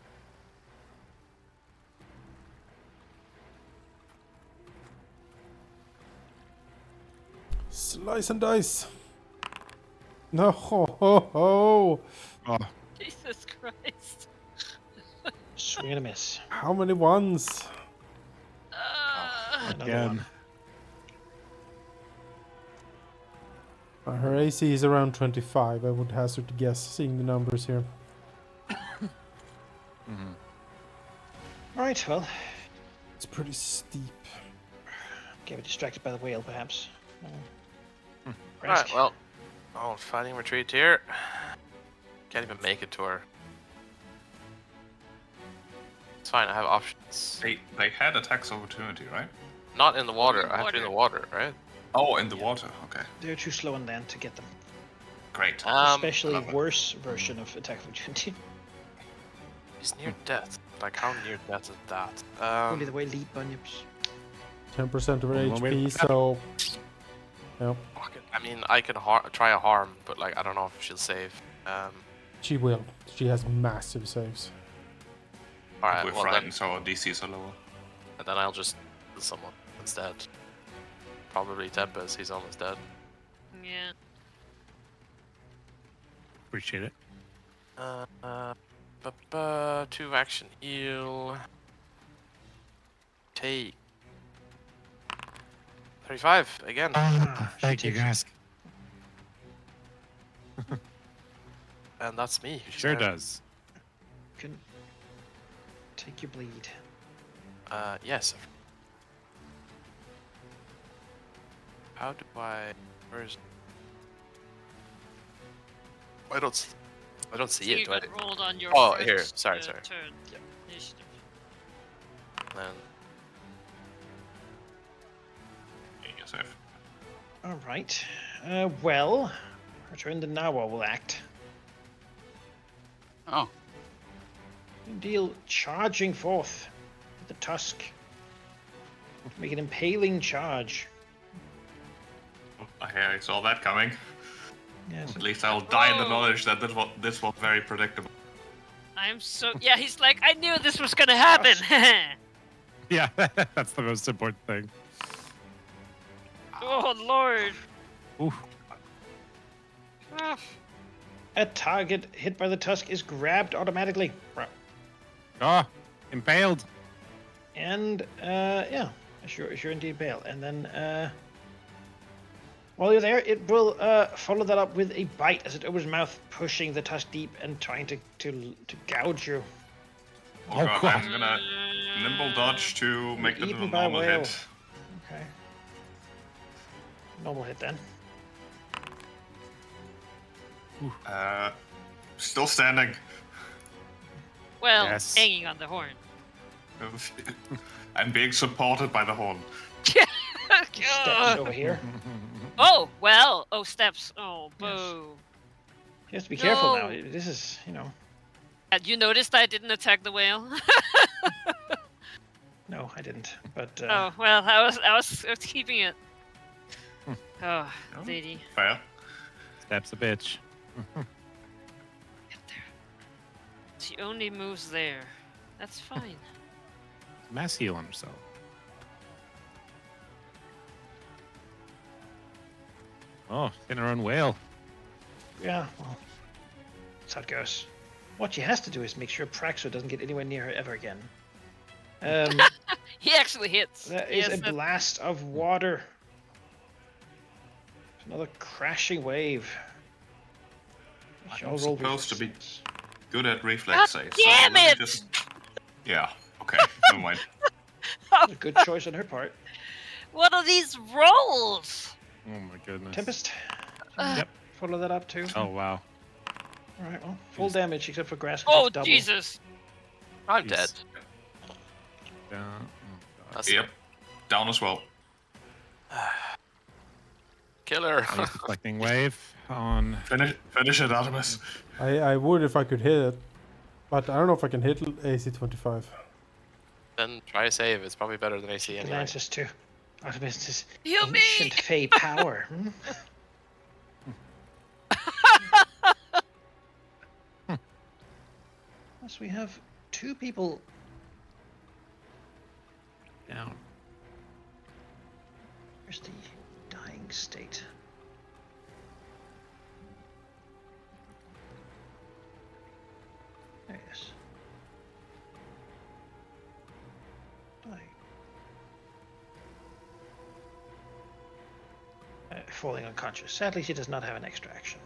Slice and dice! No! Ho, ho, ho. Oh, Jesus Christ. Swing and a miss. How many ones? Another again. one. Her AC is around 25. I would hazard to guess, seeing the numbers here. Right, well, It's pretty steep. get distracted by the whale, perhaps. alright, well, fighting retreat here. Can't even make it to her. It's fine, I have options. They had attacks opportunity, right? Not in the water. I have to be in the water, right? Oh, in the water. Okay, They're too slow on land to get them. great. Especially love it. worse version of attack of opportunity. He's near death. Like, how near death is that? Only the way lead bunyips. 10% of her Well, wait. HP, so... Yep, I mean, I can try a harm, but like, I don't know if she'll save. she will. She has massive saves. Alright, We're well frightened, so our DCs are lower. then I'll just kill someone instead. Probably Tempest, he's almost dead. Yeah. Appreciate it. 2 action heal. Take 35 again. Thank you, guys. And that's me. Sure does. You can take your bleed. Yes. How do I? Where's? I don't see So it. you Do I? got rolled on your Oh, first, here. Sorry. turn. Yep. Initiative. Then Yes, I've. All right. Well, return to Nawa will act. Oh, Deal charging forth with the tusk. Make an impaling charge. I saw that coming. Yes. At least I will die in the Oh. knowledge that this was very predictable. I'm so yeah. He's like, I knew this was gonna happen. Yeah, that's the most important thing. Oh Lord. Ooh. Ah, A target hit by the tusk is grabbed automatically. Ah, impaled. And yeah, sure indeed bail. And then while you're there, it will follow that up with a bite as it opens its mouth, pushing the tusk deep and trying to gouge you. Oh, Oh, god, God. I'm gonna nimble dodge to make that a eaten by a normal whale. hit. Okay. Normal hit then. Still standing. Well, Yes. hanging on the horn. I'm being supported by the horn. Steps over here. Oh well. Oh steps. Oh boo. You have to be careful now. No. This is, you know. Had you noticed I didn't attack the whale? No, I didn't. But Oh well, I was keeping it. Oh, Oh. lady. Fair. Steps a bitch. Get there. She only moves there. That's fine. Mass heal on herself. Oh, in her own whale. yeah, well, that's how it goes. What she has to do is make sure Praxo doesn't get anywhere near her ever again. He actually hits. That He is has a that- blast of water. Another crashing wave. I'm I'll roll supposed to be reflexes. good at reflex God saves. damn let me it! just- Yeah, okay, never mind. A good choice on her part. What are these rolls? Oh my goodness. Tempest. Yep. Follow that up too. Oh wow. All right. Well, full damage except for grass. Oh double. Jesus! I'm Jeez. dead. Oh, God. That's Yep, down as well. Killer. A deflecting wave on. Finish it, Artemis. I would if I could hit it, but I don't know if I can hit AC 25. Then try a save. It's probably better than AC The anyway. Lances too. Artemis' Heal me! ancient fey power. Yes, we have 2 people. Down. Where's the dying state? There it is. Dying. Falling unconscious. Sadly, she does not have an extra action.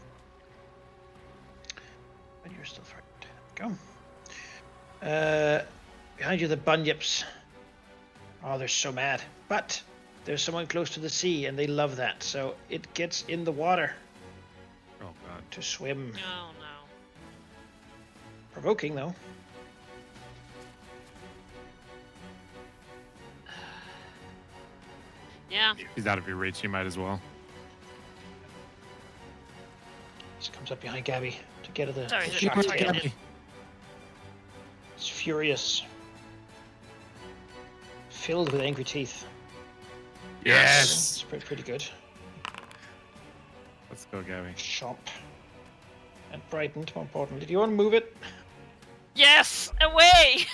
But you're still frightened. Go. Behind you, the bunyips. Oh, they're so mad. But there's someone close to the sea, and they love that. So it gets in the water Oh god. to swim. Oh no. Provoking, though. Yeah. He's out of your reach. You might as well. Just comes up behind Gabby to get at the Sorry, shock sorry, tail. Gabby. It's furious. Filled with angry teeth. Yes. It's pretty good. Let's go, Gabby. Chomp. And brightened, more importantly. Do you want to move it? Yes! Away!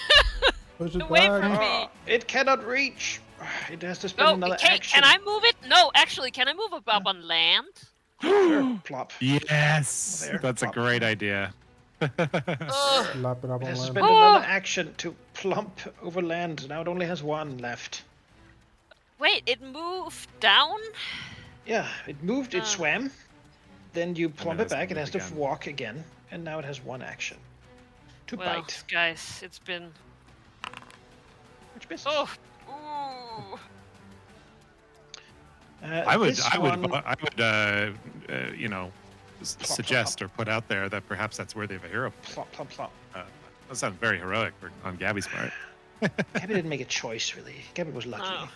Push it Away back. from me! Ah, it cannot reach. It has to spend No, another can action. I move it? No, actually, can I move it up on land? Sure, plop. Yes, There, that's a plop. great idea. Ugh. Lap it up It on has to land. spend another action to plump over land. Now it only has one left. Wait, it moved down? Yeah, it moved, it swam. Then you plump it has to back, it move has to again. walk again. And now it has one action. To Well, bite. guys, it's been... Which misses. Oh! Ooh! I would, you know, suggest or put out there that perhaps that's worthy of a hero. Plop, plop, plop. That sounds very heroic on Gabby's part. Gabby didn't make a choice, really. Gabby was lucky. Oh.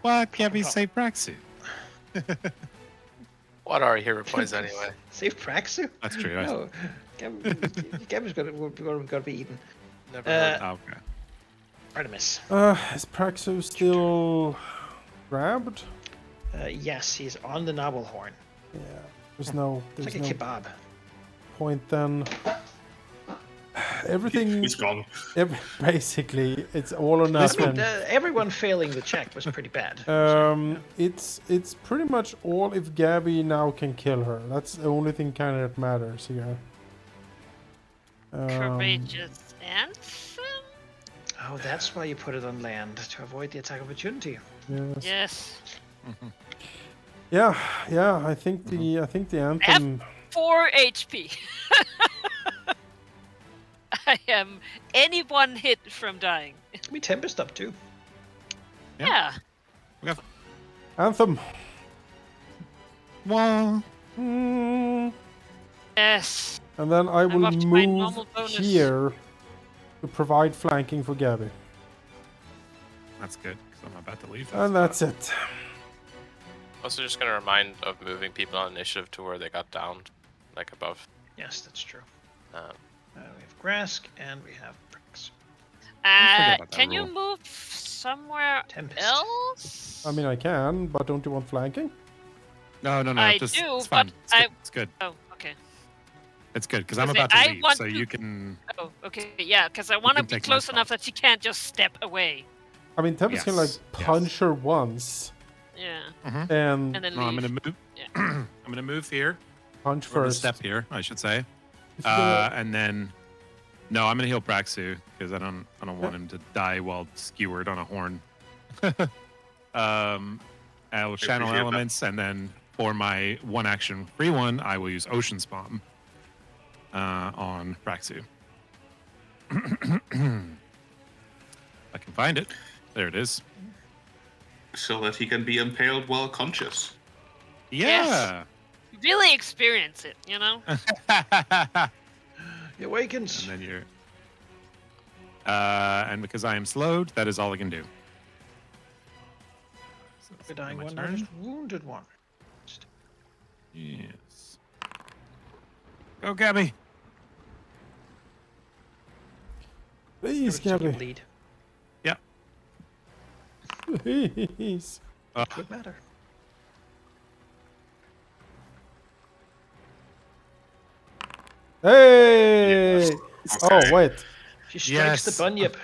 What? Gabby say Praxu? What are hero points anyway? Save Praxu? That's true. No. Gabby's got to be eaten. Never heard. Okay. Artemis. Is Praxu still grabbed? Yes, he's on the Nobblehorn. Yeah. There's no It's like a kebab. point then. Everything. He's gone. Basically, it's all or nothing. Everyone failing the check was pretty bad. It's pretty much all if Gabby now can kill her. That's the only thing kind of that matters here. Courageous anthem? Oh, that's why you put it on land, to avoid the attack opportunity. Yes. Yes. Yeah. I think the anthem. 4 HP. I am any one hit from dying. We Tempest up too. Yeah. Anthem. Well, Yes. And then I will up to my move normal bonus. here to provide flanking for Gabby. that's good because I'm about to leave. And that's it. Also, just gonna remind of moving people on initiative to where they got downed, like above. Yes, that's true. Um, We have Grask and we have Bricks. forget about that Can you rule. move somewhere Tempest. else? I mean, I can, but don't you want flanking? No. I Just, do, it's fine. but It's good. Oh, okay. It's good because I'm Okay, about to I leave, want so to- you can. Oh, okay. Yeah, because I want to can be take my close enough spot. that she can't just step away. I mean, Tempest can like Yes, punch her once Yeah. and And then No, I'm leave. gonna move. Yeah. I'm gonna move here. punch I'm gonna first. step here, I should say. If you're gonna- And then, no, I'm gonna heal Praxu because I don't want him to die while skewered on a horn. I will channel appreciate that. elements, and then for my one action free one, I will use Ocean Spawn on Praxu. I can find it. There it is. So that he can be impaled while conscious. Yeah. Really experience it, you know? He awakens. And then you're. And because I am slowed, that is all I can do. So that's The dying my one, now turn. just wounded one. Yes. Go, Gabby. Please, Tempest took Gabby. the lead. Yep. Please. Good matter. Hey! Oh, Okay. wait. She strikes the Yes. bunyip.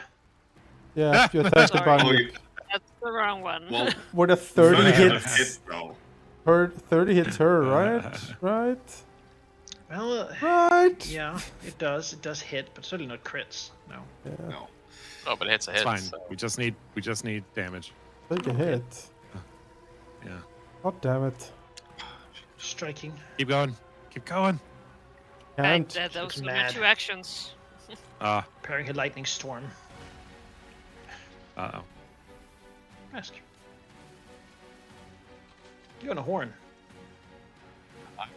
Yeah, you attack the Sorry. Oh, bunny. That's the wrong one. well, With a 30 30 hits. hit though. 30 hits her, right? Right? Well, Right? yeah, it does. It does hit, but certainly not crits. No. Yeah. No. no, but it hits a It's hit. fine. So. We just need damage. Take a hit. Yeah. God damn it. Striking. Keep going. Keep going. Can't. Those looks were my mad. 2 actions. Preparing her lightning storm. Uh-oh. Ask. You're on a horn.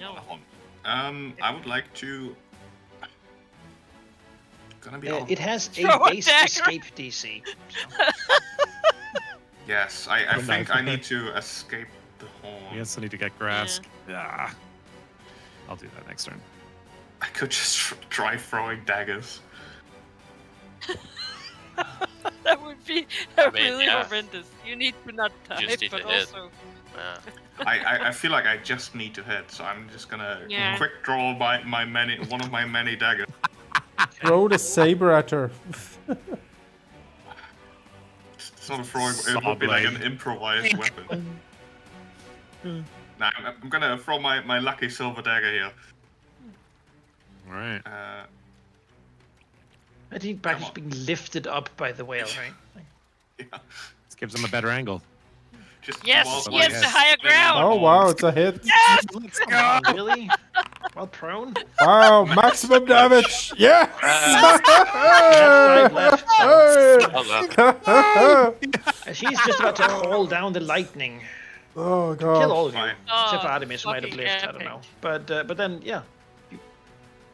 No. I would like to. Gonna be. It has a Throw a base dagger. escape DC. Yes, I Good think knife. I need to escape the horn. Yes, I need to get Grask. Yeah. I'll do that next turn. I could just try throwing daggers. That would be mean, really yeah. horrendous. You need to not die, just need but to hit. also... Yeah. I feel like I just need to hit, so I'm just gonna Yeah. quick draw one of my many daggers. Throw the saber at her. Sort of throwing. It would be like an Sawblade. improvised weapon. Now I'm gonna throw my lucky silver dagger here. All right. I think back Come is on. being lifted up by the whale, right? Yeah. This gives him a better angle. Just Yes, while yes, he's the higher spinning ground. Oh around. wow, it's a hit. Yes! Let's Come go. on, really? Well, prone. Wow, maximum damage. Yes. Five left. So. Oh, She's just about to call down the lightning. Oh Kill god. all of you. Fine. Except for Oh, Artemis, who might have fucking lived. I don't epic. know. But then, yeah. You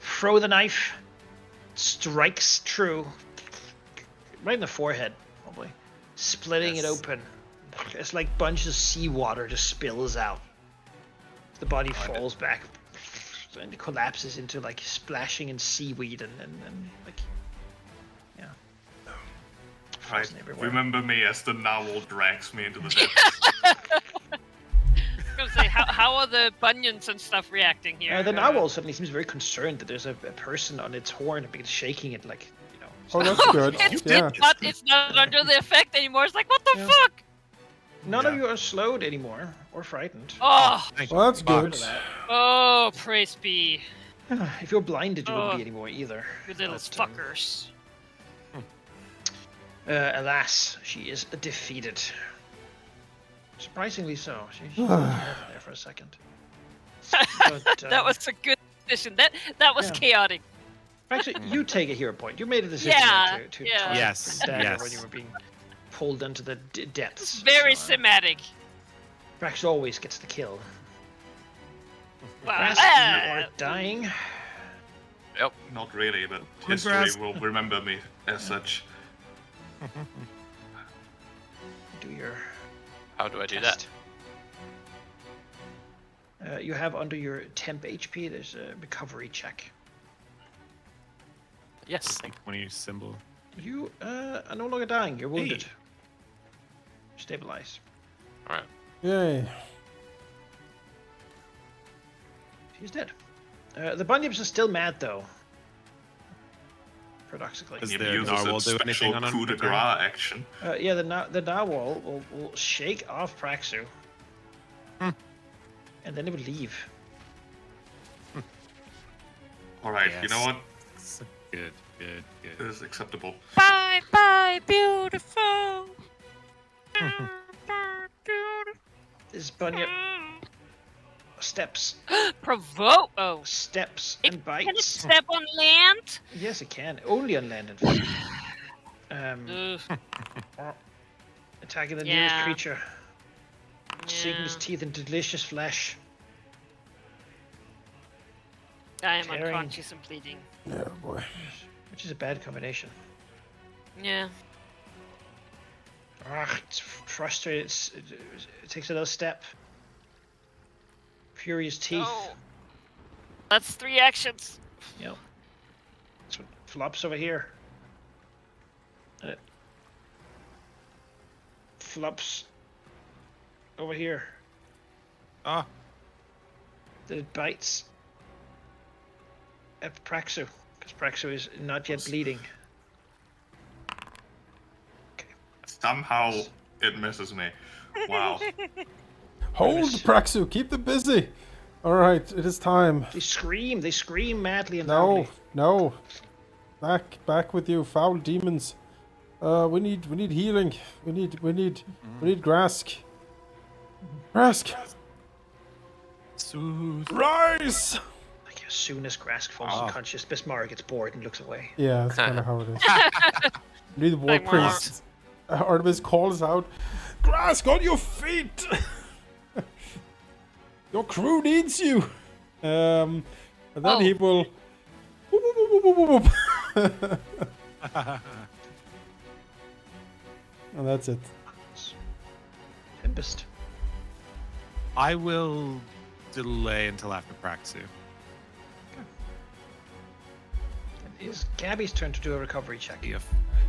throw the knife. Strikes true. Right in the forehead, probably. Splitting it Yes. open. It's like bunches of seawater just spills out. The body falls back. And it collapses into like splashing in seaweed and like... Yeah. Right. Frozen everywhere. Remember me as the narwhal drags me into the depths. I was gonna say, how are the bunions and stuff reacting here? The narwhal suddenly seems very concerned that there's a person on its horn and begins shaking it like, you know. Oh, that's good. It's not under the effect anymore. It's like, what the Yeah. fuck? None of Yeah. you are slowed anymore or frightened. Oh, Well, that's good. oh, praise be, If you're blinded, you wouldn't Oh. be anymore either. you little But, fuckers. Alas, she is defeated. Surprisingly so. She was there for a second. But, That was a good decision. That was yeah. chaotic. Actually, you take a hero point. You made a decision Yeah, to yeah. toss Yes, the dagger yes. when you were being pulled into the depths. It's very So, cinematic. Brax always gets the kill. Wow. Brax, you are dying. Not really, but Grass. history will remember me as such. Do your how do I do test. You have under your temp HP, there's a recovery check. that? Yes. Like when you symbol. You are no longer dying. You're wounded. Hey. Stabilize. All right. Yay. She's dead. The bunyips are still mad though. Paradoxically. Does He the uses narwhal a do anything special on coup de an grace action. Yeah, the narwhal will shake off Praxu. And then it will leave. Alright, you know what? Good. This is acceptable. Bye, bye, beautiful. This bunyip steps, Provoke. Oh, steps, it, and can it bites. step on land? Yes, it can. Only on land, in fact. Ugh, Attacking the Yeah. nearest creature. Sinking his yeah. teeth into delicious flesh. I am Tearing. unconscious and bleeding. Yeah, boy. Which is a bad combination. Yeah. It's frustrated. It takes another step. Furious teeth. Oh. That's 3 actions. Yep. That's what flops over here. Flops over here. Ah, Then it bites at Praxu, because Praxu is not yet bleeding. Somehow it misses me. Wow. Hold, Praxu. Keep them busy. All right, it is time. They scream madly and No, loudly. no. Back with you, foul demons. We need healing. We need Grask. Grask, soothe. rise! Like as soon as Grask falls unconscious, Bismarck gets bored and looks away. Yeah, that's kind of how it is. We need the war Like, priest. Artemis calls out, Grask, on your feet! Your crew needs you. And then he will. Whoop, whoop, whoop, whoop, whoop. And that's it. Tempest. I will delay until after Praxu. It is Gabby's turn to do a recovery check. If,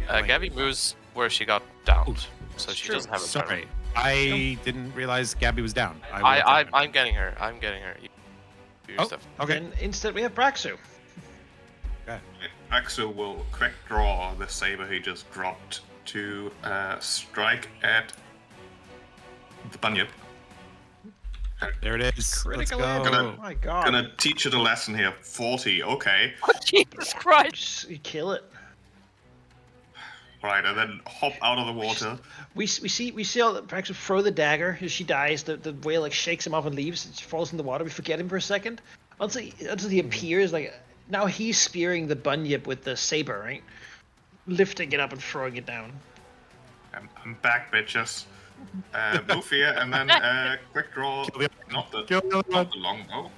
Gabby moves where she got downed, so she true. doesn't have a Sorry, I didn't realize Gabby was down. I'm getting her. I'm getting her. You do your Oh, stuff. okay. Then instead we have Praxu. Axel will quick draw the saber he just dropped to strike at the bunyip. There it is. Critical Let's hit. go. My God. Gonna teach it a lesson here. 40, okay. Oh, Jesus Christ! Just, you kill it. Right, and then hop out of the water. We see all the Praxis throw the dagger as she dies. The whale like shakes him off and leaves. She falls in the water. We forget him for a second. Until he appears, like now he's spearing the bunyip with the saber, right? Lifting it up and throwing it down. I'm back, bitches. Move here, and then quick draw. Not the longbow.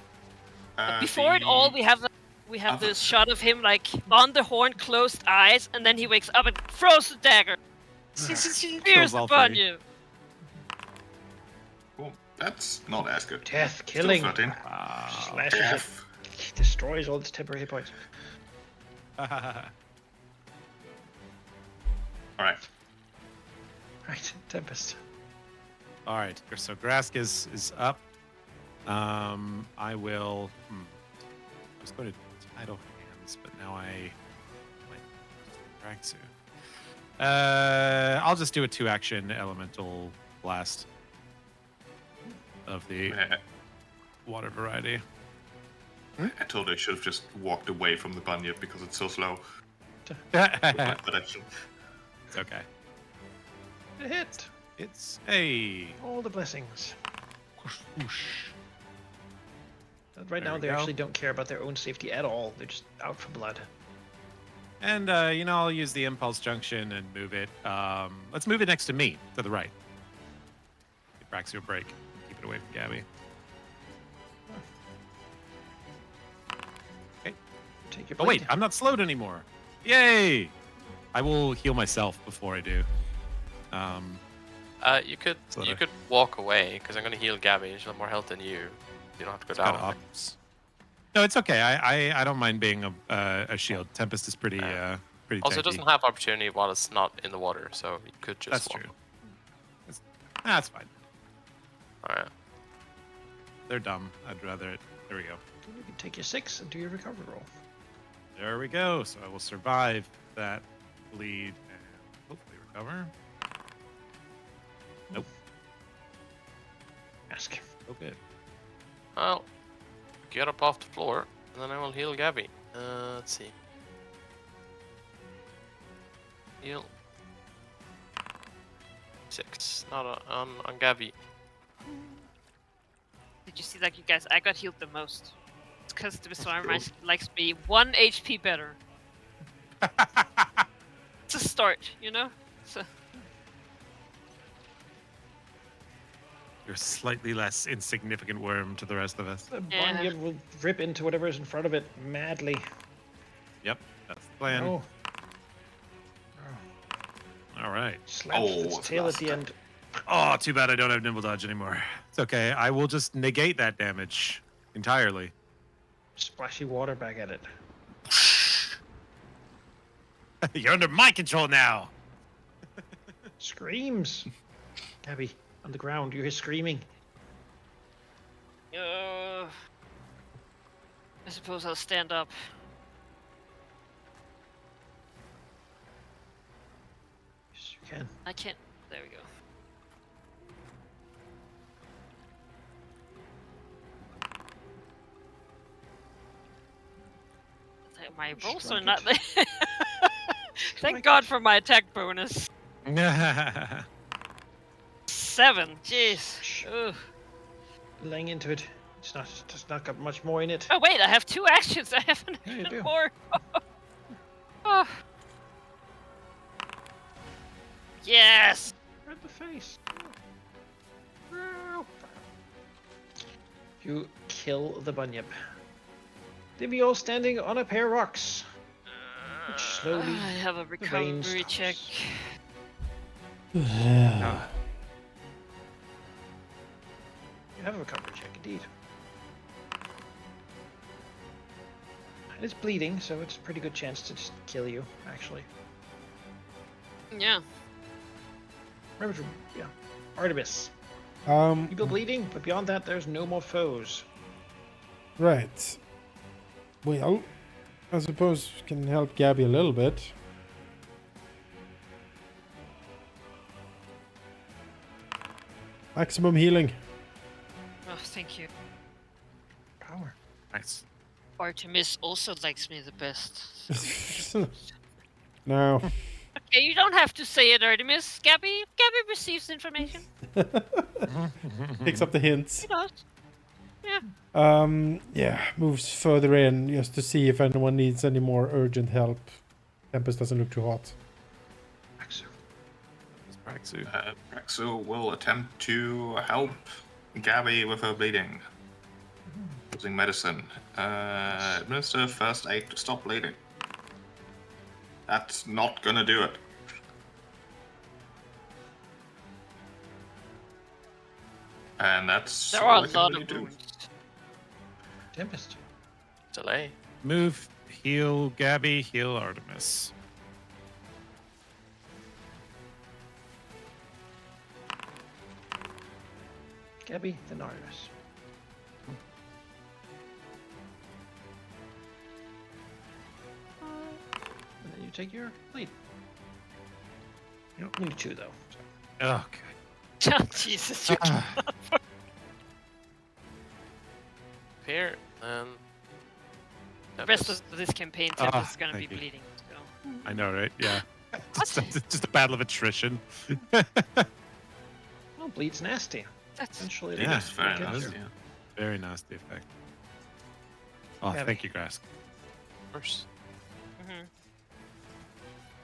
Before it all, we have this shot of him like on the horn, closed eyes, and then he wakes up and throws the dagger. Spears the bunyip. Cool. That's not as good. Death, Still killing. 13. Slashes Death. it. Destroys all its temporary hit points. Alright. Right, Tempest. All right, so Grask is up. I will. I was going to tidal hands, but now I might Dragsu. I'll just do a 2-action elemental blast of the water variety. I totally should have just walked away from the bunyip because it's so slow. It's okay. A hit. It's a All the blessings. whoosh. Right There now, we they go. actually don't care about their own safety at all. They're just out for blood. And I'll use the impulse junction and move it. Let's move it next to me, to the right. Give Braxio a break. Keep it away from Gabby. Okay. Take your Oh wait, blade. I'm not slowed anymore. Yay! I will heal myself before I do. You could Sort you of. could walk away because I'm gonna heal Gabby. She'll have more health than you. You don't have to go Kind down. of ops. No, it's okay. I don't mind being a shield. Tempest is pretty pretty Also, tanky. it doesn't have opportunity while it's not in the water, so you could just. That's walk. true. That's fine. All right. They're dumb. I'd rather it. There we go. You can take your 6 and do your recovery roll. There we go. So I will survive that bleed and hopefully recover. Nope. Ask. Okay. Well, get up off the floor, and then I will heal Gabby. Let's see. Heal. 6. Not on Gabby. Did you see, like, you guys? I got healed the most. It's because the Beswarm likes me 1 HP better. It's a start, you know. So You're a slightly less insignificant worm to the rest of us. The Yeah. bunyip will rip into whatever is in front of it madly. Yep, that's the plan. Oh. All right. Slaps its it's tail at lost. the end. Oh, too bad I don't have nimble dodge anymore. It's okay. I will just negate that damage entirely. Splashy water back at it. You're under my control now. Screams. Gabby, on the ground, you hear screaming. I suppose I'll stand up. Yes, you can. I can't. There we go. My rolls are Strike not. it. Thank Strike God it. for my attack bonus. 7. Jeez. Ugh. Laying into it. It's not got much more in it. Oh wait, I have 2 actions. I have an Yeah, you action do. more. Oh. Yes. Right in the face. You kill the bunyip. Leave you all standing on a pair of rocks. Which slowly. I have a vein recovery stops. check. You have a recovery check, indeed. And it's bleeding, so it's a pretty good chance to just kill you, actually. Yeah. Remember to, yeah. Artemis. Um, People bleeding, but beyond that, there's no more foes. right. Well, I suppose we can help Gabby a little bit. Maximum healing. Oh, thank you. Power. Nice. Artemis also likes me the best. No. Okay, you don't have to say it, Artemis. Gabby receives information. Picks up the hints. He does. Yeah. Yeah, moves further in just to see if anyone needs any more urgent help. Tempest doesn't look too hot. Praxu. Praxu will attempt to help Gabby with her bleeding. Using medicine. Administer first aid to stop bleeding. That's not gonna do it. And that's There all are I a can lot really of do. wounds. Tempest. Delay. Move, heal Gabby, heal Artemis. Gabby, then Artemis. And then you take your lead. Yep. Only 2 though. So. Okay. Oh, Jesus. You Here, and The rest of this campaign, Tempest is gonna be thank you. bleeding. So. I know, right? Yeah. just a battle of attrition. Well, bleed's nasty. That's Eventually, Yeah. That's fair Okay. enough. Those- Yeah. Very nasty effect. Oh, Gabby. thank you, Grask. of course. Mhm.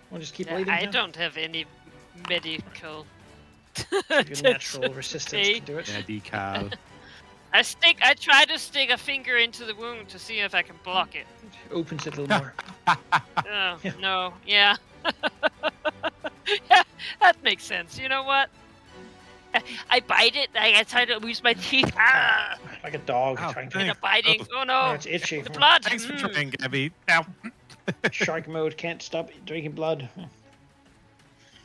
We'll just keep Yeah, bleeding. I now? don't have any medical. Your natural resistance Hey. can do it. Yeah, decal. I try to stick a finger into the wound to see if I can block it. Opens it a little more. Oh, Yeah. no, yeah. Yeah, that makes sense. You know what? I bite it. I try to use my teeth. Ah, Like a dog Ow, trying to. and thanks. I'm biting. Oh Oh, no, it's itchy. the blood. Thanks for Mm. trying, Gabby. Ow. Shark mode can't stop drinking blood.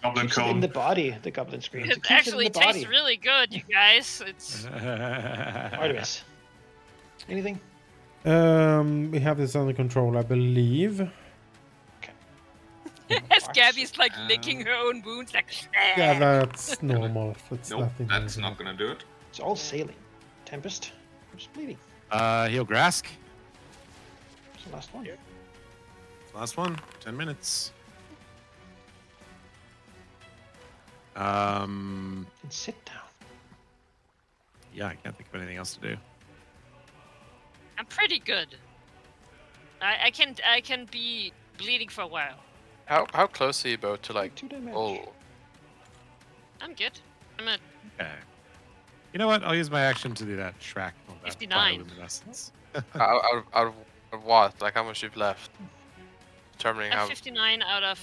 Goblin Keeps it in cone. the body. The goblin screams. It It keeps actually it in the body. tastes really good, you guys. It's Artemis. Anything? We have this under control, I believe. as Gabby's like licking her own wounds, like. Yeah, that's normal. That's Nope, nothing. that's major. not gonna do it. It's all sailing. Tempest. Who's bleeding? Heal Grask. It's the last one. Last one. 10 minutes. Um. And sit down. Yeah, I can't think of anything else to do. I'm pretty good. I can be bleeding for a while. How close are you both to like? 2 damage. Oh, I'm good. I'm at Okay. You know what? I'll use my action to do that shrapnel. That 59. bioluminescence. out of what? Like how much you've left? Determining at how. 59 out of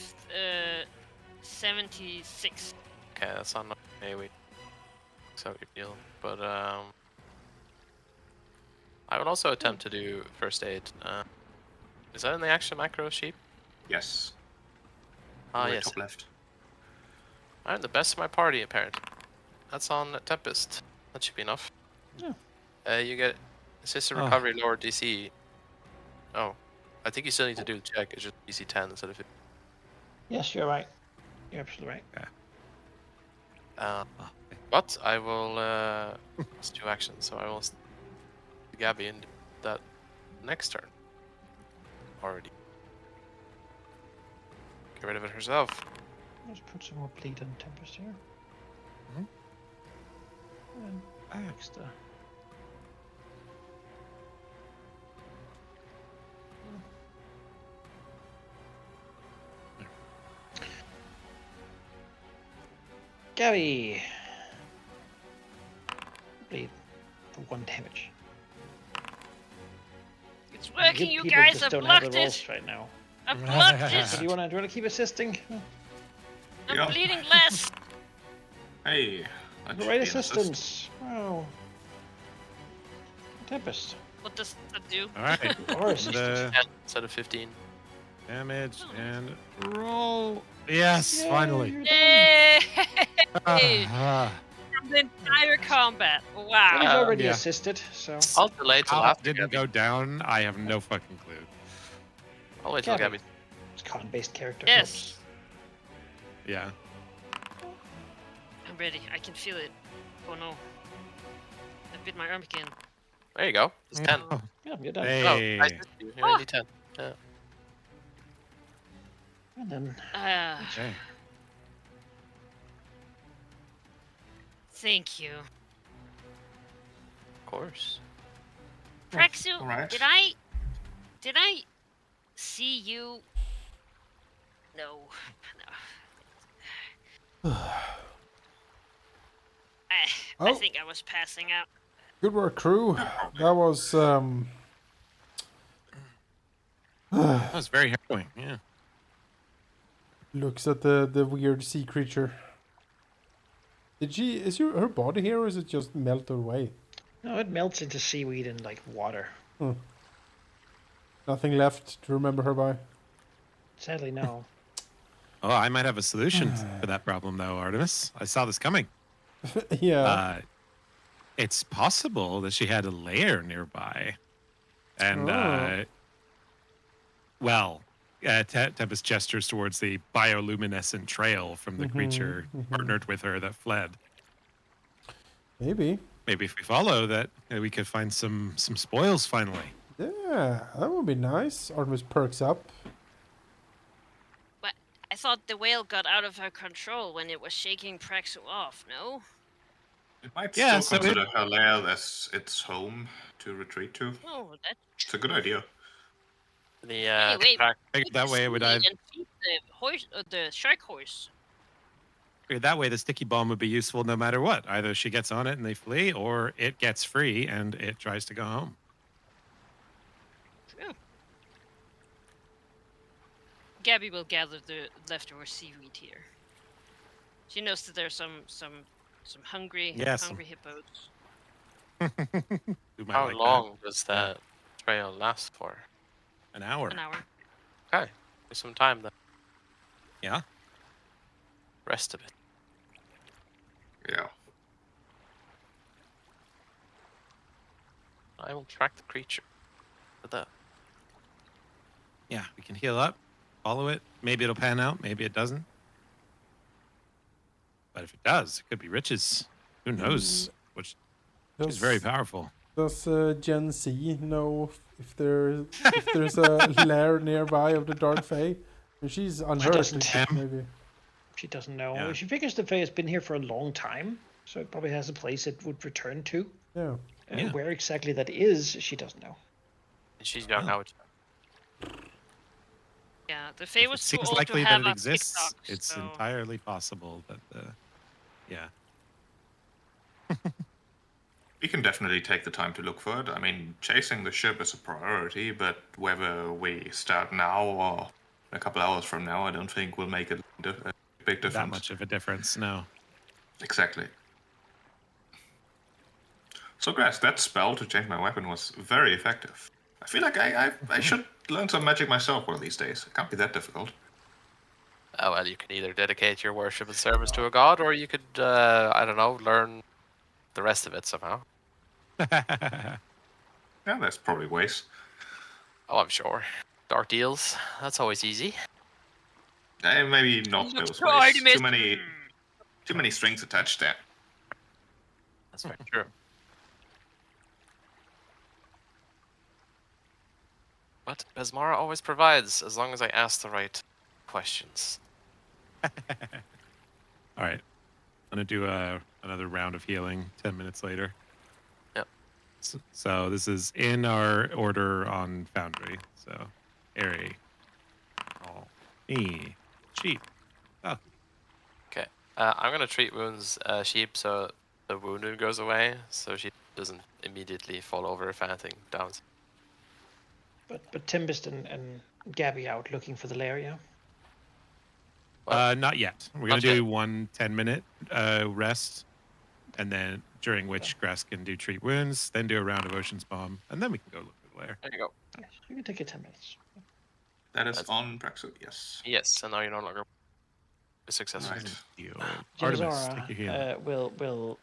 76. Okay, that's not maybe. So good deal. But I would also attempt to do first aid. Is that in the action macro sheet? Yes. Ah, Right, yes. top left. I'm the best of my party, apparently. That's on Tempest. That should be enough. Yeah. You get assisted Oh. recovery, lower DC. Oh, I think you still need to do the check. It's just DC 10 instead of 50. Yes, you're right. You're absolutely right. But I will. It's 2 actions, so I will Gabby in that next turn. Already. Get rid of it herself. Let's put some more bleed on Tempest here. Mhm. And extra. Gabby! Bleed for 1 damage. It's Good working, you people guys. just I don't have the blocked rolls it. right now. I blocked So it. do you wanna keep assisting? I'm Yeah. bleeding less. Hey. that should Great be an assist. assistance. Wow. Tempest. What does that do? All right. Or And, assistance. 10 instead of 15. damage and roll. Yes, finally. You're done. Yay! Ah, From the entire combat. Well, Wow. he's already yeah. assisted, so. I'll delay till how it after didn't Gabby. go down. I have no fucking clue. I'll wait till Gabby. Gabby. It's con-based character. Yes. Yeah. I'm ready. I can feel it. Oh no. I bit my arm again. There you go. It's 10. Oh, Yeah, you're done. hey. Oh, nice to see you. You're only 10. Yeah. And then Okay. Thank you. Of course. Praxu, all right. did I see you? No. I Oh. think I was passing out. Good work, crew. That was That was very harrowing. Yeah. looks at the weird sea creature. Is her body here, or is it just melted away? no, it melts into seaweed and like water. Nothing left to remember her by. Sadly, no. Oh, I might have a solution for that problem, though, Artemis. I saw this coming. Yeah. It's possible that she had a lair nearby. And, Oh. Tempest gestures towards the bioluminescent trail from the creature partnered with her that fled. Maybe. Maybe if we follow that, we could find some spoils finally. Yeah, that would be nice. Artemis perks up. But I thought the whale got out of her control when it was shaking Praxu off, no? It might Yeah, still so consider her lair as its home to retreat to. Oh, that. It's a good idea. The Anyway, That way it would either and feed the horse, the shark horse. that way the sticky bomb would be useful no matter what. Either she gets on it and they flee, or it gets free and it tries to go home. True. Gabby will gather the leftover seaweed here. She knows that there's some hungry hippos. Who might how like long does that trail last for? that? An hour. An hour. Okay. There's some time then. Yeah. Rest of it. Yeah. I will track the creature. For that. Yeah, we can heal up, follow it. Maybe it'll pan out, maybe it doesn't. But if it does, it could be riches. Who knows? Which is very powerful. Does Gen C know if there's a lair nearby of the Dark Fae? If she's unhurt, doesn't. maybe. She doesn't know. Yeah. She figures the Fae has been here for a long time, so it probably has a place it would return to. Yeah. Yeah. Where exactly that is, she doesn't know. And she's young Oh. out. Yeah, the Fae If was it too seems old likely to that have it a exists, TikTok, it's so... entirely possible that yeah. We can definitely take the time to look for it. I mean, chasing the ship is a priority, but whether we start now or a couple hours from now, I don't think will make a big difference. That much of a difference, no. Exactly. So, Grass, that spell to change my weapon was very effective. I feel like I should learn some magic myself one of these days. It can't be that difficult. Oh, well, you can either dedicate your worship and service to a god, or you could, I don't know, learn the rest of it somehow. Yeah, there's probably ways. Oh, I'm sure. Dark deals, that's always easy. Maybe not Look those to ways. Artemis. Too many strings attached there. That's very true. But Besmara always provides, as long as I ask the right questions. All right. I'm going to do another round of healing 10 minutes later. Yep. So this is in our order on Foundry. So, Airy, All, Me, Sheep. Oh, Okay. I'm going to treat wounds sheep so the wounded goes away, so she doesn't immediately fall over if anything downs. But Tempest and Gabby out looking for the lair, yeah? not yet. We're going Not to do yet. 1 10-minute rest, and then during which Grass can do treat wounds, then do a round of Ocean's Bomb, and then we can go look for the lair. There you go. Yes, you can take it 10 minutes. That is That's- on Praxu, yes. Yes, and now you're no longer successful. Right. You. Artemis, Janazara take your healing. will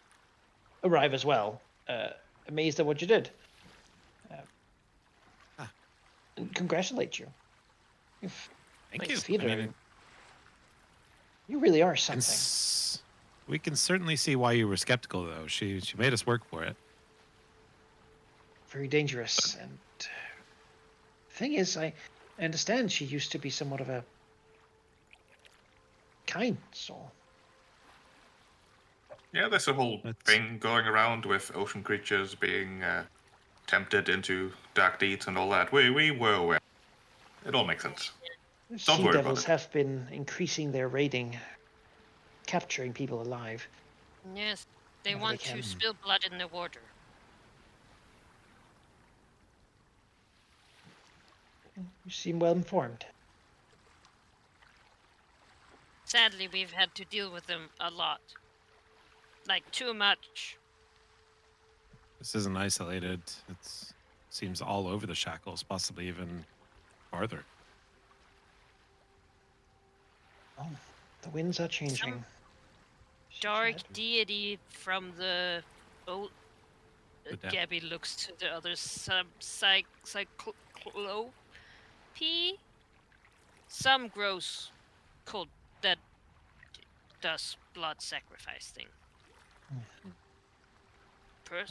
arrive as well, amazed at what you did. And congratulate you. Thank thanks. you. Feeder, you really are can something. we can certainly see why you were skeptical, though. She made us work for it. very dangerous. And the thing is, I understand she used to be somewhat of a kind soul. Yeah, there's a whole That's- thing going around with ocean creatures being tempted into dark deeds and all that. We were aware. It all makes sense. Don't Sea worry about devils it. have been increasing their raiding, capturing people alive. Yes, they Whenever they want to can. spill blood in the water. You seem well informed. Sadly, we've had to deal with them a lot. Like, too much. This isn't isolated. It seems all over the Shackles, possibly even farther. Oh, the winds are changing. She Dark said. deity from the old. The depth. Gabby looks to the other cyclope. Some gross cult that does blood sacrifice thing.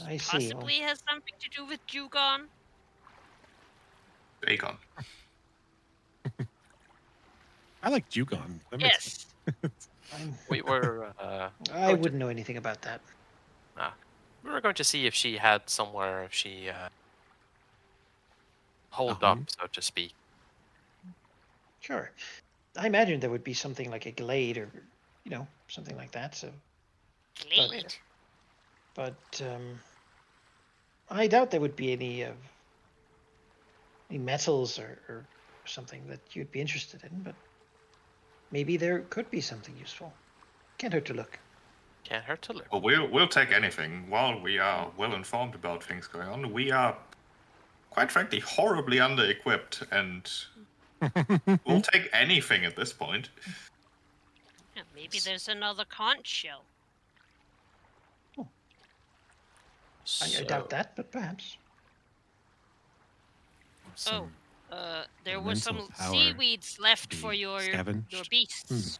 I see. Possibly has something to do with Jugon. Aegon. I like Jugon. That makes Yes. We were I wouldn't know anything about that. we were going to see if she had somewhere if she holed home? up, so to speak. Sure. I imagine there would be something like a glade or, something like that. So, Glade. but I doubt there would be any metals or something that you'd be interested in. But maybe there could be something useful. Can't hurt to look. Can't hurt to look. Well, we'll take anything. While we are well informed about things going on, we are, quite frankly, horribly under-equipped, and we'll take anything at this point. Yeah, maybe there's another conch shell. I doubt that, but perhaps. Some There were some mental power seaweeds left be for your scavenged. beasts.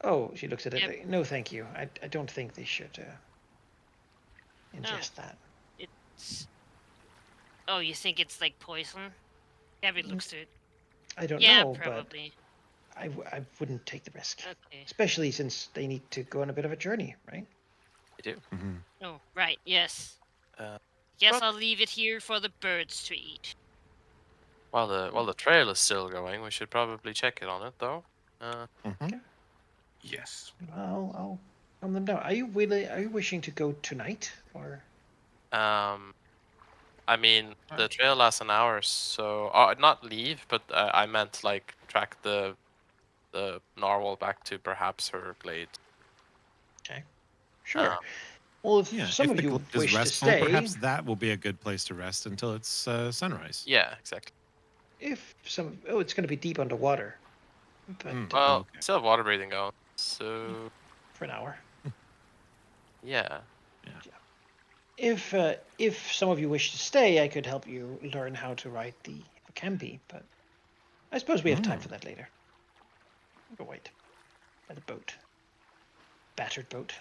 Oh, she looks at it. Yep. No, thank you. I don't think they should ingest that. It's. Oh, you think it's like poison? Gabby looks to it. I don't Yeah, know, probably. but I wouldn't take the risk. Okay. Especially since they need to go on a bit of a journey, right? You do. Mhm. Oh, right. Yes. Uh, Guess but- I'll leave it here for the birds to eat. While the trail is still going, we should probably check it on it though. Mhm. Yes. Well, I'll calm them down. Are you wishing to go tonight, or? I mean, the trail lasts an hour, so not leave, but I meant like track the narwhal back to perhaps her glade. Okay. Sure. Um, Well, if Yeah, some if of the you glade is wish to restful, stay, perhaps that will be a good place to rest until it's sunrise. Yeah, exactly. it's going to be deep underwater, but Well, okay. still have water breathing going, so for an hour. yeah. If some of you wish to stay, I could help you learn how to ride the Camby, but I suppose we have time for that later. We'll go wait by the boat, battered boat.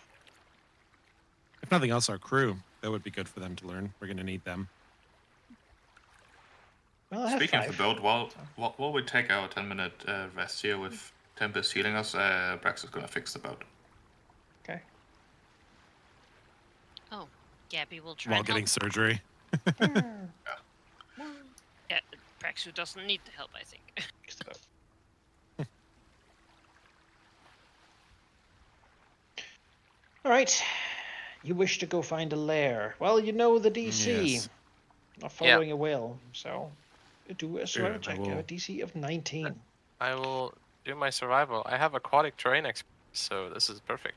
If nothing else, our crew, that would be good for them to learn. We're going to need them. Well, I have Speaking 5. of the boat, while we take our 10-minute rest here with Tempest healing us, Brax is gonna fix the boat. Okay. Oh, Gabby will try While and getting help. surgery. Yeah, Praxu doesn't need the help, I think. Fix the boat. All right. You wish to go find a lair. Well, you know the DC. Yes. Not following a whale, so do a survival Sure, I check. You have a will. DC of 19. I will do my survival. I have aquatic terrain expert, so this is perfect.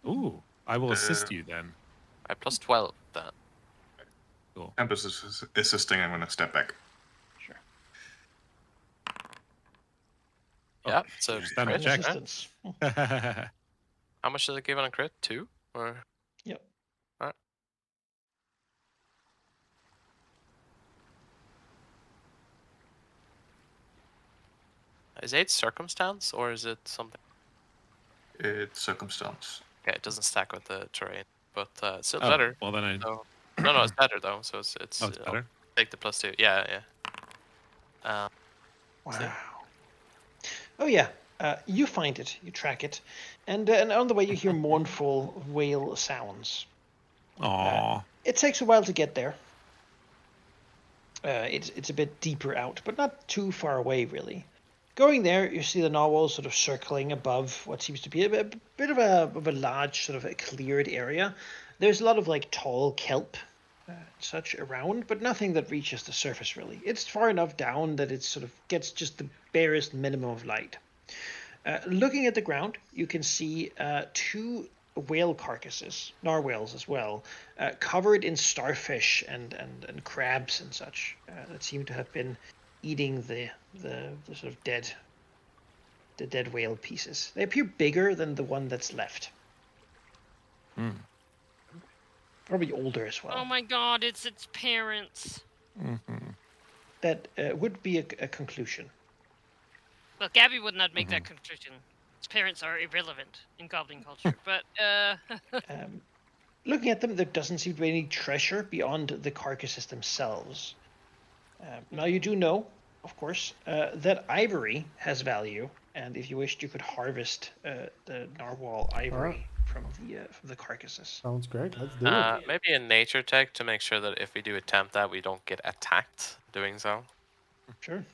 Ooh, I will assist you then. I plus 12 then. Cool. Tempest is assisting. I'm gonna step back. Sure. Yeah, so just done a crit, check. right? Assistance. How much did it give on a crit? 2? Or Yep. Alright. Is 8 circumstance or is it something? It's circumstance. Okay, it doesn't stack with the terrain, but it's still Oh, better. well, then I So No, it's better though. So it's Oh, it's I'll better. take the +2. Yeah. See? Wow. Oh yeah, you find it, you track it, and on the way you hear mournful wail sounds. Aww. It takes a while to get there. It's a bit deeper out, but not too far away really. Going there, you see the narwhals sort of circling above what seems to be a bit of a large sort of a cleared area. There's a lot of like tall kelp, such around, but nothing that reaches the surface really. It's far enough down that it sort of gets just the barest minimum of light. Looking at the ground, you can see two whale carcasses, narwhals as well, covered in starfish and crabs and such that seem to have been eating the sort of dead whale pieces. They appear bigger than the one that's left. Probably older as well. Oh my god, it's its parents. That would be a conclusion. Well, Gabby would not make that conclusion. Its parents are irrelevant in goblin culture, but Looking at them, there doesn't seem to be any treasure beyond the carcasses themselves. Now you do know, of course, that ivory has value, and if you wished, you could harvest the narwhal ivory from the carcasses. Sounds great. Let's do it. Maybe a nature check to make sure that if we do attempt that, we don't get attacked doing so. Sure.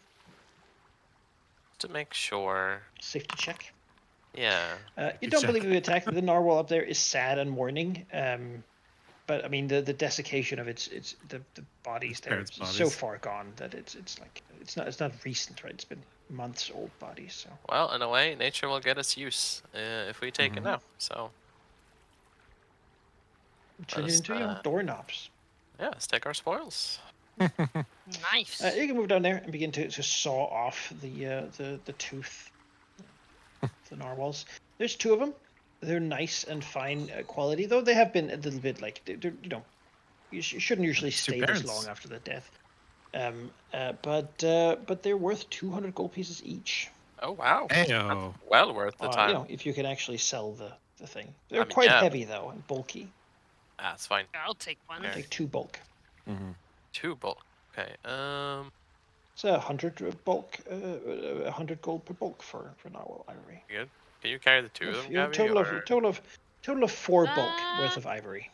To make sure. Safety check. Yeah. You don't believe we attacked the narwhal up there is sad and mourning. But I mean the desiccation of the bodies there is so far gone that it's like it's not recent, right? It's been months old bodies. So well, in a way, nature will get its use if we take it now. So turn it into doorknobs. Yeah, let's take our spoils. Nice. You can move down there and begin to saw off the tooth, the narwhals. There's two of them. They're nice and fine quality, though they have been a little bit like they're you shouldn't usually stay this long after the death. But they're worth 200 gold pieces each. Oh wow! Ayo. Well worth the time. If you can actually sell the thing. They're quite heavy though and bulky. That's fine. I'll take one. I'll take 2 bulk. 2 bulk. Okay. It's 100 bulk, 100 gold per bulk for narwhal ivory. Good. Can you carry the 2 of them, Gabby? Total of 4 bulk worth of ivory.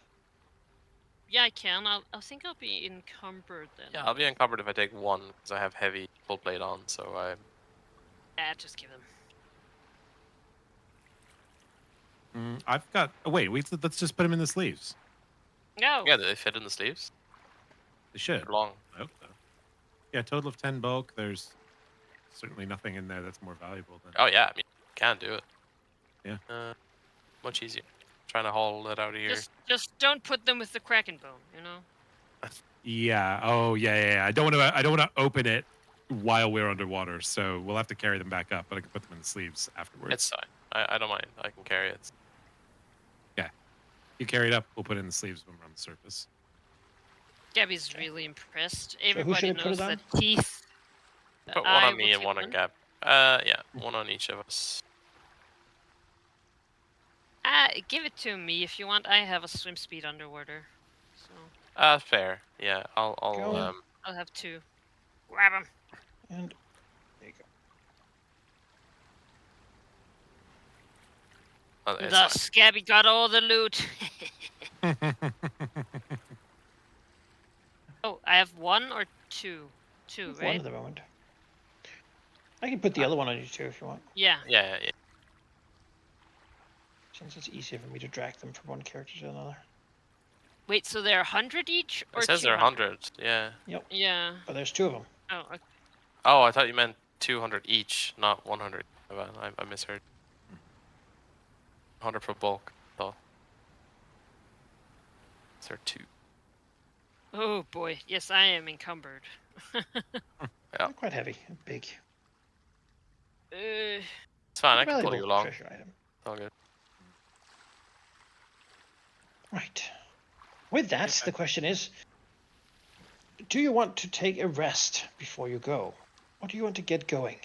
Yeah, I can. I think I'll be encumbered then. Yeah, I'll be encumbered if I take 1 because I have heavy full plate on. So I. Just give them. I've got. Oh, wait. Let's just put them in the sleeves. No. Yeah, do they fit in the sleeves? They should. They're long. I hope so. Yeah, total of 10 bulk. There's certainly nothing in there that's more valuable than. Oh yeah, I mean, can do it. Yeah. Much easier. Trying to haul it out of here. Just don't put them with the kraken bone, you know. Yeah. Oh yeah. I don't want to open it while we're underwater, so we'll have to carry them back up. But I can put them in the sleeves afterwards. It's fine. I don't mind. I can carry it. Yeah. You carry it up. We'll put it in the sleeves when we're on the surface. Gabby's really impressed. So Everybody knows that teeth. Put one on me and one on Gab. Yeah, one on each of us. Give it to me if you want. I have a swim speed underwater. So. Fair. Yeah, I'll have 2. Grab them. And there you go. Thus, Gabby got all the loot. Oh, I have 1 or 2? 2, right? 1 at the moment. I can put the other one on you too if you want. Yeah. Yeah. Since it's easier for me to drag them from one character to another. Wait, so they're 100 each, or it says 200? they're 100. Yeah. Yep. Yeah. But there's 2 of them. Oh. Okay. Oh, I thought you meant 200 each, not 100. I misheard. 100 for bulk. Oh. Is there 2? Oh boy, yes, I am encumbered. Yeah. They're quite heavy and big. It's fine. I can pull you along. Treasure item. It's all good. Right. With that, the question is, do you want to take a rest before you go? Or do you want to get going?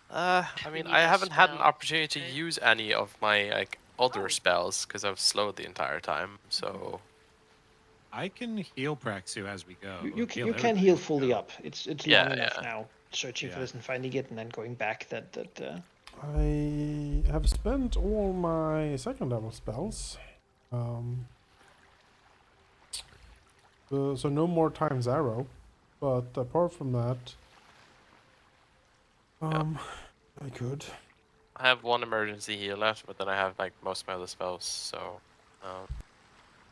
I mean, I haven't had an opportunity to use any of my other spells because I've slowed the entire time. So I can heal Praxu as we go. You can everybody heal as we fully go. up. It's Yeah, long enough yeah. now searching for Yeah. this and finding it and then going back that I have spent all my second level spells. So no more times arrow. But apart from that, I could. I have one emergency heal left, but then I have like most of my other spells. So,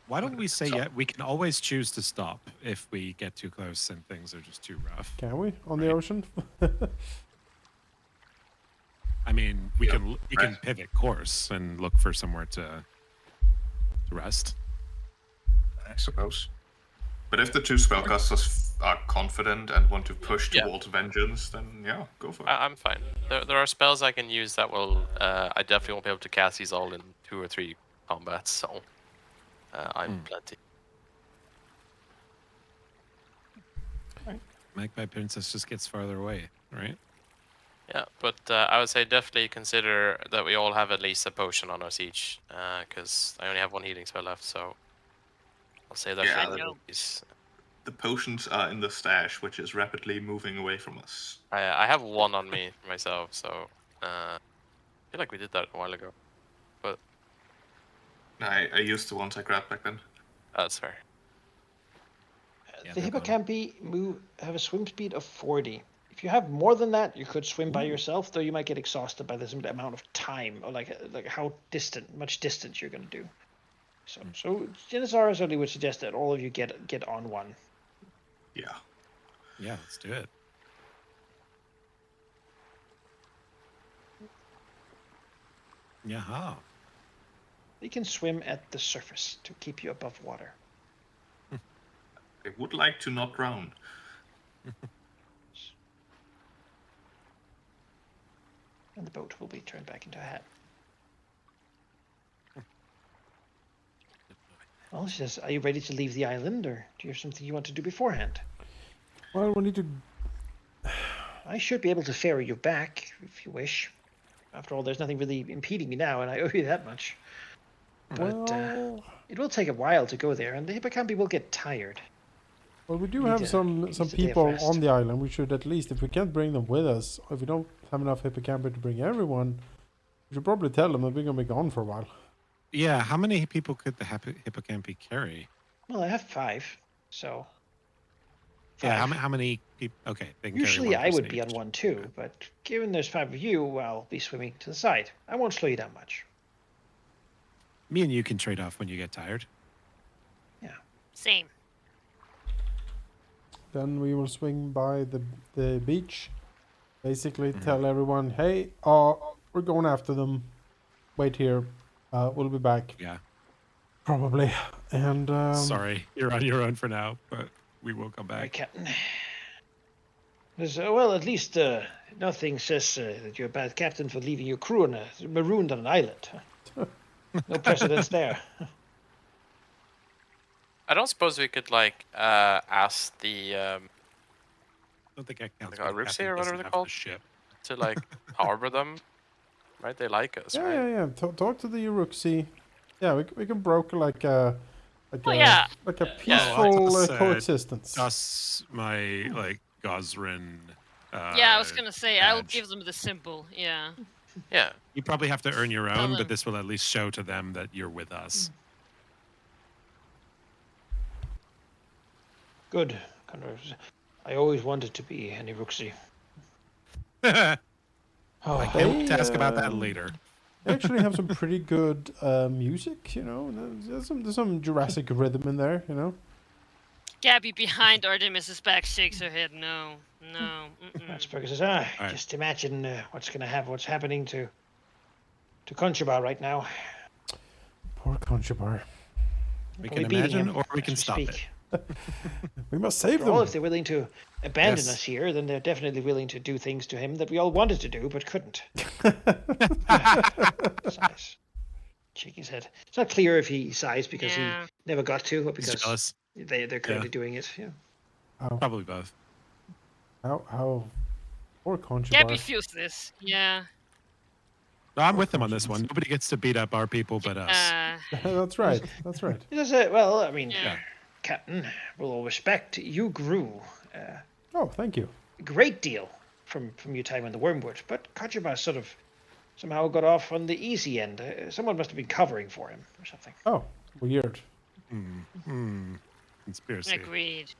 Why don't we say we can always choose to stop if we get too close and things are just too rough. Can we on the Right. ocean? I mean, we can right. pivot course and look for somewhere to rest. I suppose. But if the two spellcasters are confident and want to push Yeah. towards vengeance, then yeah, go for it. I'm fine. There are spells I can use that will. I definitely won't be able to cast these all in 2 or 3 combats. So, I'm plenty. Magpie Princess just gets farther away, right? Yeah, but I would say definitely consider that we all have at least a potion on us each, because I only have 1 healing spell left. So, I'll say that Yeah, for no. these. The potions are in the stash, which is rapidly moving away from us. I have 1 on me for myself. So, I feel like we did that a while ago. But I used the ones I grabbed back then. that's fair. Yeah, the they're gone. hippocampi have a swim speed of 40. If you have more than that, you could swim by yourself, though you might get exhausted by this amount of time or like how much distance you're going to do. So Genisar certainly would suggest that all of you get on one. Yeah. Yeah, let's do it. Yeah. They can swim at the surface to keep you above water. I would like to not drown. And the boat will be turned back into a hat. Well, she says, are you ready to leave the island, or do you have something you want to do beforehand? Well, we need to. I should be able to ferry you back, if you wish. After all, there's nothing really impeding me now, and I owe you that much. But Well, it will take a while to go there, and the hippocampi will get tired. well, we do Need have a- some needs a day of people rest. on the island. We should at least, if we can't bring them with us, if we don't have enough hippocampi to bring everyone, we should probably tell them that we're gonna be gone for a while. Yeah, how many people could the hippocampi carry? Well, I have 5, so... Yeah, 5. how many people? Okay, they can Usually carry one I would person be on each. one too, but given there's 5 of you, I'll be swimming to the side. I won't slow you down much. Me and you can trade off when you get tired. Same. Then we will swing by the beach. Basically, Mhm. tell everyone, hey, we're going after them. Wait here. We'll be back Yeah. probably. And Sorry, you're on your own for now, but we will come All right, back. Captain. Well, at least nothing says that you're a bad captain for leaving your crew marooned on an island. No precedence there. I don't suppose we could like ask the I don't think I counts. Like, Rooksie or whatever they're called? Ship. to like harbor them, right? They like us, right? yeah. Talk to the Uruxi. Yeah, we can broker like a Oh, yeah. like a Yeah. peaceful Plus, coexistence. Us, my like Gosrin. Yeah, I was gonna say I'll badge. give them the symbol. Yeah. Yeah. You probably have to earn your Tell own, them. but this will at least show to them that you're with us. Good. I always wanted to be an Iruxi. I Oh, can't wait to ask about that um, later. They actually have some pretty good music, you know. There's some Jurassic rhythm in there, you know. Gabby behind Artemis's back shakes her head. No. Ratsburger says, right. just imagine what's happening to Conchabar right now. Poor Conchabar. We Probably can beating imagine, him or we as can stop speak. it. We must save After all, them. if they're willing to abandon Yes. us here, then they're definitely willing to do things to him that we all wanted to do but couldn't. Sighs. Shaking his head. It's not clear if he sighs because Yeah. he never got to, or He's because jealous. they're currently doing it. Yeah. Probably both. How poor Conchabar. Gabby feels this. Yeah. No, I'm with them on this one. Nobody gets to beat up our people but us. That's right. That's right. He does well, I mean, Yeah. Captain, with all respect, you grew Oh, thank you. a great deal from your time in the Wormwood, but Kajima somehow got off on the easy end. Someone must have been covering for him or something. Oh, weird. Conspiracy. Agreed.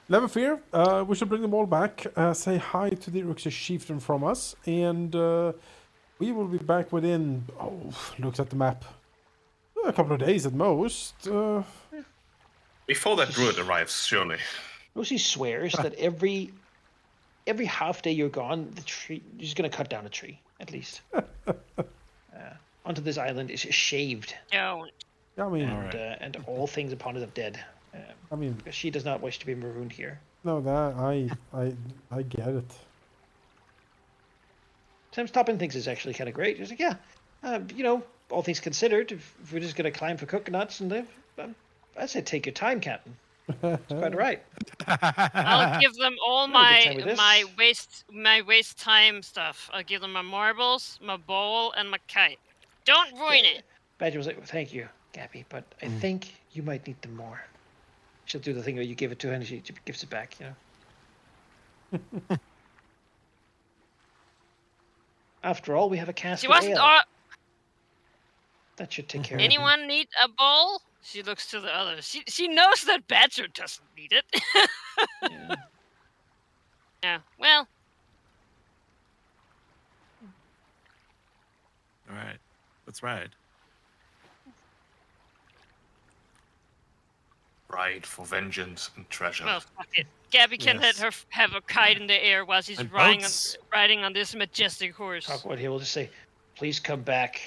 Never fear. We should bring them all back. Say hi to the Uruxia chieftain from us, and we will be back within. Oh, looks at the map. A couple of days at most. Before that druid arrives, surely. Lucy swears that every half day you're gone, the tree she's going to cut down a tree at least. Onto this island is shaved, Don't. I mean, and all things upon it are dead. I mean, Because she does not wish to be marooned here. no, that I get it. Sam Stoppin thinks it's actually kind of great. He's like, yeah, all things considered, if we're just going to climb for coconuts and live, I say take your time, Captain. It's quite all right. I'll give them all We'll have a good time with my waste time stuff. I'll give them my marbles, my bowl, and my kite. Don't ruin it. Badger was like, well, thank you, Gabby, but I think you might need them more. She'll do the thing where you give it to her and she gives it back, After all, we have a cask She of wasn't. ale. That should take care of it. Anyone need a bowl? She looks to the others. She knows that Badger doesn't need it. Yeah. Yeah. Well. All right, let's ride. Ride for vengeance and treasure. Well, fuck it. Gabby can let her have a kite in the air while she's And riding on this majestic horse. Cockwood here will just say, please come back.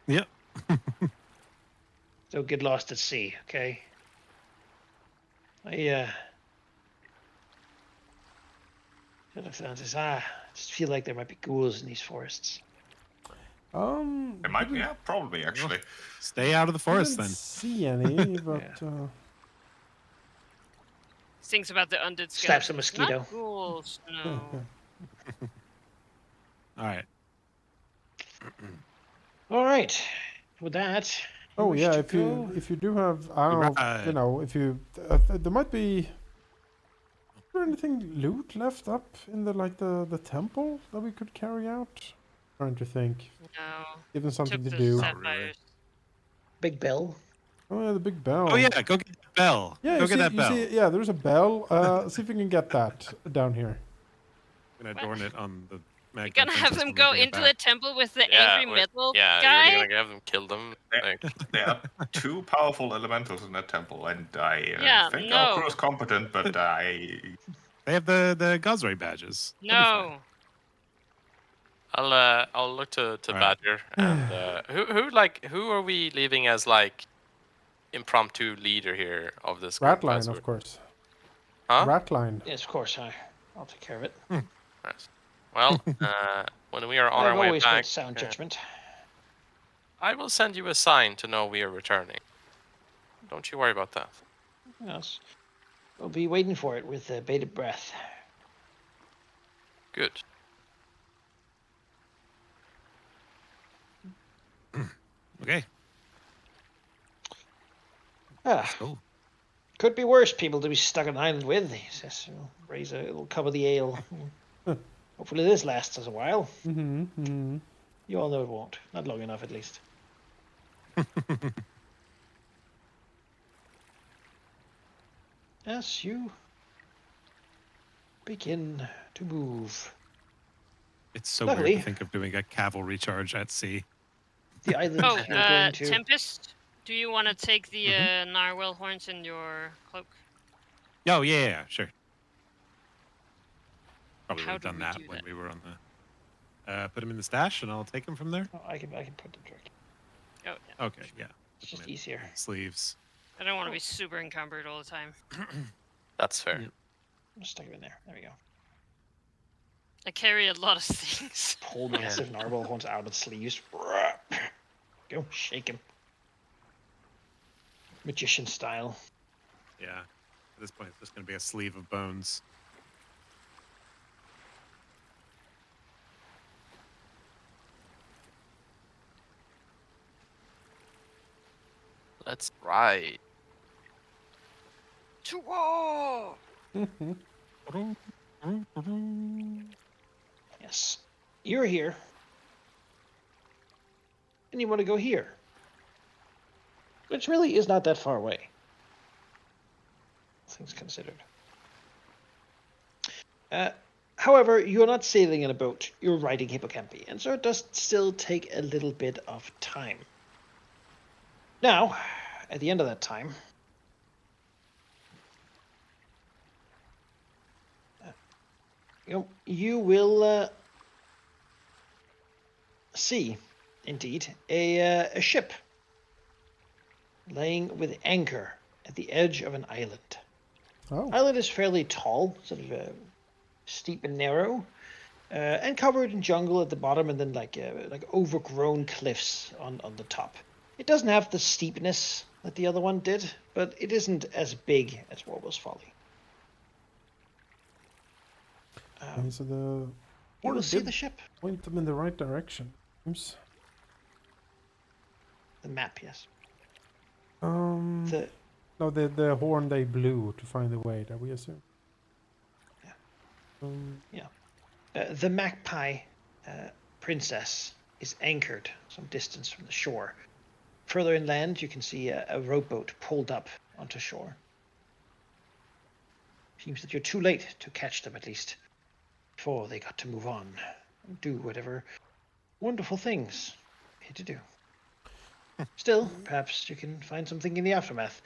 Yep. Don't get lost at sea, okay? I just feel like there might be ghouls in these forests. It might be, yeah, probably actually. Stay out of the forest Didn't then. see any, but Thinks about the undead Slaps skeletons. a mosquito. Not ghouls, no. All right. All right. With that. oh wish yeah, to if go? you do have, I don't know, if you there might be. Is there anything loot left up in the temple that we could carry out? Trying to think. No. Give them something Took to the do. sapphires. Big bell. Oh yeah, the big bell. Oh yeah, go get that bell. Yeah, Go you get see, that you bell. see, yeah, there's a bell. See if we can get that down here. I'm gonna adorn it on the. You're gonna have them go into the temple with the angry metal Yeah, guy? you're gonna have them kill them. Like, There are two powerful elementals in that temple, and I Yeah, think no. our crew is competent, but I... They have the Gosray badges. No. I'll look to All right. Badger and who are we leaving as like impromptu leader here of this group? Ratline, of course. Huh? Ratline. Yes, of course. I'll take care of it. Nice. Well, when we are on I've our way always back, made sound judgment. I will send you a sign to know we are returning. Don't you worry about that. Yes. We'll be waiting for it with bated breath. Good. Okay. Cool. Could be worse people to be stuck on an island with. He says, raise it'll cover the ale. Hopefully this lasts us a while. Mm-hmm. You all know it won't. Not long enough, at least. As you begin to move, It's so Lovely. weird to think of doing a cavalry charge at sea. the island Oh, you're going to... Tempest, do you want to take the narwhal horns in your cloak? Oh yeah, sure. Probably would How have do done we that do when that? we were on the. Put them in the stash, and I'll take them from there. Oh, I can put them directly. Oh, yeah. Okay, yeah. It's just Put 'em in easier. Sleeves. I don't want to be super encumbered all the time. That's fair. Yeah. Just stick it in there. There we go. I carry a lot of things. Pull massive narwhal horns out of the sleeves. Go, shake him. Magician style. Yeah. At this point, it's just going to be a sleeve of bones. That's right. To war! Yes. You're here. And you want to go here. Which really is not that far away. Things considered. However, you're not sailing in a boat. You're riding hippocampi. And so it does still take a little bit of time. Now, at the end of that time, you will see, indeed, a ship laying with anchor at the edge of an island. Oh. Island is fairly tall, sort of steep and narrow, and covered in jungle at the bottom, and then like overgrown cliffs on the top. It doesn't have the steepness that the other one did, but it isn't as big as Warwell's Folly. Okay, so the You order will see did the ship. point them in the right direction. Oops. The map, yes. No, the horn they blew to find the way, that we assume. Yeah. The Magpie Princess is anchored some distance from the shore. Further inland, you can see a rowboat pulled up onto shore. Seems that you're too late to catch them, at least, before they got to move on and do whatever wonderful things they had to do. Still, perhaps you can find something in the aftermath.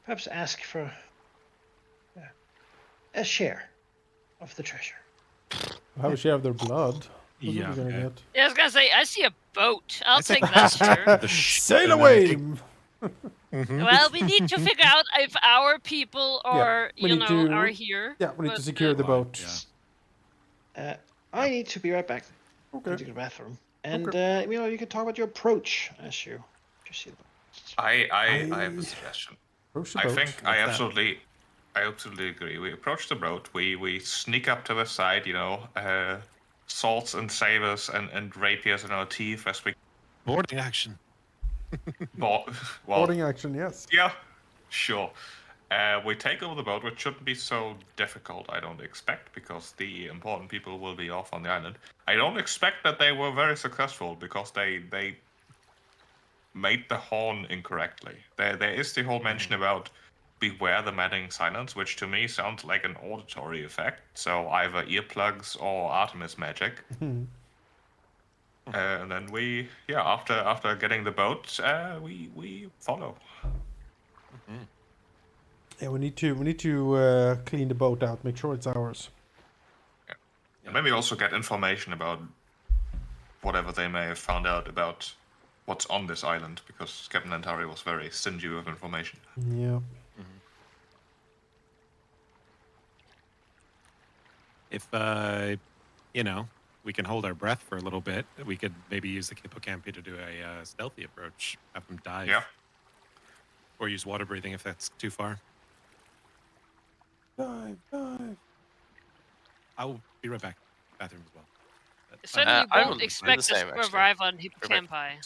Perhaps ask for a share of the treasure. We'll have a share of their blood. That's what Yeah, we're gonna yeah. get. Yeah, I was gonna say, I see a boat. I'll take that share. Sail away! Well, we need to figure out if our people are, we need to- are here. Yeah, we need to but, secure the boat. Yeah. I need to be right back. Okay. Into the bathroom, and you can talk about your approach as you see the boat. I have a suggestion. Approach the I boat. think I What's that? absolutely agree. We approach the boat. We sneak up to the side. Swords and sabers and rapiers in our teeth as we. Boarding action. Well, Boarding action, yes. yeah, sure. We take over the boat, which shouldn't be so difficult, I don't expect, because the important people will be off on the island. I don't expect that they were very successful, because they made the horn incorrectly. There is the whole mention about beware the maddening silence, which to me sounds like an auditory effect, so either earplugs or Artemis magic. And then after getting the boat, we follow. Yeah, we need to clean the boat out, make sure it's ours. Yeah. And maybe also get information about whatever they may have found out about what's on this island, because Captain Antari was very stingy with information. Yeah. If we can hold our breath for a little bit, we could maybe use the hippocampi to do a stealthy approach, have them dive. Yeah. Or use water breathing if that's too far. Dive. I'll be right back. Bathroom as well. But, Certainly I won't will do expect the us same, to actually. arrive on Hippocampi.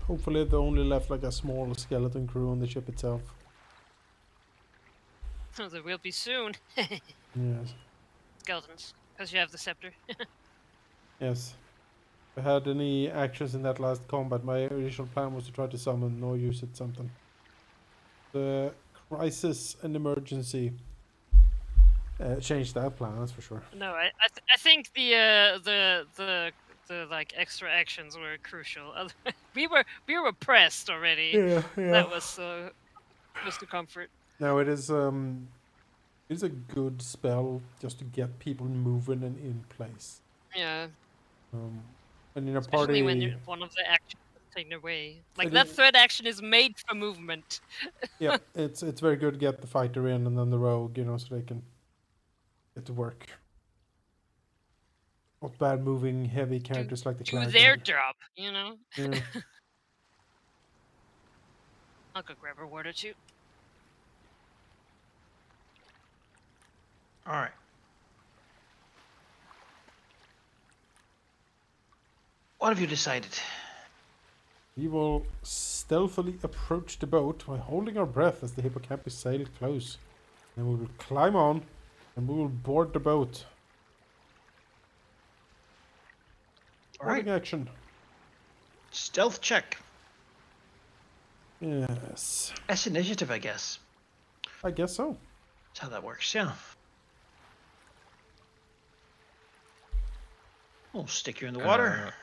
Hopefully they only left like a small skeleton crew on the ship itself. There will be soon. Yes. Skeletons, because you have the scepter. Yes. If I had any actions in that last combat, my original plan was to try to summon or use it something. The crisis and emergency changed that plan, that's for sure. No, I think the like extra actions were crucial. we were pressed already. Yeah. That was the comfort. No, it is a good spell just to get people moving and in place. Yeah. And in a Especially party, when one of the actions is taken away. Like It that is- third action is made for movement. yeah, it's very good to get the fighter in and then the rogue, so they can get to work. Not bad moving heavy characters like the Do cleric. their job, Yeah. I'll go grab a word or two. All right. What have you decided? We will stealthily approach the boat while holding our breath as the hippocampus sail close. Then we will climb on and we will board the boat. Boarding action. Stealth check. Yes. That's initiative, I guess. I guess so. That's how that works, yeah. We'll stick you in the water.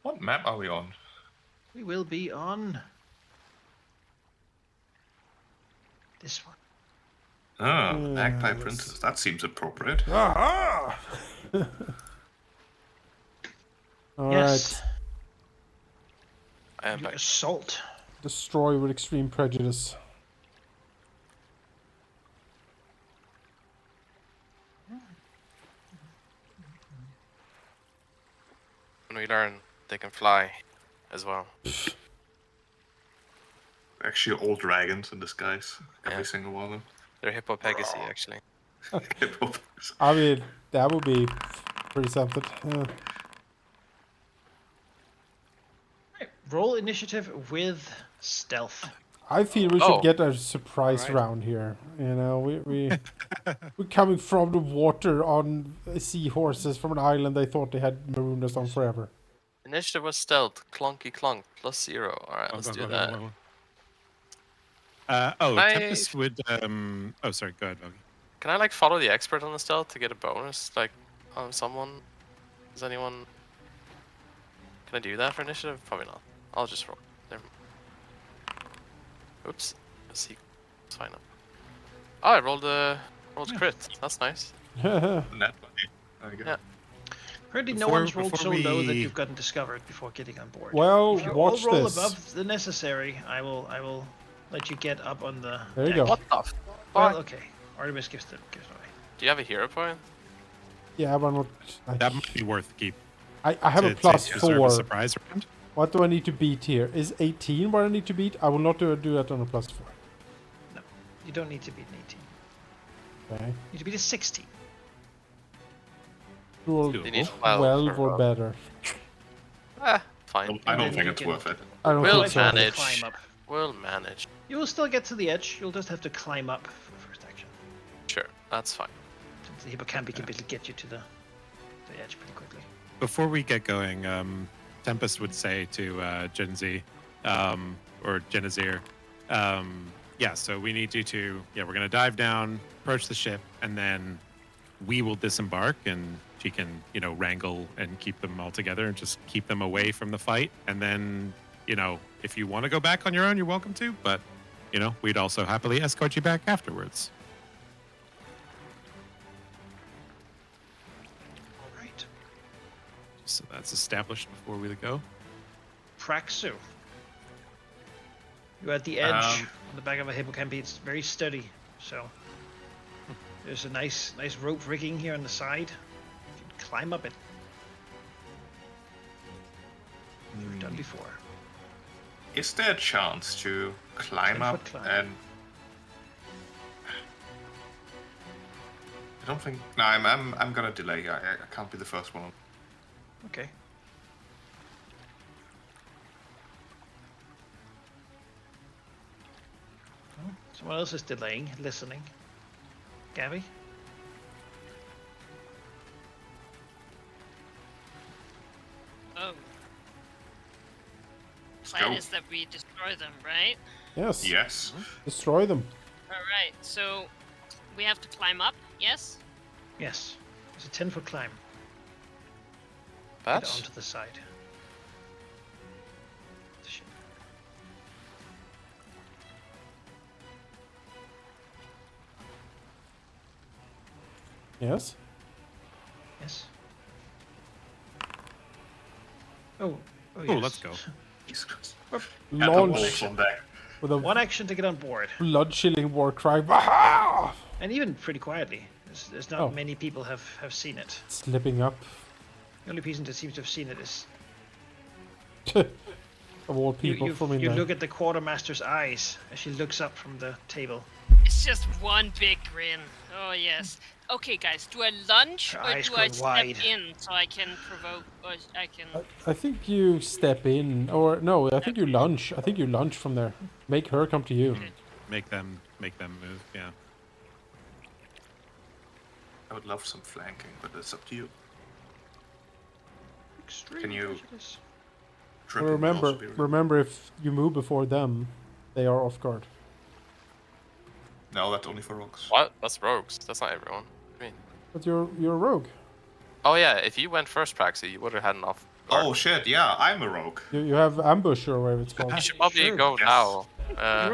What map are we on? We will be on this one. Oh, Magpie Yes. Princess. That seems appropriate. Aha! All Yes. right. I am You back. assault. Destroy with extreme prejudice. When we learn they can fly as well. Actually, all dragons in disguise. Every Yeah. single one of them. They're Hippo Pegasus, actually. I mean, that would be pretty something. Right. Roll initiative with stealth. I feel we Oh. should get a surprise Alright. round here. You know, we're coming from the water on seahorses from an island they thought they had marooned us on forever. Initiative was stealth. Clunky clunk. +0. Alright, let's do that. Oh, I- Tempest would. Oh, sorry. Go ahead, Bogey. Can I like follow the expert on the stealth to get a bonus? Like on someone? Does anyone? Can I do that for initiative? Probably not. I'll just roll. Never mind. Oops. Let's see. It's fine now. Oh, I rolled a crit. That's nice. Net money. There you go. Yeah. Apparently no Before- one's rolled so before low that we- you've gotten discovered before getting on board. Well, if you watch all roll this. above the necessary, I will let you get up on the There you deck. go. What the fuck? Well, okay. Artemis gives away. Do you have a hero point? Yeah, but not. That might be worth keep. I have a to plus deserve a 4. surprise round. What do I need to beat here? Is 18 what I need to beat? I will not do that on a plus 4. No, you don't need to beat an 18. Okay. You need to beat a 16. Roll You need 12 for, or better. Fine. I don't then think you it's can- worth it. I don't We'll think so. manage. Climb up. We'll manage. You will still get to the edge. You'll just have to climb up for the first action. Sure, that's fine. Since the hippocampi can get you to the edge pretty quickly. Before we get going, Tempest would say to Gen Z, or Genazir, yeah, so we need you to, we're going to dive down, approach the ship, and then we will disembark, and she can, wrangle and keep them all together and just keep them away from the fight. And then, if you want to go back on your own, you're welcome to, but, we'd also happily escort you back afterwards. All right. So that's established before we go. Praxu. You're at the edge on the back of a hippocampi. It's very sturdy, so there's a nice rope rigging here on the side. You can climb up it. You've done before. Is there a chance to climb 10-foot up climb. and? I don't think. No, I'm gonna delay. I can't be the first one. Okay. Well, someone else is delaying, listening. Gabby? Oh. go. Plan is that we destroy them, right? Yes. Yes. Destroy them. Alright, so we have to climb up, yes? Yes. It's a 10-foot climb. Get That? onto the side. The ship. Yes. Yes. Oh. Oh, yes. let's go. Jesus Christ. And the Launch wolves on deck. with a One action to get on board, blood-chilling war cry. Aha! and even pretty quietly. There's not Oh. many people have seen it. Slipping up. The only person that seems to have seen it is Of all people you from in you there. look at the quartermaster's eyes as she looks up from the table. It's just one big grin. Oh yes. Okay, guys, do I lunge Her or eyes do I go step wide. in so I can provoke, or I can? I think you step in, or no, I think you Okay. lunge. I think you lunge from there. Make her come to you. Okay. Make them move. Yeah. I would love some flanking, but it's up to you. Extreme Can you- prejudice. Tripping would also be really- Remember, if you move before them, they are off guard. No, that's only for rogues. What? That's rogues. That's not everyone. What do you mean? But you're a rogue. Oh yeah, if you went first, Praxi, you would have had an off. Oh shit, yeah, I'm a rogue. You have ambush or whatever it's called. You should probably Sure. go Yes. now.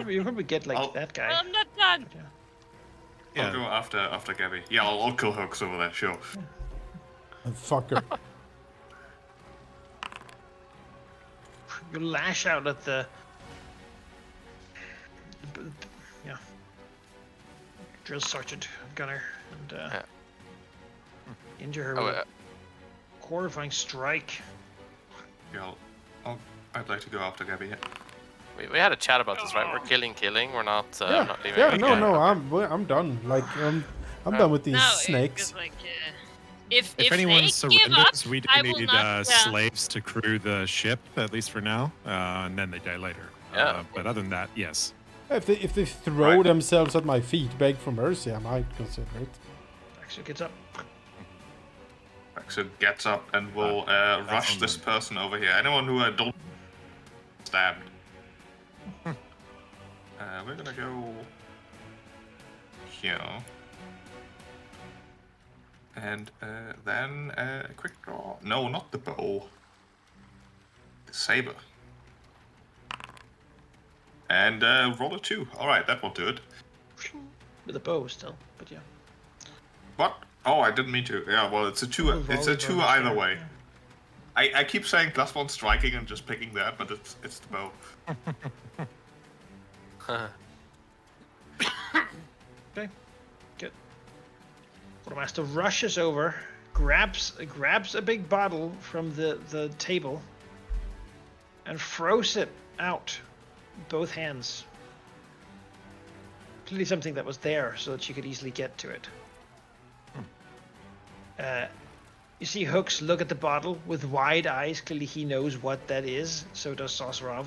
You probably get like I'll- that guy. Well, I'm not done. But, yeah. I'll go after Gabby. Yeah, I'll kill hooks over there, sure. Fucker. You lash out at the yeah, drill sergeant gunner and injure her Oh, with a horrifying strike. Yeah, I'd like to go after Gabby. Yeah. we had a chat about this, right? We're killing. We're not. Yeah, not leaving. yeah, Okay. no, I'm done. Like, I'm done with these No, snakes. It's like, if anyone they give surrenders, up, we do I will need not. slaves to crew the ship, at least for now, and then they die later. Yeah. But other than that, yes. If they throw Right. themselves at my feet, beg for mercy, I might consider it. Actually gets up. So gets up and will rush on this them. person over here. Anyone who don't stabbed. We're gonna go here. And then a quick draw. No, not the bow. The saber. And roll a 2. Alright, that won't do it. With a bow still, but yeah. What? Oh, I didn't mean to. Yeah, well, it's a 2. It's a 2 either way. I keep saying +1 striking and just picking that, but it's the bow. Okay, good. Quartermaster rushes over, grabs a big bottle from the table, and throws it out, both hands. Clearly something that was there, so that she could easily get to it. You see Hooks look at the bottle with wide eyes. Clearly he knows what that is. So does Sosrov.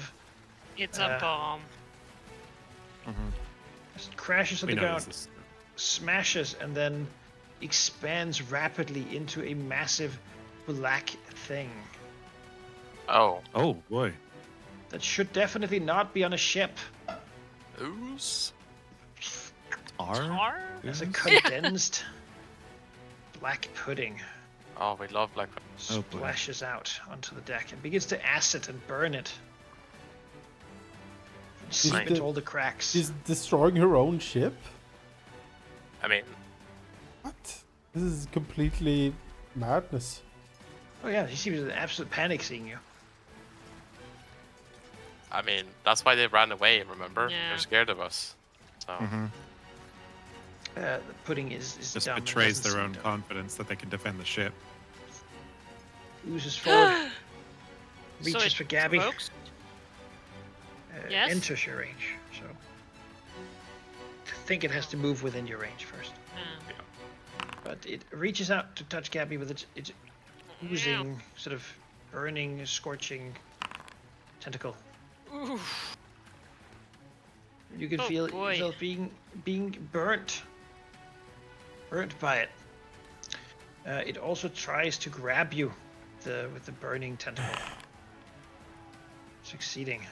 It's a bomb. Just crashes on We the know ground, this is- smashes, and then expands rapidly into a massive black thing Oh. Oh boy. that should definitely not be on a ship. Ooze. Tar? It's a condensed black pudding. Oh, we love black. Oh, boy. Splashes out onto the deck and begins to acid and burn it. Seep Nice. into all the cracks. She's destroying her own ship? I mean, What? This is completely madness. Oh yeah, he seems in absolute panic seeing you. that's why they ran away. Remember? Yeah. They're scared of us. So. The pudding is Just dumb and betrays doesn't their seem own to- confidence that they can defend the ship. Oozes forward, So reaches it for Gabby, provokes? Yes? enters your range. So I think it has to move within your range first. But it reaches out to touch Gabby with its oozing, sort of burning, scorching tentacle. Oof. You can Oh, feel boy. yourself being burnt by it. It also tries to grab you with the burning tentacle. Succeeding.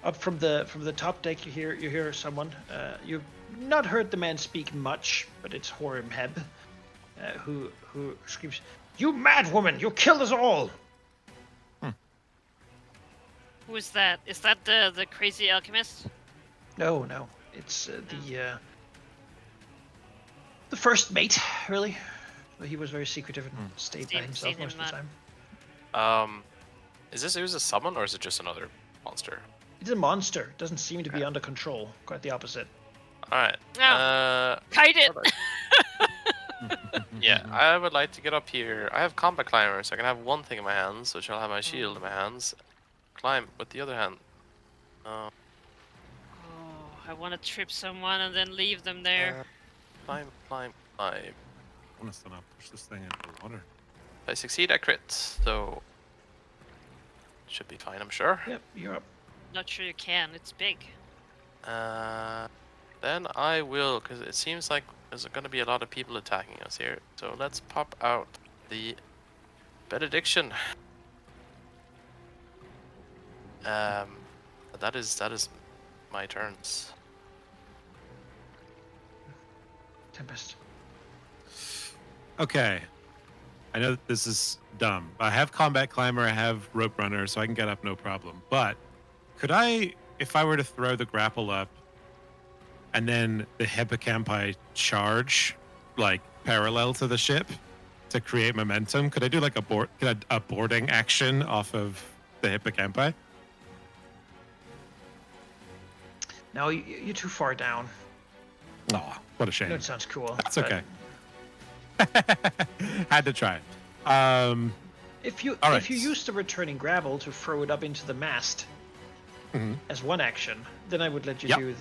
Up from the top deck, you hear someone. You've not heard the man speak much, but it's Horim Heb, who screams, "You mad woman! You killed us all!" Who is that? Is that the crazy alchemist? No, it's the first mate, really. He was very secretive and stayed by Seen- himself seen him most of the time. Is this a summon or is it just another monster? It's a monster. It doesn't seem to be under control. Quite the opposite. All right. No. Kite it! Yeah, I would like to get up here. I have combat climber, so I can have one thing in my hands, which I'll have my shield in my hands. Climb with the other hand. Oh, I want to trip someone and then leave them there. Climb. I want to somehow push this thing into the water. If I succeed, I crit, so should be fine, I'm sure. Yep, you're up. Not sure you can. It's big. Then I will, because it seems like there's going to be a lot of people attacking us here. So let's pop out the benediction. That is my turns. Tempest. Okay. I know that this is dumb. I have combat climber, I have rope runner, so I can get up no problem. But could I, if I were to throw the grapple up and then the hippocampi charge, like parallel to the ship to create momentum, could I do like a boarding action off of the hippocampi? No, you're too far down. Oh, what a I shame. know it sounds cool. That's but okay. Had to try. If you All right. use the returning grapple to throw it up into the mast as one action, then I would let you Yep. do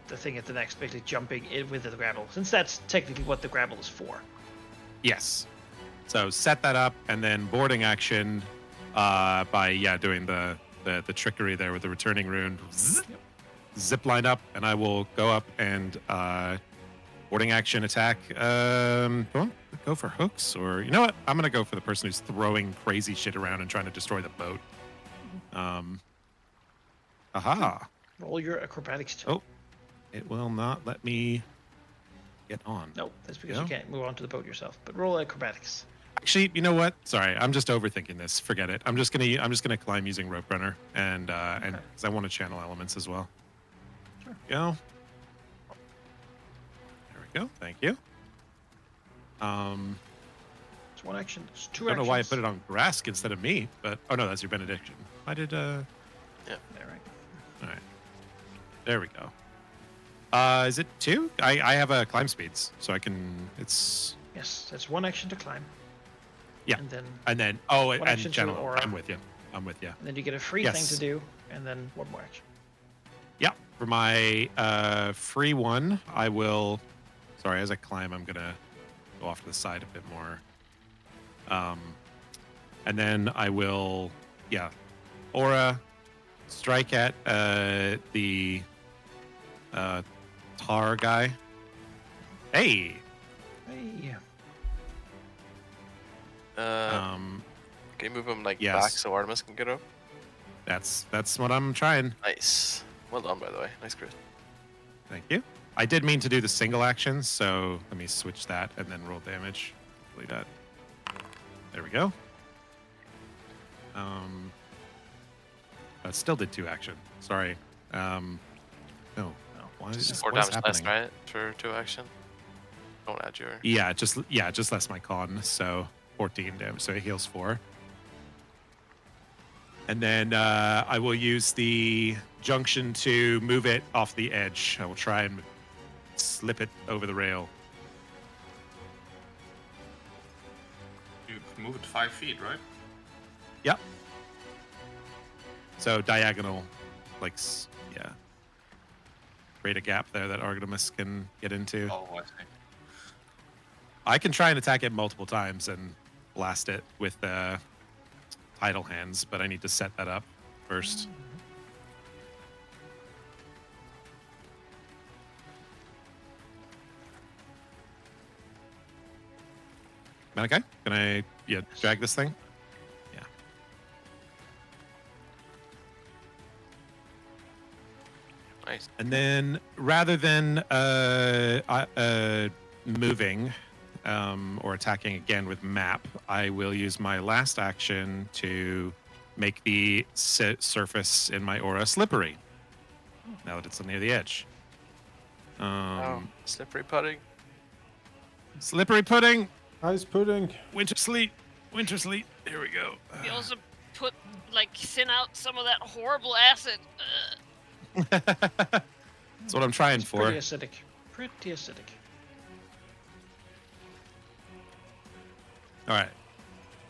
the thing at the next, basically jumping in with the grapple, since that's technically what the grapple is for. Yes. So set that up and then boarding action by doing the trickery there with the returning rune. Zip line up, and I will go up and boarding action attack. Do I want to go for hooks, or you know what? I'm gonna go for the person who's throwing crazy shit around and trying to destroy the boat. Aha! Roll your acrobatics check. Oh, it will not let me get on. No, that's because Yeah. you can't move on to the boat yourself. But roll acrobatics. Actually, you know what? Sorry, I'm just overthinking this. Forget it. I'm just gonna climb using rope runner and because I want to channel elements as well. Sure. Go. There we go. Thank you. It's one action. It's two I don't actions. know why I put it on Grask instead of me, but oh no, that's your benediction. I did. There, right. All right. There we go. Is it 2? I have a climb speeds, so I can. It's Yes, that's one action to climb. Yeah. And then and action to channel. aura. I'm with you. and then you get a free Yes. thing to do, and then one more action. Yeah, for my free one, I will. Sorry, as I climb, I'm gonna go off to the side a bit more. And then I will, aura, strike at the tar guy. Hey. Hey. Can you move him yes. back so Artemis can get up? That's what I'm trying. Nice. Well done, by the way. Nice crit. Thank you. I did mean to do the single action, so let me switch that and then roll damage. Hopefully that. There we go. I still did 2 action. Sorry. No. Why is Just this 4 what's damage less, happening? right? For 2 action. Don't add your. Yeah, just less my con, so 14 damage. So it heals 4. And then I will use the junction to move it off the edge. I will try and slip it over the rail. You can move it 5 feet, right? Yep. So diagonal, create a gap there that Artemis can get into. Oh, I see. I can try and attack it multiple times and blast it with tidal hands, but I need to set that up first. Malachi, can I drag this thing? Yeah. Nice. And then rather than moving or attacking again with map, I will use my last action to make the surface in my aura slippery. Now that it's near the edge. Slippery pudding. Slippery pudding. Ice pudding. Winter sleet. Winter sleet. Here we go. We also thin out some of that horrible acid. That's what I'm trying It's for. pretty acidic. Pretty acidic. All right.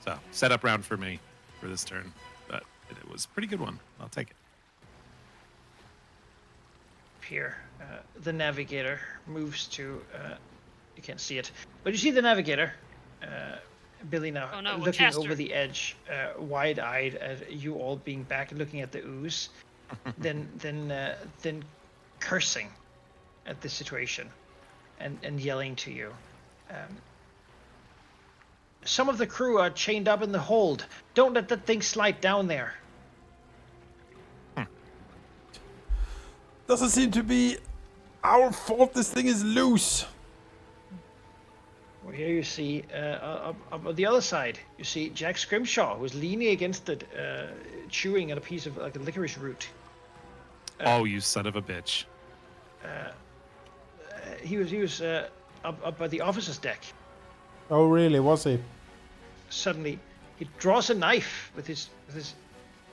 So setup round for me for this turn, but it was a pretty good one. I'll take it. Here, the navigator moves to. You can't see it, but you see the navigator, Billy now Oh no, we're looking Caster. over the edge, wide-eyed at you all being back, looking at the ooze, then cursing at the situation, and yelling to you. Some of the crew are chained up in the hold. Don't let that thing slide down there. Doesn't seem to be our fault this thing is loose. Well, here you see, up on the other side, you see Jack Scrimshaw, who's leaning against it, chewing on a piece of like a licorice root. Oh, you son of a bitch. He was up by the officer's deck. Oh, really? Was he? Suddenly, he draws a knife with his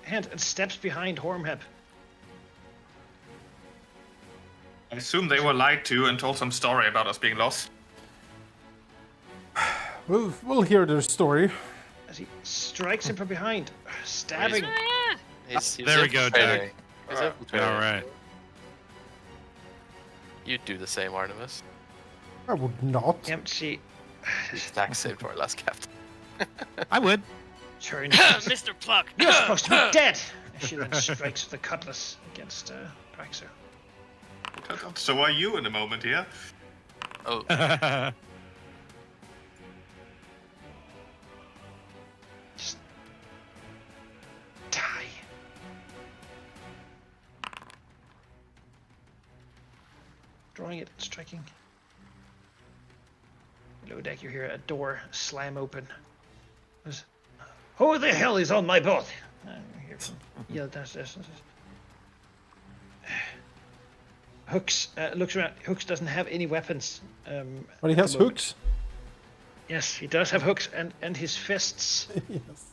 hand and steps behind Hormheb. I assume they were lied to and told some story about us being lost. We'll hear their story. As he strikes him from behind, stabbing. He's There we go, infiltrating. Jack. He's All infiltrating. right. You'd do the same, Artemis. I would not. Empty Exact same to our last captain. I would. turns. Mr. Pluck. You're supposed to be dead. As she then strikes with the cutlass against Praxer. So are you in a moment here. Oh, Just die. Drawing it, striking. Below deck, you hear a door slam open. Who the hell is on my boat? You hear from yell downstairs. Hooks looks around. Hooks doesn't have any weapons. But he at has the moment. hooks. Yes, he does have hooks and his fists. Yes.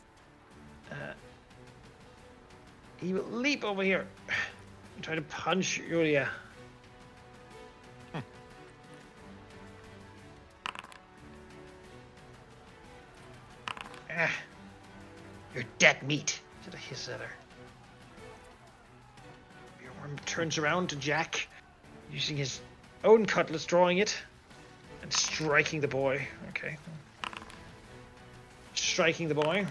He will leap over here and try to punch Yulia. You're dead meat, said a hiss at her. Bjorn turns around to Jack, using his own cutlass, drawing it, and striking the boy. Okay. Striking the boy.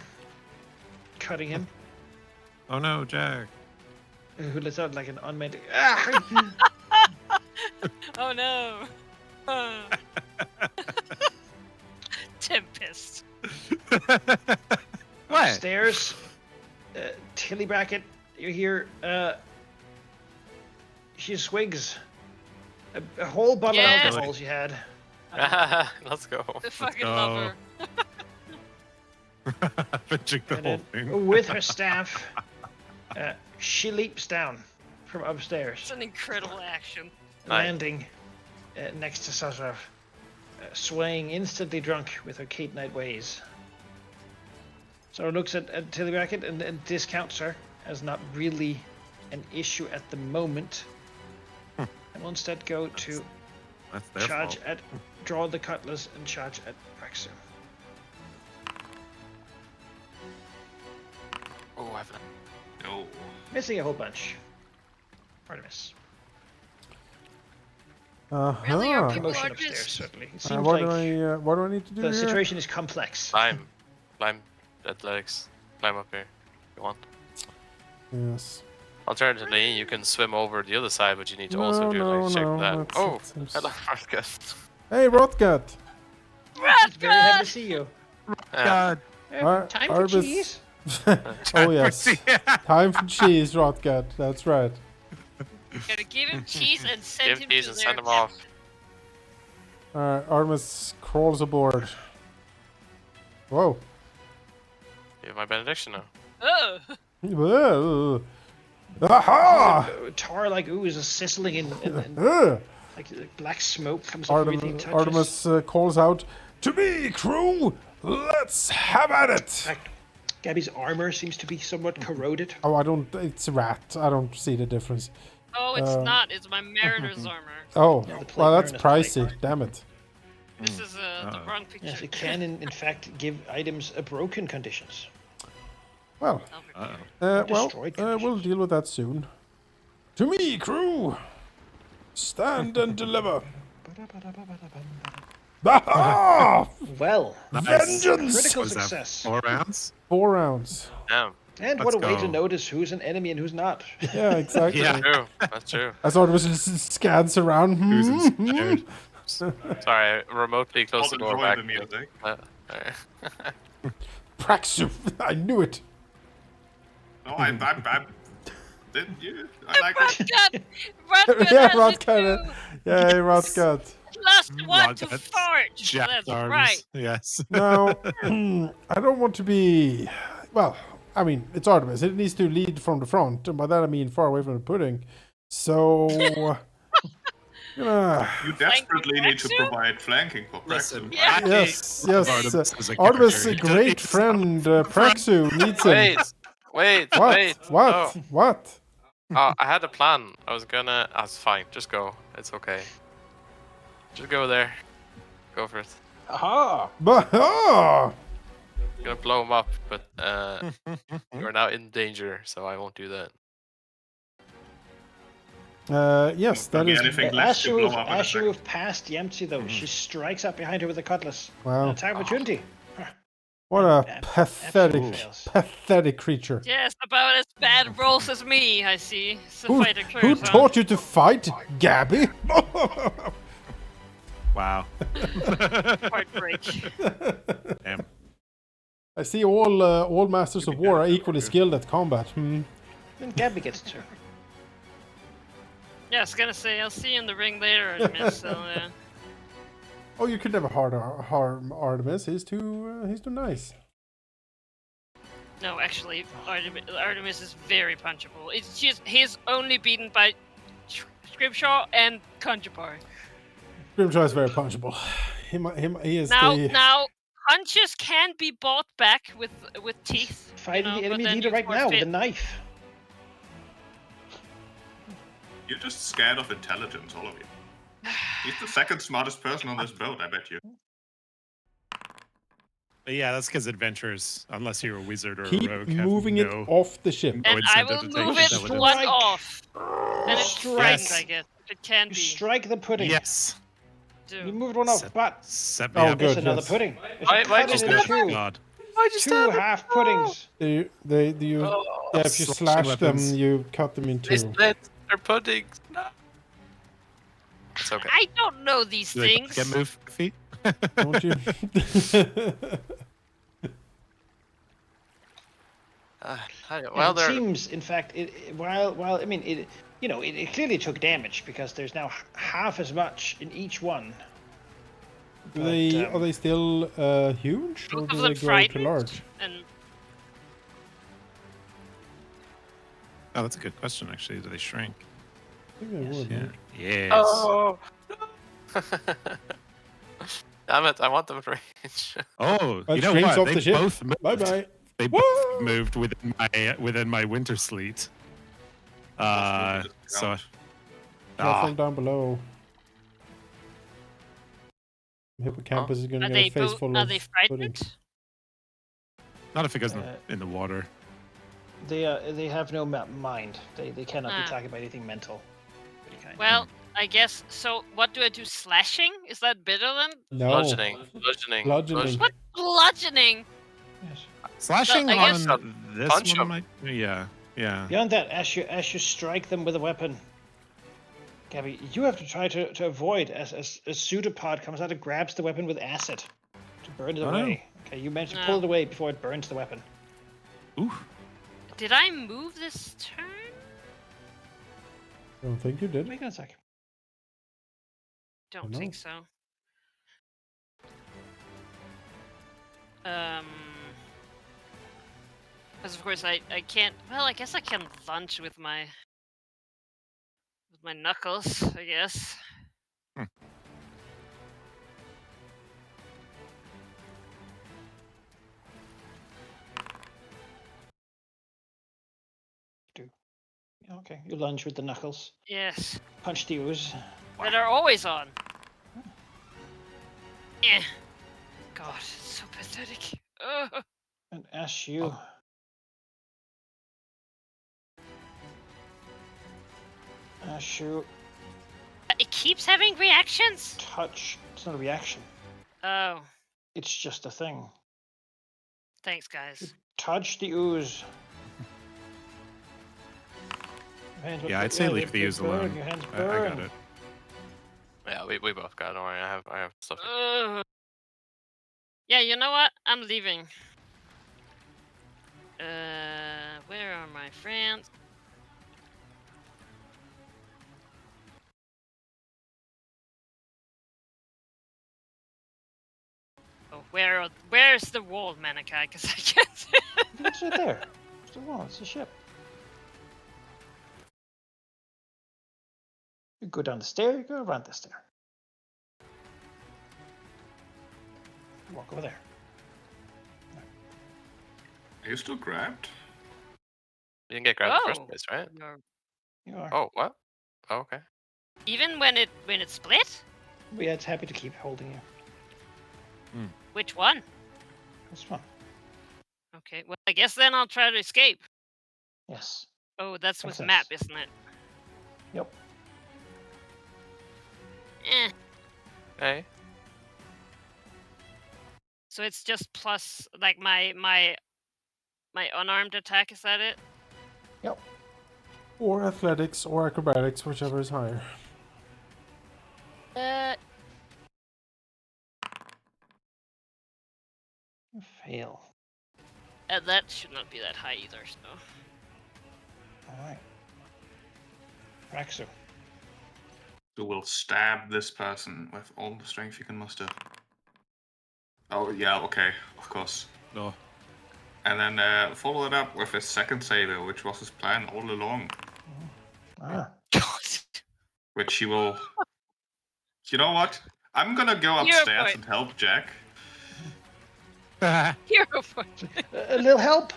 Cutting him. Oh no, Jack. Who lets out like an unmeant. Oh no. Tempest. What? Stairs. Tilly Brackett, you hear. She swigs. A whole bottle Yeah. of alcohol she had. let's go. The fucking go. lover. Drink the And whole then, thing. with her staff, she leaps down from upstairs, It's an incredible action. landing next to Sazrav, swaying instantly drunk with her Kate Knight ways. So looks at Tilly Brackett and discounts her as not really an issue at the moment. And will instead go to That's their charge fault. at, draw the cutlass and charge at Praxu. Oh, I haven't. No. Missing a whole bunch. Artemis. Really, your Uh-huh. people Commotion are upstairs, just certainly. It seems What like do I need to do the here? situation is complex. Climb athletics. Climb up here. If you want. Yes. Alternatively, you can swim over the other side, but you need to No, also do no, like check no, that. that's- Oh, it seems- hello, Marcus. Hey, Rotgut! It's very happy to see you. God. Time for Artemis- cheese. Oh yes. Time for cheese, Rotgut. That's right. gotta give him cheese and send Give him these to and their send them off. Artemis crawls aboard. Whoa. You have my benediction now. Oh, Whoa. Aha! Tar like ooze is sizzling in like black smoke comes up everything it Artemis, touches. calls out, "To me, crew! Let's have at it!" Like, Gabby's armor seems to be somewhat corroded. Oh, I don't. It's a rat. I don't see the difference. oh, it's not. It's my mariner's armor. Oh, Yeah, the plate well, that's burn is the plate pricey. Damn it. This is the wrong picture. Yes, it can in fact give items a broken conditions. Well, Destroyed we'll conditions. deal with that soon. To me, crew! Stand and deliver! Baha! Well, Vengeance! critical Was that success. 4 rounds? 4 rounds. Damn. And Let's what a way to go. notice who's an enemy and who's not. Yeah, exactly. Yeah. True. That's true. I thought it was just scans around. Who's Hmm? inspired? Sorry, I remotely closed the door Enjoy back. the music. Alright. Praxu! I knew it! No, I didn't you? I like it. Rotgut Yeah, has it Rotgut. too. Yay, Rotgut. Last one to Rotgut. fart. Jack's That's arms. right. Yes. Now, I don't want to be... Well, I mean, it's Artemis. It needs to lead from the front. And by that I mean far away from the pudding. So... You desperately need to Praxu? provide flanking for Listen, Praxu. Yeah. Yes, Artemis yes. as a Artemis' character. great friend, Praxu, needs him. Wait. What? No. What? I had a plan. I was gonna. That's fine. Just go. It's okay. Just go there. Go for it. Aha! Bah! I'm gonna blow him up, but you are now in danger, so I won't do that. Yes, Don't that be is... anything less to blow up in a As you second. move past Yemtsi, though, she strikes up behind her with a cutlass. Wow. Attack opportunity. What a Ab- pathetic, absolutely fails. pathetic creature. Yes, about as bad rolls as me, I see. So Who, fighter curse, who huh? taught you to fight, Gabby? Wow. Heartbreak. Damn. I see all masters of war are equally skilled at combat. Then Gabby gets to. Yeah, I was gonna say, I'll see you in the ring later, Artemis, so Oh, you could never harm Artemis. He's too nice. No, actually, Artemis is very punchable. It's just, he's only beaten by Scrimshaw and Conjubar. Grimshaw is very punchable. He is Now, punches can be bought back with teeth. Fighting the but enemy then leader you right now with a forfeit. knife. You're just scared of intelligence, all of you. He's the second smartest person on this boat, I bet you. But yeah, that's because adventurers, unless you're a wizard or keep a rogue, have moving it no off the ship. no And I incentive will to take move it intelligence. one Strike. off. And it's Strike. strike, I guess. If it can You be. strike the pudding. Yes. Do. You moved one off, Set- but Set me Oh, up. good. there's another yes. pudding. If Why- you why cut just it do in that? two, God. two half puddings. You yeah, if you slashing slash them, weapons. you cut them in They two. split their puddings. No. It's okay. I don't know these Do they things. get move feet? Don't you? Well, it they're seems, in fact, while I mean it, it clearly took damage because there's now half as much in each one. But, Are they still huge, or Both do of they them grow too frightened. large? And Oh, that's a good question, actually. Do they shrink? I think they would. Yeah. right? Yes. Oh. Damn it! I want them range. Oh, That you know shrinks what? off They the ship. both moved. Bye bye. They Woo! both moved within my winter sleet. So From down below. Hippocampus is gonna are get they a face full are of they pudding. frightened? not if it goes in the water. They have no mind. They cannot be Ah. targeted by anything mental. Pretty kind. Well, I guess. So, what do I do? Slashing? Is that better than No. Bludgeoning. Bludgeoning. what? Bludgeoning. Yes. Slashing I guess- on this Punch one 'em. might. Yeah. Yeah. Beyond that, as you strike them with a weapon, Gabby, you have to try to avoid as pseudopod comes out and grabs the weapon with acid to burn it Oh. away. Okay, you managed to No. pull it away before it burns the weapon. Ooh. Did I move this turn? I don't think you did. Make an attack. Don't No. think so. Because of course I can't. Well, I guess I can lunge with my knuckles. I guess. Yeah, okay, you lunge with the knuckles, Yes. punch the ooze. That are always on. Eh. God, it's so pathetic. Ugh. And as you It keeps having reactions? touch, it's not a reaction. Oh, It's just a thing. thanks, guys. Touch the ooze. Your hands Yeah, I'd say leave the ooze burn. alone. Your hands I burn. got it. Yeah, we both got it. Don't worry, I have stuff. Yeah, you know what? I'm leaving. Where are my friends? Oh, where's the wall, Manikai? Because I can't see it. It's right there. It's the wall. It's the ship. You go down the stair. You go around the stair. Walk over there. Are you still grabbed? You didn't get grabbed in the first Oh, place, right? You are. Oh, what? Oh, okay. even when it split? But yeah, it's happy to keep holding you. Which one? That's fun. Okay, well, I guess then I'll try to escape. Yes. Oh, that's Makes with map, sense. isn't it? Yep. Eh. Hey. So it's just plus, like, my unarmed attack, is that it? Yep. Or athletics or acrobatics, whichever is higher. Fail. That should not be that high either, so. Alright. Raxu. You will stab this person with all the strength you can muster. Oh, yeah, okay, of course. No. And then follow it up with his second saber, which was his plan all along. Ah. Which he will... You know what? I'm gonna go Hero upstairs point. and help Jack. Hero point. A little help.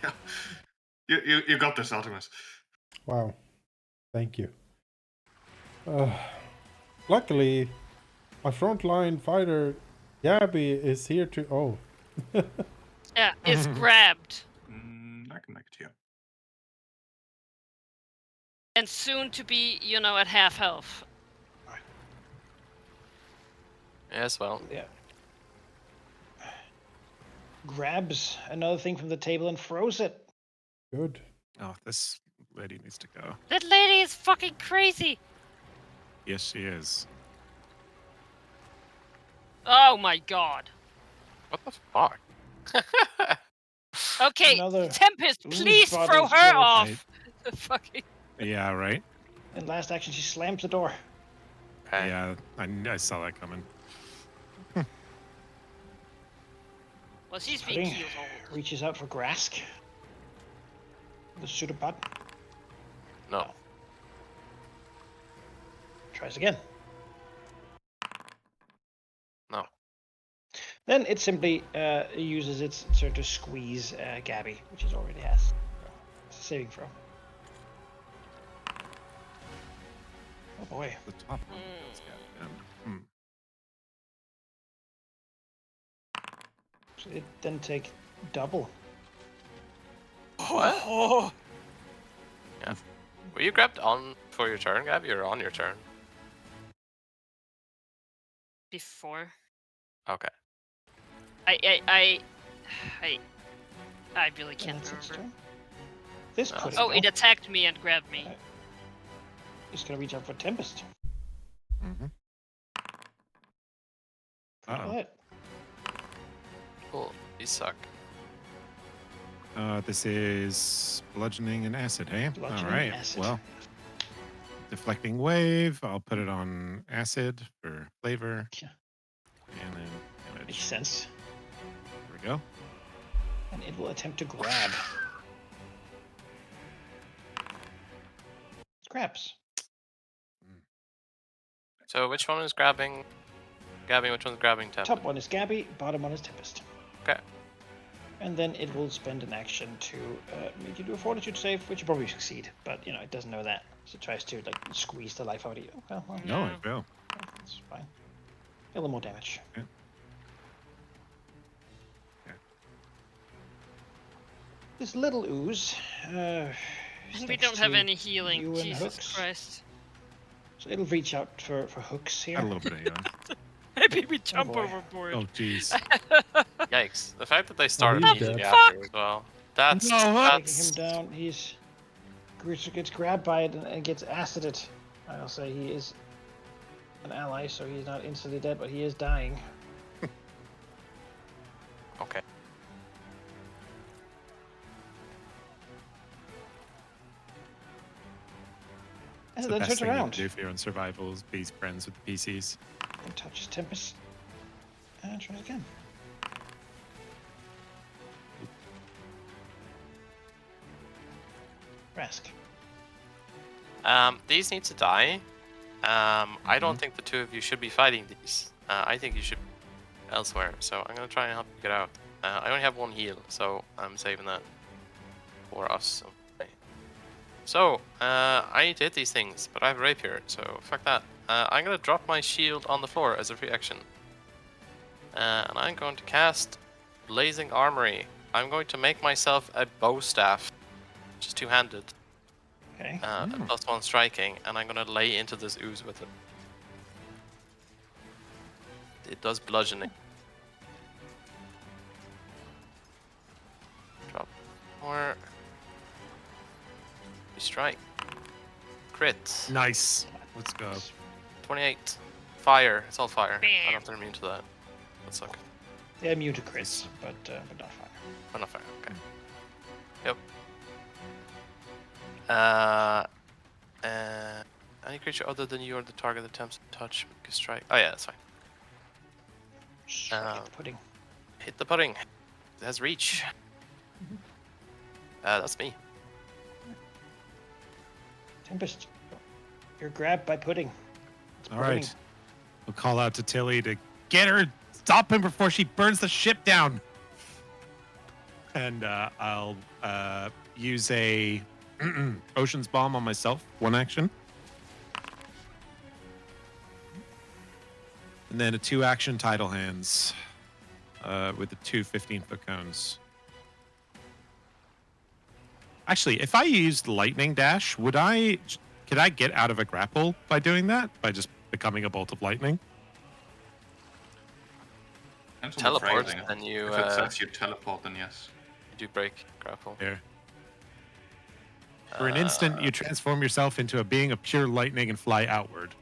Yeah. You got this, Artemis. Wow. Thank you. Luckily, my frontline fighter, Gabby, is here to... Oh. Yeah, it's grabbed. I can make it here. And soon to be, at half health. Yes, well. Yeah. Grabs another thing from the table and throws it. Good. Oh, this lady needs to go. That lady is fucking crazy. Yes, she is. Oh my god. What the fuck? Okay, Another Tempest, ooze please bottle throw her exploded. off. The fucking. Yeah, right? In last action, she slams the door. Okay. Yeah, I saw that coming. Well, she's being Pudding healed. reaches out for Grask. The pseudopod. No. Tries again. No. Then it simply uses its sort to squeeze Gabby, which it already has. It's a saving throw. Oh boy. The top one. That's got him. So it then take double. What? Oh. Yeah. Were you grabbed on for your turn, Gabby, or on your turn? Before. Okay. I really And can't that's its remember. turn. This Oh, pudding Oh, it though, attacked me and grabbed me. is gonna reach out for Tempest. Mm-hmm. Critical Uh-oh. hit. Cool. These suck. This is bludgeoning and acid, hey? Bludgeoning All right. acid. Well, deflecting wave. I'll put it on acid for flavor. Yeah. And then Makes damage. sense. There we go. And it will attempt to grab. Grabs. So which one is grabbing Gabby? Which one's grabbing Temp? Top one is Gabby, bottom one is Tempest. Okay. And then it will spend an action to make you do a fortitude save, which you probably succeed, but it doesn't know that. So it tries to squeeze the life out of you. Well, No, I fail. that's fine. A little more damage. Yeah. Yeah. This little ooze. We don't have any healing. You and Jesus Hooks. Christ. So it'll reach out for hooks here. Got a little bit of healing. Maybe we jump boy. overboard. Oh, jeez. Yikes! The fact that they started he's immediately dead. after as well. That's No, Taking him down. He's gets grabbed by it and gets acided. I'll say he is an ally, so he's not instantly dead, but he is dying. okay. And The then best turns thing you around can do if you're on survival is be friends with the PCs. and touches Tempest. And tries again. Rask. These need to die. I don't think the two of you should be fighting these. I think you should be elsewhere. So I'm gonna try and help you get out. I only have one heal, so I'm saving that for us. Okay. So I need to hit these things, but I have a rapier, so fuck that. I'm gonna drop my shield on the floor as a free action, and I'm going to cast Blazing Armory. I'm going to make myself a bow staff, which is two-handed. Okay. +1 striking, and I'm gonna lay into this ooze with it. It does bludgeoning. Drop more. We strike. Crit. Nice. Let's go. 28. Fire. It's all fire. I Bam. don't have to immune to that. That sucks. They're immune to crits, but not fire. Oh, not fire. Okay. Yep. Any creature other than you or the target attempts to touch, make a strike. Oh yeah, that's fine. Strike the pudding. Hit the pudding. It has reach. That's me. Tempest, you're grabbed by pudding. It's All burning. right. We'll call out to Tilly to get her, stop him before she burns the ship down. And I'll use a Ocean's Bomb on myself, one action. And then a 2-action Tidal Hands with the 2 15-foot cones. Actually, if I used Lightning Dash, could I get out of a grapple by doing that? By just becoming a bolt of lightning? Depends on the Teleport, phrasing. and you If it says you teleport, then yes. do break grapple. Here. For an instant, you transform yourself into a being of pure lightning and fly outward.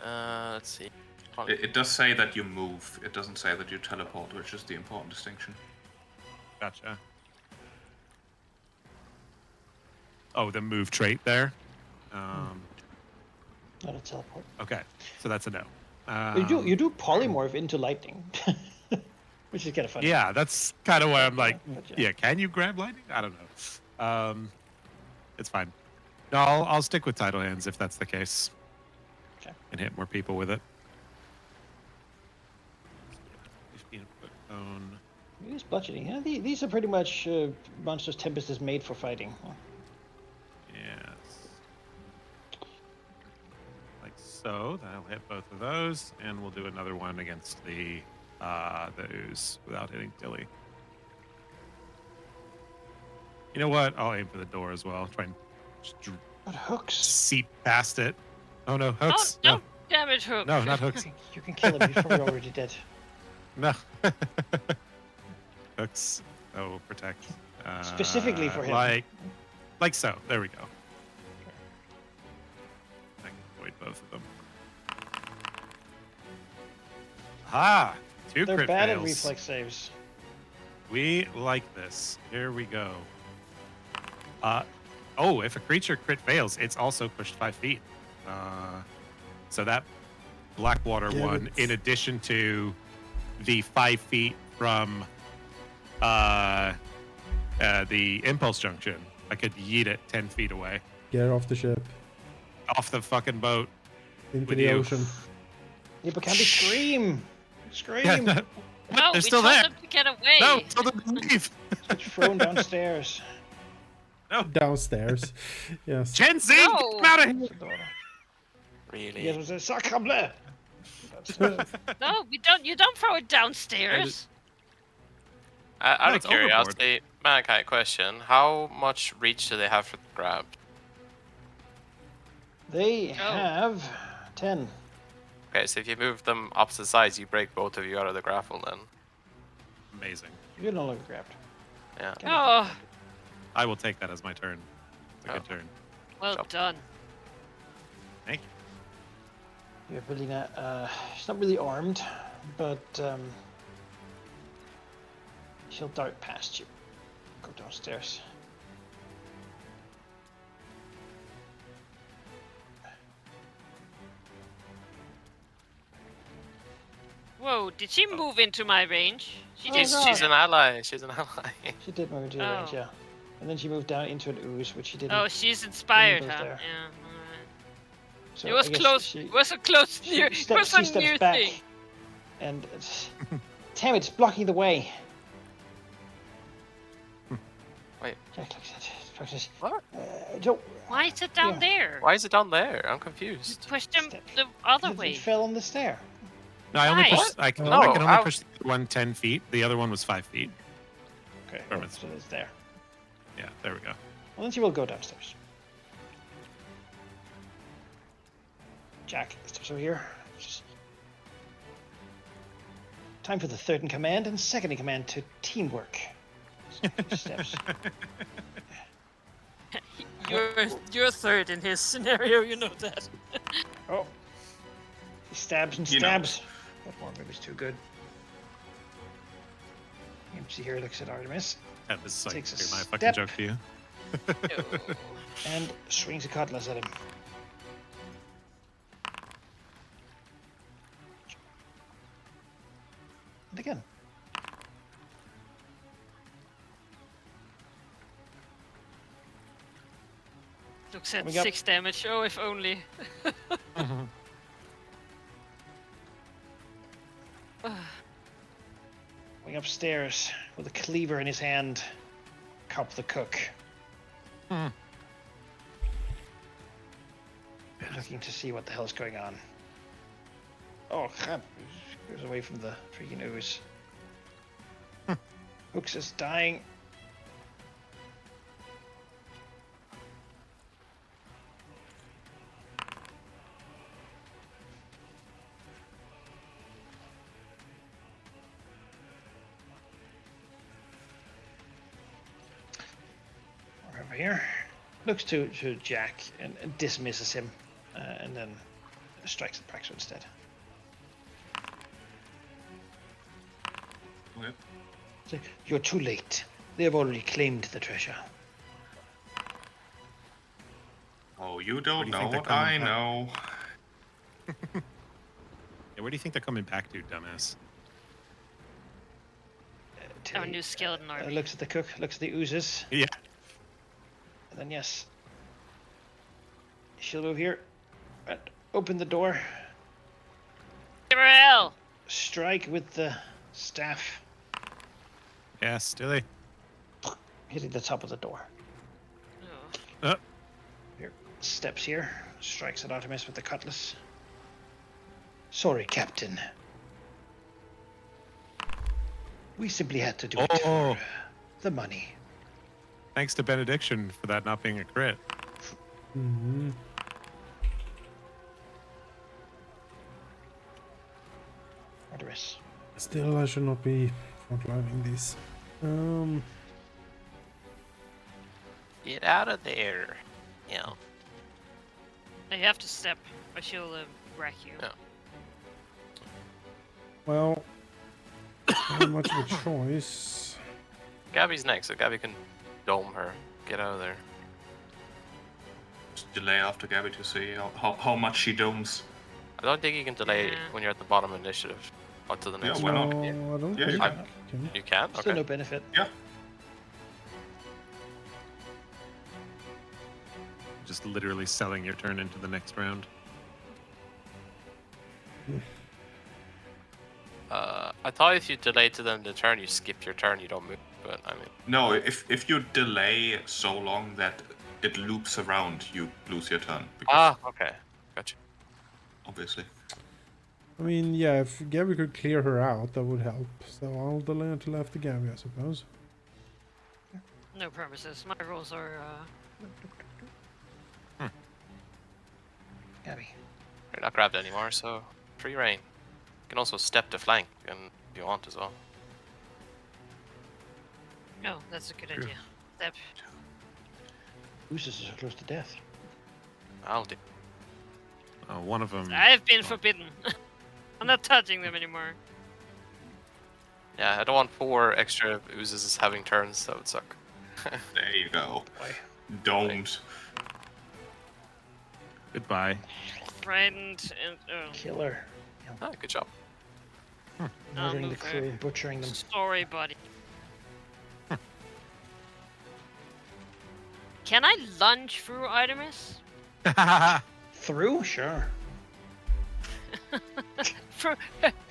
Let's see. It does say that you move. It doesn't say that you teleport, which is the important distinction. Gotcha. Oh, the move trait there. Not a teleport. Okay, so that's a no. You do polymorph into lightning, which is kind of funny. Yeah, that's kind of why I'm like, But yeah, can you grab lightning? I don't know. It's fine. No, I'll stick with Tidal Hands if that's the case. Okay. And hit more people with it. 15-foot cone. Use bludgeoning. Yeah, these are pretty much monsters Tempest is made for fighting. Yes. Like so. That'll hit both of those, and we'll do another one against the ooze without hitting Tilly. You know what? I'll aim for the door as well. Try and just But hooks. seep past it. Oh no, hooks! Oh, no. Damn it, Hook. No, not hooks. You can kill him. He's probably already dead. No. Hooks. Oh, protect. Specifically for him. Like so. There we go. I can avoid both of them. Ah! 2 They're crit bad at fails. reflex saves. We like this. Here we go. If a creature crit fails, it's also pushed 5 feet. So that Blackwater Get one, it. in addition to the 5 feet from the impulse junction, I could yeet it 10 feet away. Get off the ship. Off the fucking boat. Into With the you. ocean. Yeah, but can't we scream? Scream! Yeah, no, No, they're we still told there. them to get away. No, tell them to leave. Get thrown downstairs. Downstairs. Yes. Gen Z, No. get them out of here. Really? Yeah, it was a sacre bleu. No, we don't. You don't throw it downstairs. Out of it's overboard. curiosity, Malachi, question: how much reach do they have for the grab? They have 10. Okay, so if you move them opposite sides, you break both of you out of the grapple. Then. Amazing. You're no longer grabbed. Yeah. Oh, I will take that as my turn. It's a good turn. well Jump. done. Thank you. Yeah, Belina, she's not really armed, but she'll dart past you. Go downstairs. Whoa, did she move into my range? She Oh, did. God. She's an ally. She's an ally. She did move into your range, yeah. And then she moved down into an ooze, which she didn't. Oh, she's inspired, goes huh? there. Yeah. Alright. So It was I guess close. She, It was a close she, near. It step- was she a steps near back, thing. and damn, it's blocking the way. Wait. Jack looks at it. Practice. What? Don't. Why is it down Yeah. there? Why is it down there? I'm You confused. pushed him Step. the other It way. fell on the stair. No, I only Why? pushed. I can No, only I- push one 10 feet. The other one was 5 feet. Okay, Perfect. so it's there. Yeah, there we go. Well, then she will go downstairs. Jack steps over here. Just... Time for the third in command and second in command to teamwork. Steps. You're third in his scenario. You know that. Oh. He stabs and You know. stabs. But more maybe too good. MC here looks at Artemis Yeah, this is like Takes a my fucking step. joke to you. and swings a cutlass at him. And again. Looks at We got- 6 damage. Oh, if only. Going upstairs with a cleaver in his hand. Cop the cook. Hmm. Looking to see what the hell's going on. Oh crap. Goes away from the freaking ooze. Hooks is dying. Over here. Looks to Jack and dismisses him. And then strikes at Praxo instead. Okay. So, you're too late. They have already claimed the treasure. Oh, you don't do you know think they're what I coming back? know. Yeah, where do you think they're coming back to, dumbass? Our new skeleton army. Looks at the cook, looks at the oozes, Yeah. and then yes. She'll move here. And open the door. Gabriel! Strike with the staff, Yeah, Stilly. hitting the top of the door. Oh. Here, steps here, strikes at Artemis with the cutlass. Sorry, Captain. We simply had to do it Oh. for the money. Thanks to Benediction for that not being a crit. Mhm. Artemis. Still, I should not be frontlining these. Get out of there. Yeah. You have to step, or she'll wreck you. Yeah. Well, not much of a choice. Gabby's next, so Gabby can dome her. Get out of there. Just delay after Gabby to see how much she domes. I don't think you can delay Yeah. when you're at the bottom initiative. On to the next why round. not? No, I don't Yeah, think you I can. can. You can? Still Okay. no benefit. Yeah. Just literally selling your turn into the next round. I thought if you delay to them the turn, you skip your turn, you don't move. But I mean, No, if you delay so long that it loops around, you lose your turn. Because okay, gotcha. obviously. I mean, yeah, if Gabby could clear her out, that would help. So I'll delay until after Gabby, I suppose. No promises. My rules are. Gabby. You're not grabbed anymore, so free reign. You can also step to flank if you want as well. No, that's a good Sure. idea. Step. Oozes is so close to death. I'll do. One of them. I have been forbidden. I'm not touching them anymore. Yeah, I don't want 4 extra oozes having turns. That would suck. There you go. Boy. Don't. Goodbye. Frightened and Killer. Ah, good job. Murdering the move crew, butchering them. sorry, buddy. Can I lunge through Artemis? Through? Sure.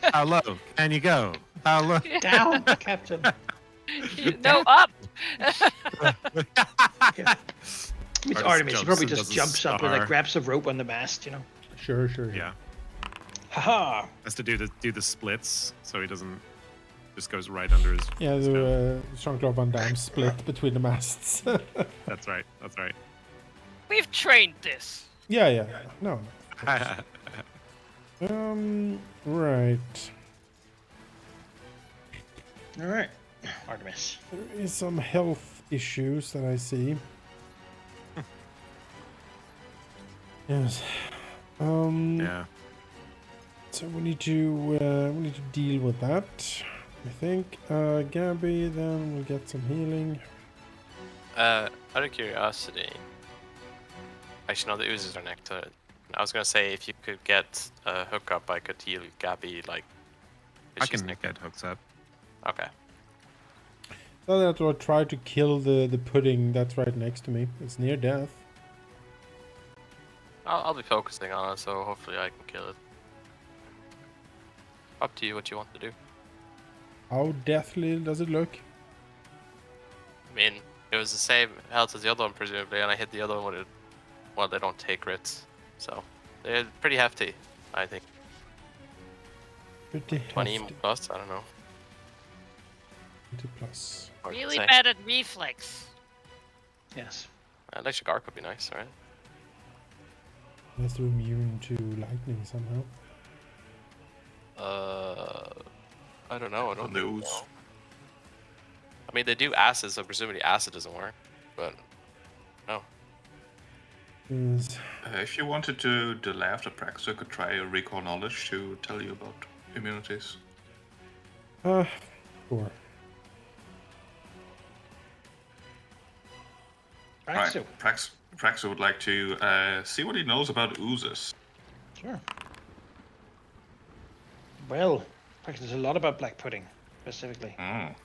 How low can you go? How low? Down, Captain. No, up. Yeah. It's Artemis. He probably and just does a jumps up and like star. grabs a rope on the mast, you know. Sure. Yeah. Haha. Has to do the splits, so he doesn't just goes right under his. Yeah, his nose. the Jean-Claude Van Damme split between the masts. That's right. That's right. We've trained this. yeah. No. Right. All right. Artemis. There is some health issues that I see. Yes. Yeah. So we need to deal with that. I think Gabby then will get some healing. Out of curiosity. Actually, no, the oozes are next to it. I was gonna say if you could get a hookup, I could heal Gabby. Like, if I she's can next- get hooks up. Okay. So that I'll try to kill the pudding that's right next to me. It's near death. I'll be focusing on it, so hopefully I can kill it. Up to you what you want to do. How deathly does it look? I mean, it was the same health as the other one, presumably, and I hit the other one with it. Well, they don't take crits, so they're pretty hefty, I think. Pretty 20 hefty. plus, I don't know. 20 plus. Hard to Really say. bad at reflex. Yes. Electric guard could be nice, right? Unless they're immune to lightning somehow. I don't know. I don't On the think ooze. so. I mean, they do acid, so presumably acid doesn't work, but no. Yes. If you wanted to delay after practice, I could try a recall knowledge to tell you about immunities. Sure. Right. So, Praxo would like to see what he knows about oozes. sure. Well, there's a lot about black pudding, specifically. Mm.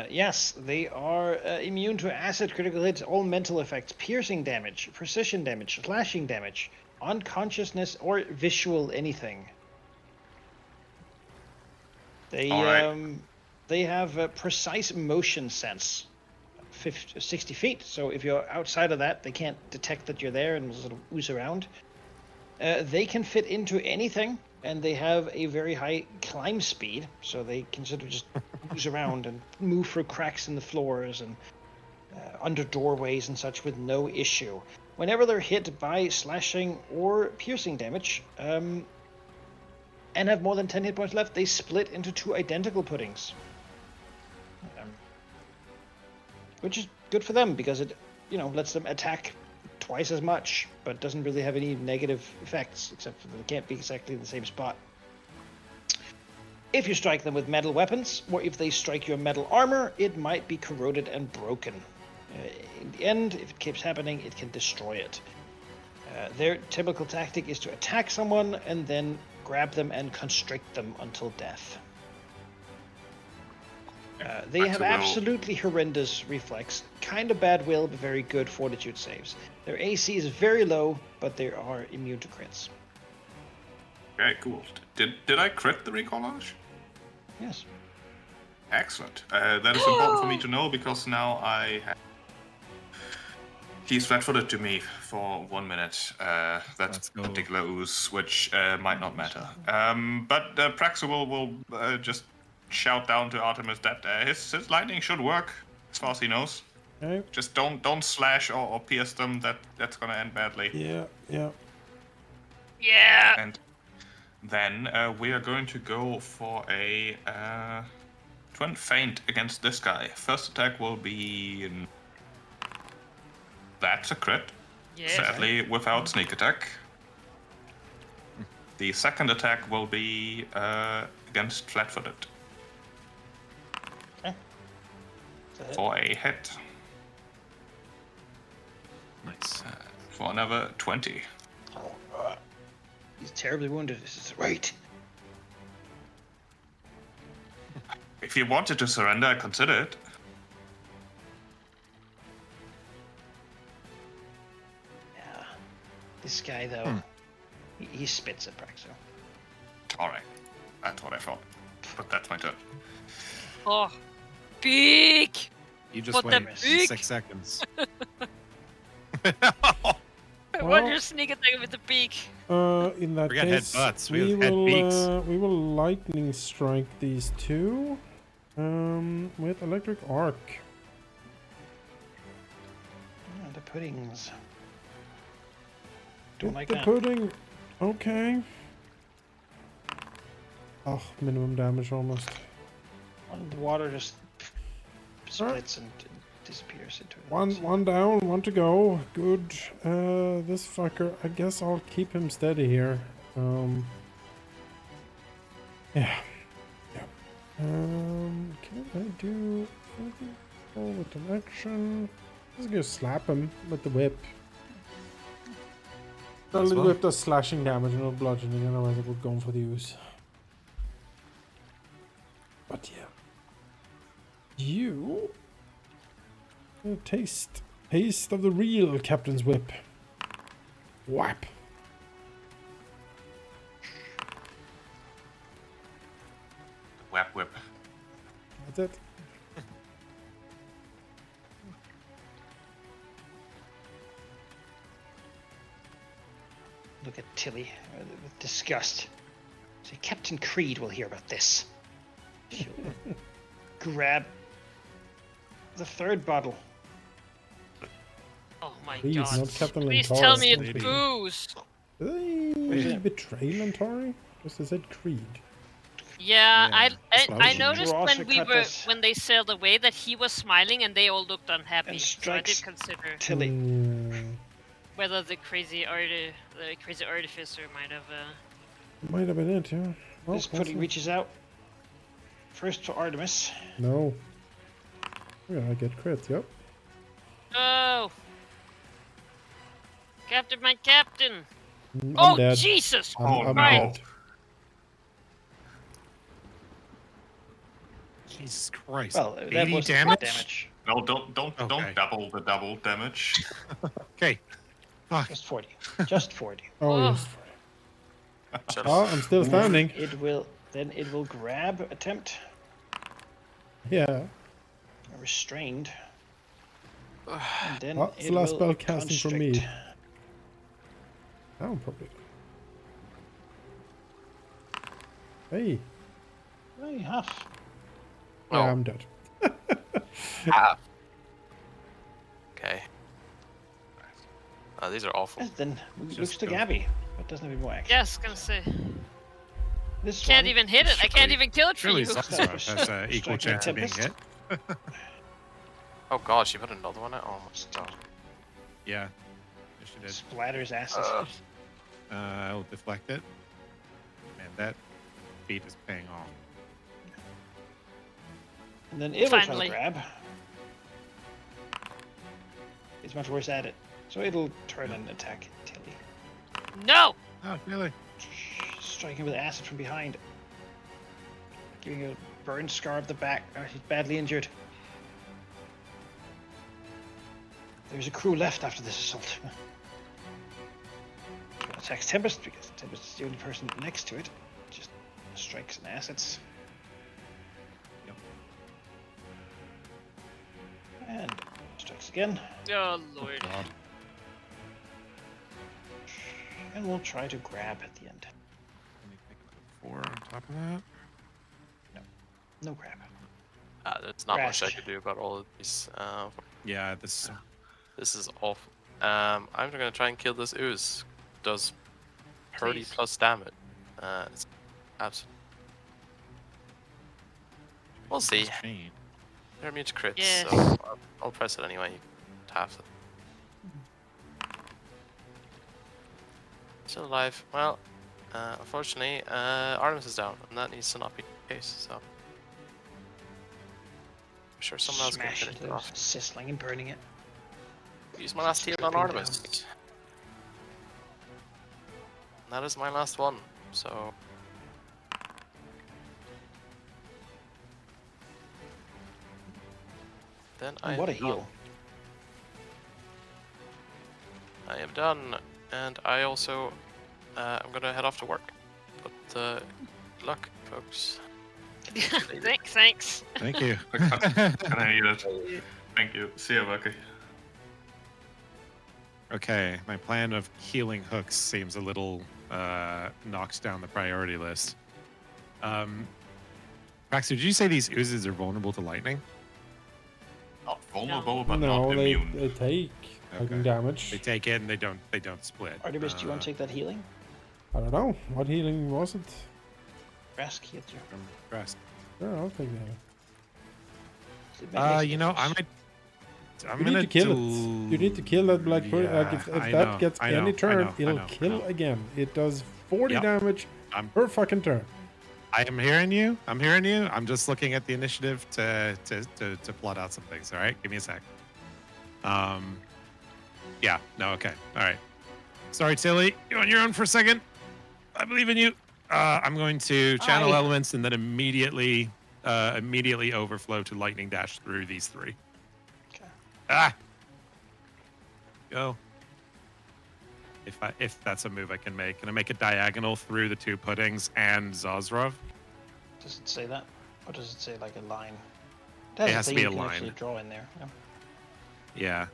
Yes, they are immune to acid, critical hits, all mental effects, piercing damage, precision damage, slashing damage, unconsciousness, or visual anything. They All right. they have a precise motion sense, 60 feet. So if you're outside of that, they can't detect that you're there and will sort of ooze around. They can fit into anything, and they have a very high climb speed, so they can sort of just ooze around and move through cracks in the floors and under doorways and such with no issue. Whenever they're hit by slashing or piercing damage, and have more than 10 hit points left, they split into 2 identical puddings. Which is good for them because it, lets them attack twice as much, but doesn't really have any negative effects, except for that they can't be exactly in the same spot. If you strike them with metal weapons, or if they strike your metal armor, it might be corroded and broken. In the end, if it keeps happening, it can destroy it. Their typical tactic is to attack someone and then grab them and constrict them until death. They have absolutely horrendous reflex, kind of bad will, but very good fortitude saves. Their AC is very low, but they are immune to crits. Okay, cool. Did I crit the recall knowledge? Yes. Excellent. That is important for me to know because now I have He's flat-footed to me for 1 minute. That's Let's go. particular ooze, which might not matter. But Praxo will just shout down to Artemis that his lightning should work, as far as he knows. Okay. Just don't slash or pierce them. That's gonna end badly. Yeah. Yeah. And then we are going to go for a twin feint against this guy. First attack will be. That's a crit. Yeah. Sadly, without sneak attack. The second attack will be against flat-footed. Okay. For a hit. Nice. For another 20. He's terribly wounded. This is right. If you wanted to surrender, I'd consider it. Yeah. This guy, though, he spits at Praxo. Alright. That's what I thought. But that's my turn. Oh, big. You just What the wait beak? 6 seconds. What your sneak attack with the beak? In that Forget case, headbutts, we we have head beaks. we will lightning strike these two with electric arc. The puddings. Don't like the that. pudding. Okay. Oh, minimum damage almost. The water just splits and disappears into it. One down, one to go. Good. This fucker. I guess I'll keep him steady here. Yeah. Can I do anything with an action? Just gonna slap him with the whip. The whip does slashing damage and not bludgeoning, otherwise I would go for the use. But yeah. You taste of the real Captain's Whip. Whap. Whap whip. That's it. Look at Tilly with disgust. Say, Captain Creed will hear about this. She'll grab the third bottle. Oh my Please, god. not Captain Please Lentari. tell me Don't it's be. booze. Did they betray Lentari? Because they said Creed. Yeah, Yeah, that's what I I was noticed wondering. when they sailed away that he was smiling and they all looked unhappy. And So I did strikes consider Tilly. whether the crazy artificer might have. Might have been it, yeah. Well, This pudding also- reaches out. First to Artemis. No. Yeah, I get crit, yep. Oh, Captain, my captain! I'm Oh dead. Jesus! I'm no. dead. Jesus Christ. Well, that 80 was damage? No, don't Okay. double the double damage. Okay. Fuck. Just 40. Just 40. Oh, Oh. yes. Oh, I'm still standing. It will grab, attempt, Yeah. restrained. And then Oh, it's it the last will spell casting from me. constrict. Down, probably. Hey. Hey, half. Yeah, Oh. I'm dead. Half. Okay. These are awful. And then looks Just to go. Gabby, but doesn't have any more action. Yes, gonna say. This Can't one even hit it. I can't even kill it for Surely you. Zaza has an equal Striking chance of being Tempest. hit. Oh god, she put another one out? Oh my god. Yeah. Yes, she did. splatters acid. I'll deflect it. Man, that feat is paying off. And then it will try to Finally. grab. It's much worse at it. So it'll turn and attack Tilly. No! Oh, really? Striking with acid from behind. Giving a burn scar up the back. He's badly injured. There's a crew left after this assault. Attacks Tempest because Tempest is the only person next to it. Just strikes and acids. Yep. And strikes again. Oh lord. God. And we'll try to grab at the end. Let me take another 4 on top of that. No grab. There's not much I Rash. could do about all of these. Yeah, this. This is awful. I'm gonna try and kill this ooze. Does 30 Please. plus damage. It's absolutely. We'll see. Chain. They're immune to crits, Yes. so I'll press it anyway. Half it. Still alive. Well, unfortunately, Artemis is down, and that needs to not be the case. So I'm sure someone else can Smash finish it, it off. sizzling and burning it. Use my last heal on Dripping Artemis. down. And that is my last one. So. Then I What a am done. heal. I am done, and I also I'm gonna head off to work. But good luck, folks. Thanks. Thank you. Can I need it? Thank you. See you, Bucky. Okay, my plan of healing hooks seems a little knocked down the priority list. Praxu, did you say these oozes are vulnerable to lightning? Not vulnerable, but no, not they immune. take lightning damage. They take it and they don't split. Artemis, do you want to take that healing? I don't know. What healing was it? Rask healed you. From rest. Sure, I'll take that. It makes a You know, I difference. might. I'm You gonna need to kill it. del- You need to kill that black bird. Like if I that know, gets I know, any I turn, know, I it'll know, I kill know. again. It does 40 Yep. damage per fucking turn. I am hearing you. I'm hearing you. I'm just looking at the initiative to plot out some things. All right, give me a sec. Yeah. No. Okay. All right. Sorry, Tilly. You're on your own for a second. I believe in you. I'm going to channel Aye. elements and then immediately overflow to lightning dash through these 3. Okay. Ah. Go. If that's a move I can make. Can I make a diagonal through the 2 puddings and Zazrov? Does it say that? Or does it say like a line? It has to be you a can line. actually draw in there. Yeah, Yeah.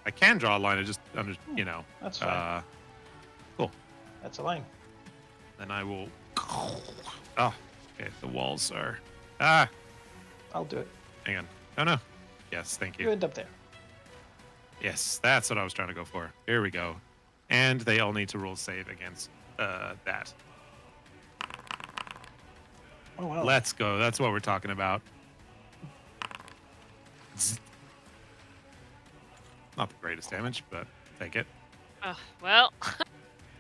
I can draw a line. I just that's fine. Cool. That's a line. Then I will. Oh, okay. The walls are. Ah, I'll do it. hang on. Oh no. Yes, thank You you. end up there. Yes, that's what I was trying to go for. Here we go. And they all need to roll save against that. Oh well. Let's go. That's what we're talking about. Not the greatest damage, but take it. Well,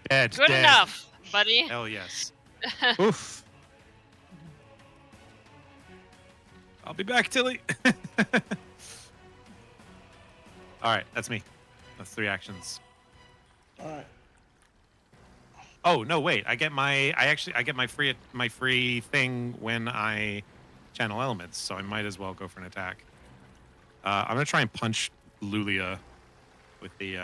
Dead. good dead. enough, buddy. Hell yes. Oof. I'll be back, Tilly. All right, that's me. That's 3 actions. All right. Oh no, wait! I get my free thing when I channel elements, so I might as well go for an attack. I'm gonna try and punch Lulia with the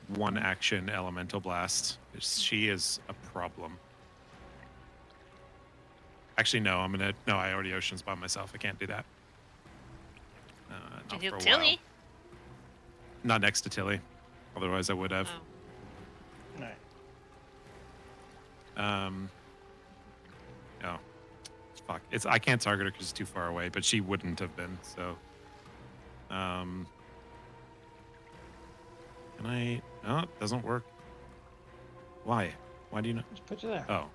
1 action elemental blast. She is a problem. Actually, no. I already ocean spot myself. I can't do that. Not Heal for a Tilly. while. Not next to Tilly. Otherwise, I would have. Oh. All right. Oh, fuck. I can't target her because it's too far away, but she wouldn't have been. So, can I? No, it doesn't work. Why? Why do you not? Just put you there. Oh, all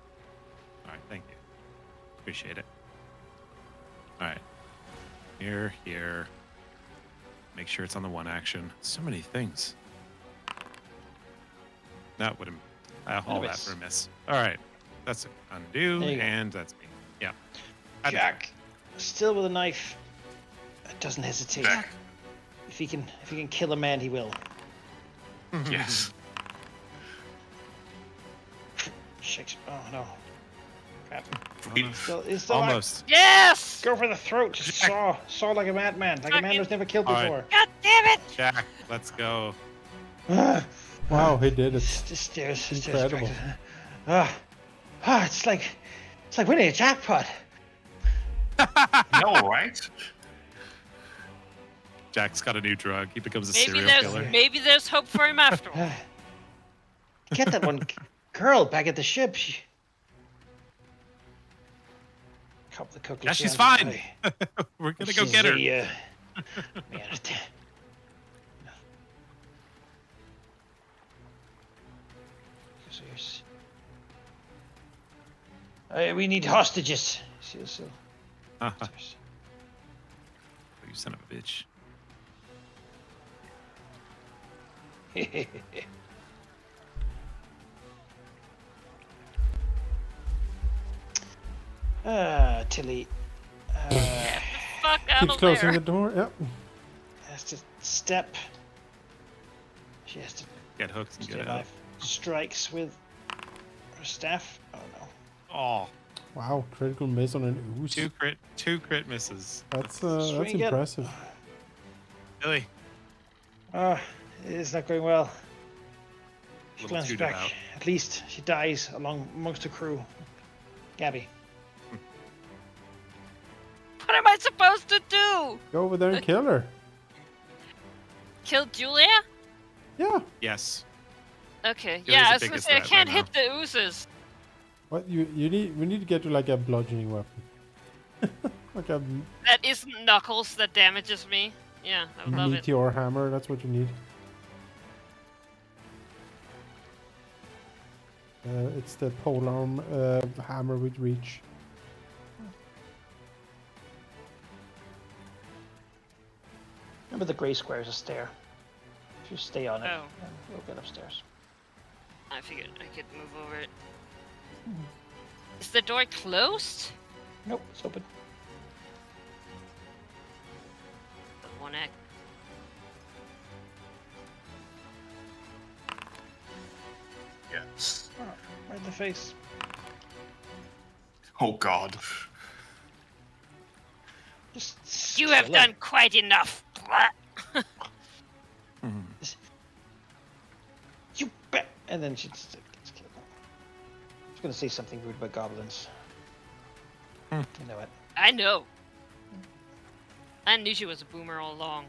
right. Thank you. Appreciate it. All right. Here. Make sure it's on the 1 action. So many things. That would have all that for a miss. All right, that's a undo, There you go. and that's me. Yeah. I'd Jack, still with a knife. Doesn't hesitate. Jack. If he can kill a man, he will. try. Yes. Shakespeare. Oh no. Crap. Almost. Still Almost. Yes! Go for the throat. Just saw like a madman, like a man who's never killed All right. before. God damn it! Jack, let's go. Wow, he did it. Just stairs. Incredible. It's like winning a jackpot. No, right? Jack's got a new drug. He becomes a Maybe serial there's killer. maybe there's hope for him after all. Get that one girl back at the ship. Cup the cookie. Yeah, she's fine. We're gonna go get her. Man, we need hostages. You son of a bitch. Tilly. Fuck out Keeps of closing there. the door. Yep. Has to step. She has to Get hooked and stay get out. alive. Strikes with her staff. Oh no. Oh, Wow, critical miss on an ooze. two crit misses. That's Swing again. impressive. Billy, It's not going well. She little glances too back. devout. At least she dies amongst the crew. Gabby. What am I supposed to do? Go over there and kill her. Kill Julia? Yeah. yes. Okay. Julia's Yeah, the I was gonna biggest say I threat can't right hit the oozes. What we need to get you like a bludgeoning weapon. Like a That isn't Knuckles that damages me. Yeah, I would love it. meteor hammer. That's what you need. It's the polearm hammer with reach. Remember the gray square is a stair. If you stay on it, Oh. you'll get upstairs. I figured I could move over it. Is the door closed? Nope, it's open. One act. Yes. Oh, right in the face. Oh God. Just You have kill her. done quite enough. You bet. And then she just gets killed. She's gonna say something rude about goblins. You know it. I know. I knew she was a boomer all along.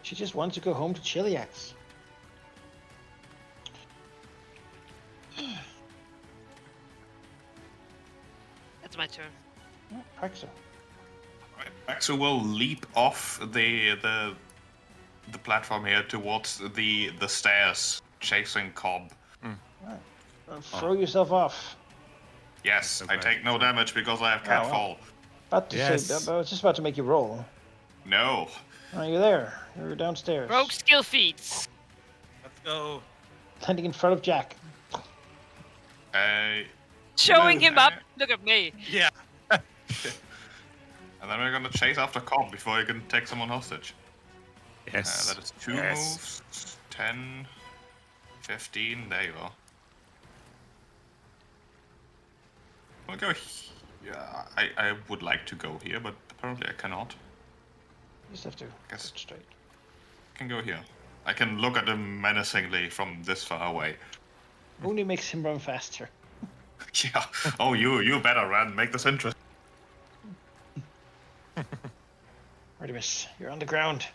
She just wants to go home to Chiliacs. It's my turn. Yeah, Praxo. Right, Maxo will leap off the platform here towards the stairs, chasing Cobb. Throw yourself off. Yes, I Okay. take no damage because I have Oh, well. catfall. About to Yes. say, I was just about to make you roll. No. Oh, you're there. You're downstairs. Rogue skill feats. Let's go. Landing in front of Jack. Showing No, him up. Look at me. Yeah. And then we're gonna chase after Cobb before he can take someone hostage. Yes. That is 2 Yes. moves, 10, 15, there you are. I'll go yeah, I would like to go here, but apparently I cannot. You just have to Guess- go straight. I can go here. I can look at him menacingly from this far away. Only makes him run faster. Yeah. Oh, you better run. Make this interesting. Artemis, you're on the ground.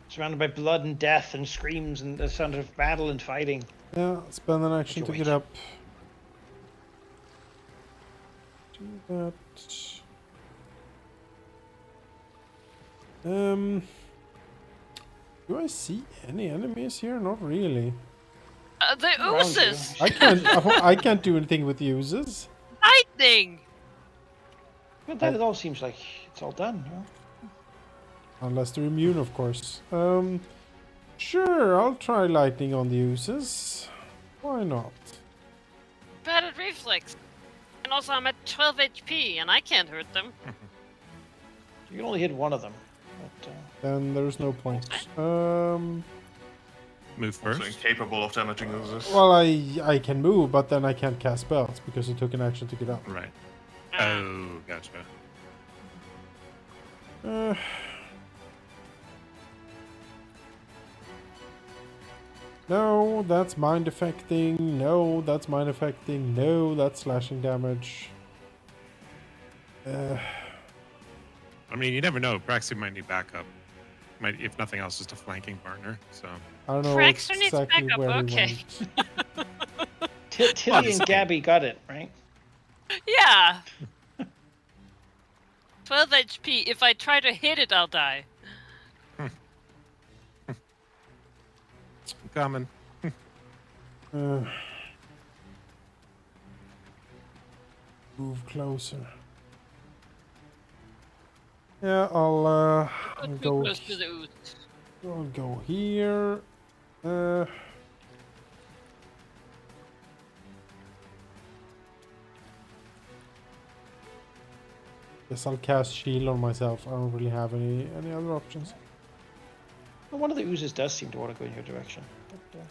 Surrounded by blood and death and screams and the sound of battle and fighting. Yeah, spend an action You to wait. get up. Do that. Do I see any enemies here? Not really. The Around you. oozes. I can't do anything with uses. Lightning. But then it all seems like it's all done. You know? Unless they're immune, of course. Sure, I'll try lightning on the uses. Why not? Bad at reflex. And also I'm at 12 HP and I can't hurt them. You can only hit one of them. But, Then there's no point. Move Also first. incapable of damaging users. Well, I can move, but then I can't cast spells because it took an action to get up. Right. Ah. Oh, gotcha. No, that's mind affecting. No, that's mind affecting. No, that's slashing damage. I mean, you never know. Praxi might need backup. Might, if nothing else, just a flanking partner. So I don't know Praxter needs exactly backup, where okay. he went. Tilly and Gabby got it, right? Yeah. 12 HP. If I try to hit it, I'll die. I'm coming. Move closer. Yeah, I'll Too go. close to the ooze. I'll go here. Guess I'll cast shield on myself. I don't really have any other options. Well, one of the oozes does seem to want to go in your direction. But,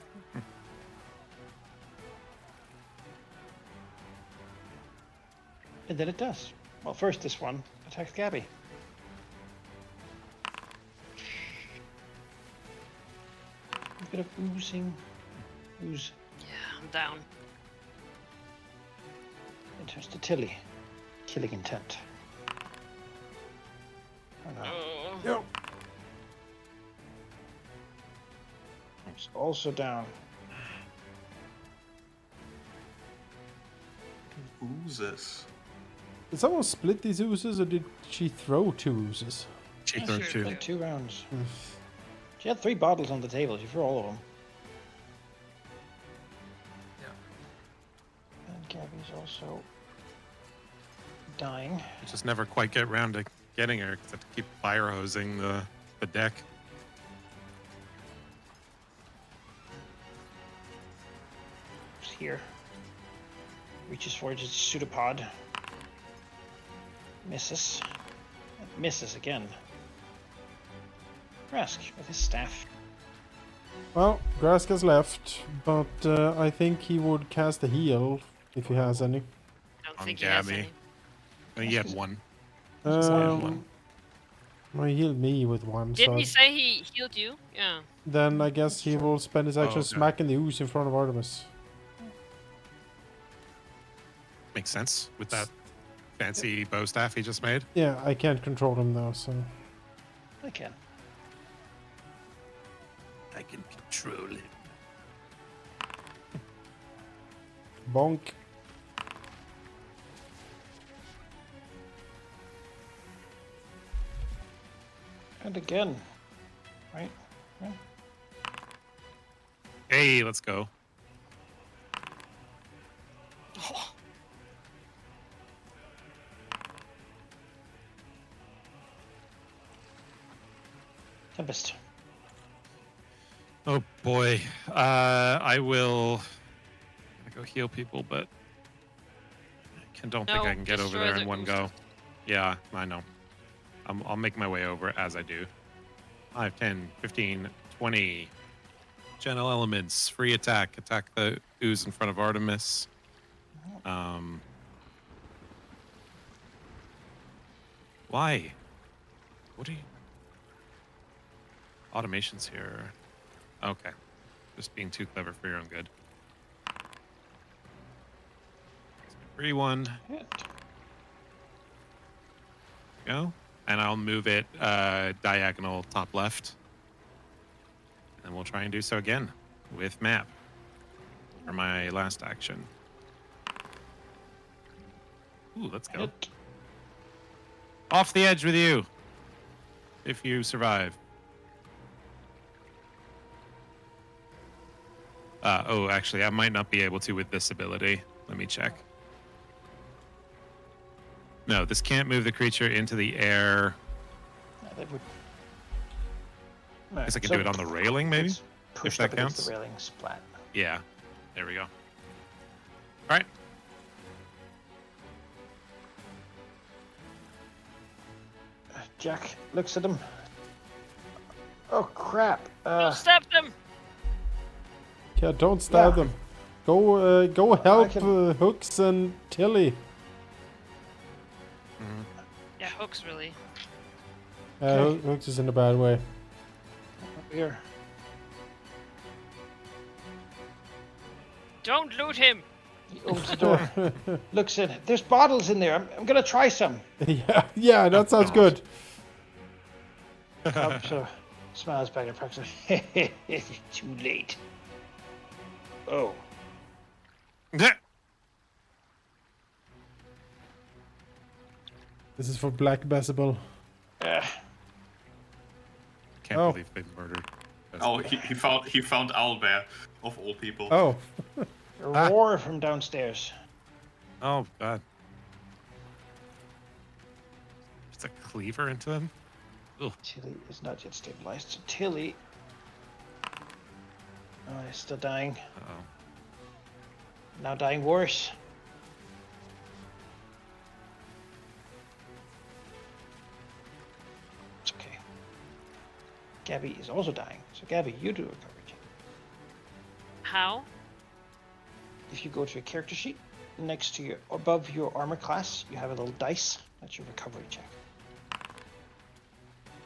and then it does. Well, first this one attacks Gabby. A bit of oozing. Ooze. Yeah, I'm down. It turns to Tilly. Killing intent. Oh no. Oh. Yep. It's also down. Oozes. Did someone split these oozes, or did she throw 2 oozes? She Yeah, threw she 2. had 2 rounds. She had 3 bottles on the table. She threw all of them. Yeah. And Gabby's also dying. I just never quite get round to getting her because I have to keep fire hosing the deck. It's here. Reaches for its pseudopod. Misses. Misses again. Rask with his staff. Well, Grask has left, but I think he would cast a heal if he has any. I don't On think he has Gabby. any. He had 1. Well, he healed me with 1, Didn't so he say he healed you? Yeah. then I guess he will spend his action okay. smacking the ooze in front of Artemis. Makes sense with that fancy bow staff he just made. Yeah, I can't control him though, so... I can. I can control him. Bonk. And again. Right? Yeah. Hey, let's go. Tempest. Oh boy. I will go heal people, but I don't think No, I can get over destroy there the in one ooze. go. Yeah, I know. I'll make my way over as I do. 5, 10, 15, 20. General elements, free attack. Attack the ooze in front of Artemis. Why? What are you? Automations here. Okay. Just being too clever for your own good. Free one. Hit. Go. And I'll move it diagonal top left. And we'll try and do so again with map for my last action. Ooh, let's go. Hit. Off the edge with you. If you survive. Oh, actually, I might not be able to with this ability. Let me check. No, this can't move the creature into the air. Yeah, that would. I guess I can do it on the railing, maybe? It's pushed that up against counts. the railing, splat. Yeah. There we go. All right. Jack looks at him. Oh crap! Stab them. Yeah, don't stab Yeah. them. Go help can- Hooks and Tilly. Yeah, hooks really. Okay. Hooks is in a bad way. Here. Don't loot him. He opens the door. Looks in. There's bottles in there. I'm gonna try some. Yeah, that sounds good. So Smiles back at Praxis. Too late. Oh. This is for Black Baseball. Uh, Can't believe they murdered. Oh, he found Owlbear, of all people. Oh. a roar from downstairs. Oh god. Just a cleaver into him. Ugh. Tilly is not yet stabilized. So Tilly. Oh, he's still dying. Uh-oh. Now dying worse. It's okay. Gabby is also dying. So Gabby, you do a recovery check. How? If you go to your character sheet, next to above your armor class, you have a little dice. That's your recovery check.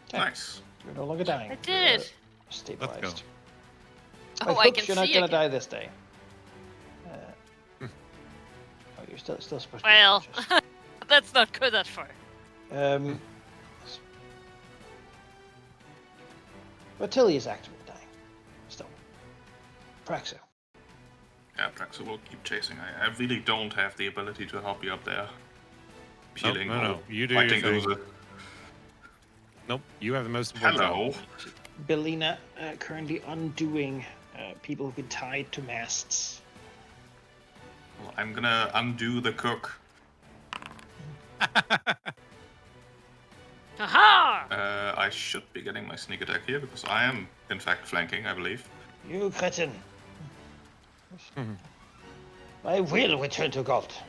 Okay. Nice. You're no longer dying. I did it. Stabilized. Let's I Oh, hope I can you're not see gonna again. die this day. Oh, you're still supposed to be Well, unconscious. that's not good that far. But Tilly is actively dying. Still. Praxo. Yeah, Praxo will keep chasing. I really don't have the ability to help you up there. Peeling no. or You do your fighting thing. Uza. Nope. You have the most important job. Hello. Belina currently undoing people who've been tied to masts. Well, I'm gonna undo the cook. Aha! I should be getting my sneak attack here because I am, in fact, flanking, I believe. You cretin. I will return to Galt.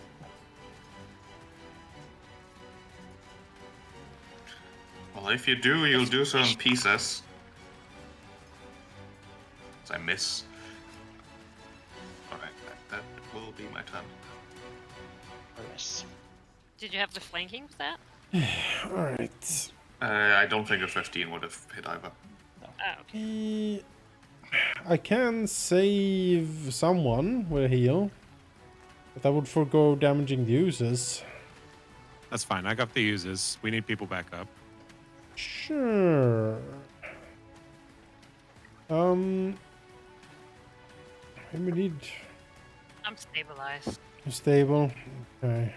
Well, if you do, you'll do so in pieces. As I miss. Alright, that will be my turn. Yes. Did you have the flanking with that? Alright. I don't think a 15 would have hit either. Oh, okay. I can save someone with a heal. But I would forego damaging the users. That's fine. I got the uses. We need people back up. Sure. We need I'm stabilized. a stable. Okay.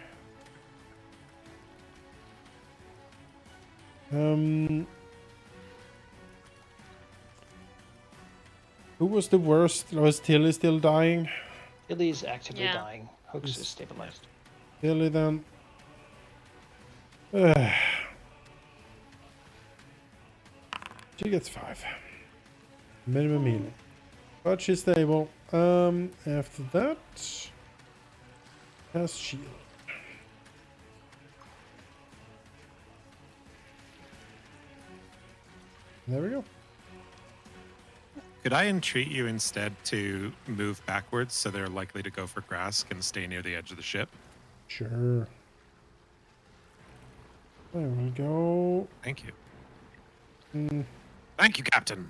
Who was the worst? Was Tilly still dying? Tilly is actively Yeah. dying. Hooks is stabilized. Tilly then. She gets 5. Minimum healing. But she's stable. After that, has shield. There we go. Could I entreat you instead to move backwards so they're likely to go for Grask and stay near the edge of the ship? Sure. There we go. Thank you. Thank you, Captain.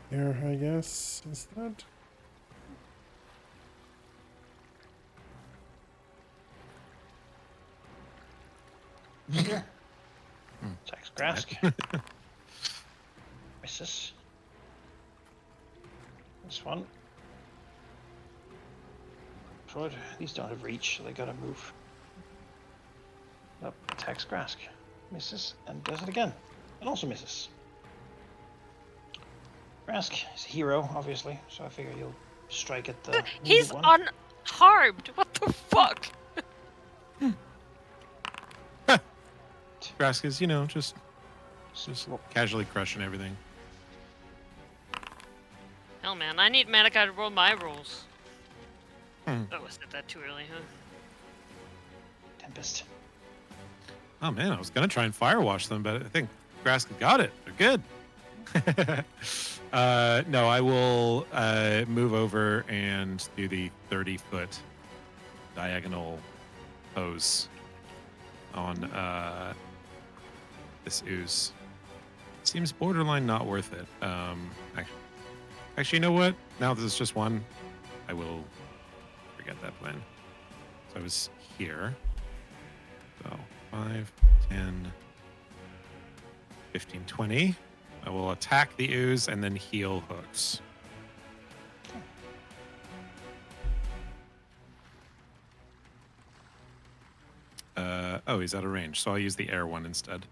Here, I guess, instead. Attacks Grask. Misses. This one. Forward. These don't have reach, so they gotta move. Up, attacks Grask. Misses, and does it again. And also misses. Grask is a hero, obviously, so I figure you'll strike at the He's wounded one. unharmed. What the fuck? Grask is, just casually crushing everything. Hell, man, I need Manikai to roll my rolls. Hmm. Oh, I said that too early, huh? Tempest. Oh man, I was gonna try and firewash them, but I think Grask got it. They're good. No, I will move over and do the 30-foot diagonal pose on this ooze. Seems borderline not worth it. Actually, you know what? Now this is just one. I will forget that plan. So I was here. So 5, 10, 15, 20. I will attack the ooze and then heal Hooks. Oh, he's out of range, so I'll use the air one instead.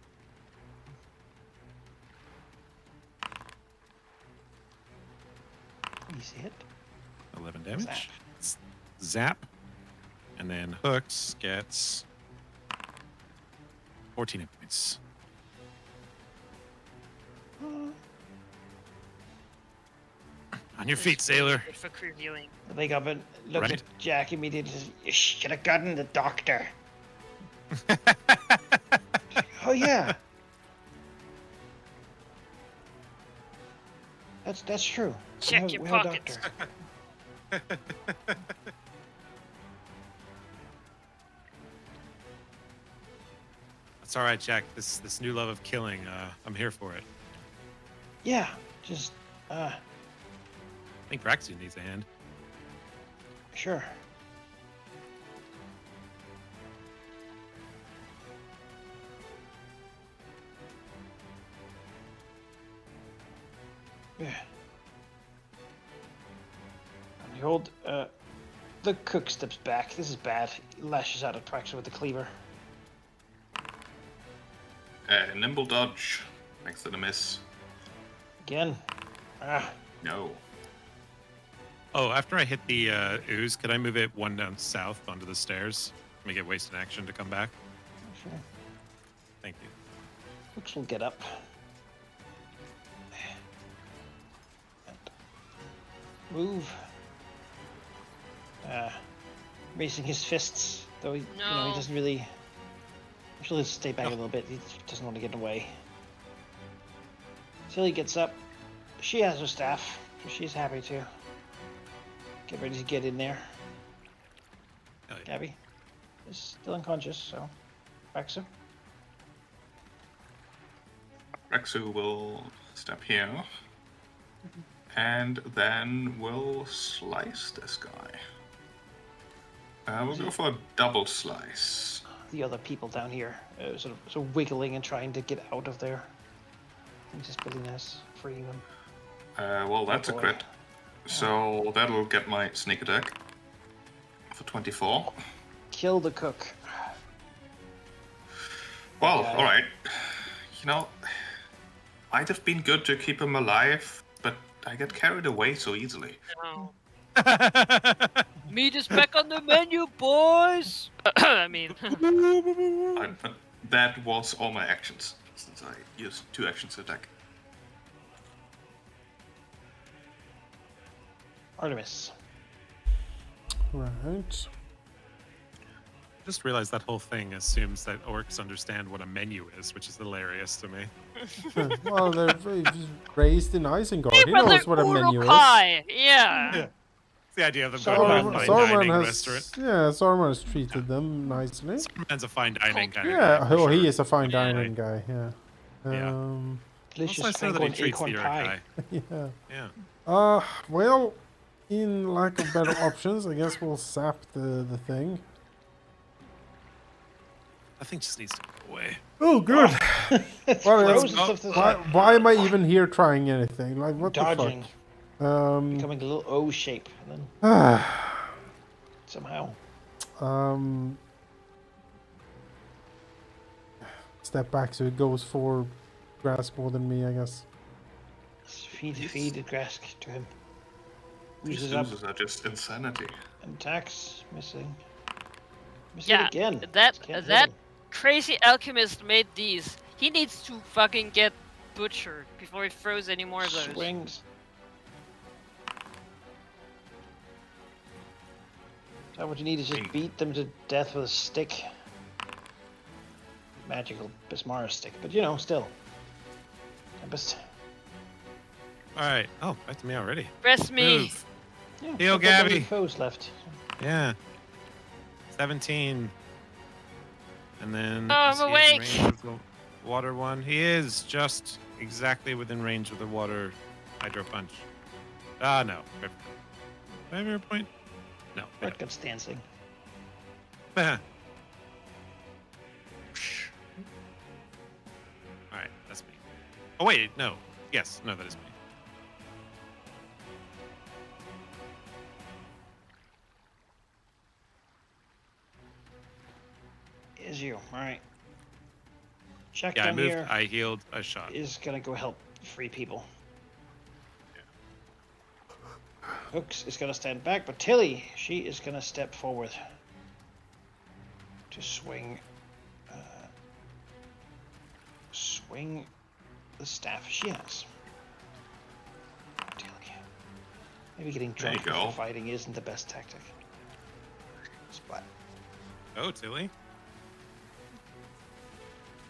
Easy hit. 11 damage. Zap. Zap. And then Hooks gets 14 hit points. On your feet, sailor. Good for crew healing. I think of it. Look Right. at Jack immediately. You should have gotten the doctor. Oh yeah. That's true. Check your we have a pockets. doctor. That's all right, Jack. This new love of killing, I'm here for it. Yeah, just I think Braxton needs a hand. sure. Yeah. And the old the cook steps back. This is bad. He lashes out at Praxo with the cleaver. Nimble dodge. Makes it a miss. Again. No. Oh, after I hit the ooze, could I move it one down south onto the stairs? Make it waste an action to come back? Sure. Thank you. Hooks will get up. And move. Raising his fists, though he No. doesn't really. She'll just stay back a little bit. He doesn't want to get in the way. Tilly gets up. She has her staff, so she's happy to. Get ready to get in there. Hell yeah. Gabby is still unconscious, so Praxo. Rexu will step here. And then we'll slice this guy. We'll go for a double slice. The other people down here, sort of wiggling and trying to get out of there. He's just Billy Ness freeing them. Well, that's a boy. crit. So that'll get my sneak attack for 24. Kill the cook. Well, Yeah. alright. You know, might have been good to keep him alive, but I get carried away so easily. No. Meat is back on the menu, boys. I mean, But that was all my actions, since I used 2 actions to attack. Artemis. Right. Just realized that whole thing assumes that orcs understand what a menu is, which is hilarious to me. Well, they're raised in Isengard. He well, knows what a menu is. Urukai. Yeah. It's the idea of them going to a fine dining restaurant. Saruman has treated them nicely. Saruman's a fine dining kind of Yeah, guy. for oh, he sure. is a fine Yeah. dining guy. Yeah. Yeah. Delicious Also, I know that he Franco treats the acorn pie. Urukai. Yeah. Yeah. Well, in lack of better options, I guess we'll sap the thing. That thing just needs to go away. Oh, good. It's Well, frozen let's- stuff to the side. Why am I even here trying anything? Like, what Dodging. the fuck? Becoming a little O shape, and then somehow. Step back so it goes for grass more than me, I guess. Feed the grass to him. These Uses up oozes are just insanity. and attacks. Missing. Missing Yeah, again. that Just can't hit that him. crazy alchemist made these. He needs to fucking get butchered before he throws any more of those. Swings. So what you need is just beat them to death with a stick. Magical Bismarck stick, but still. Tempest. All right. Oh, back to me already. Rest me. Move. Yeah, Heal, not that many Gabby. foes left. Yeah. 17. And then. Oh, I'm is he in awake. range of the water one. He is just exactly within range of the water hydro punch. Ah, no. Do I have your point? No. I Red Guts dancing. don't. All right, that's me. Oh wait, no. Yes, no, that is me. Is you. Alright. Check Yeah, I down moved. here I healed. I shot. is gonna go help free people. Hooks is gonna stand back, but Tilly, she is gonna step forward to swing the staff she has. Tilly. Maybe getting drunk before fighting isn't the best tactic. Splat. Oh, Tilly.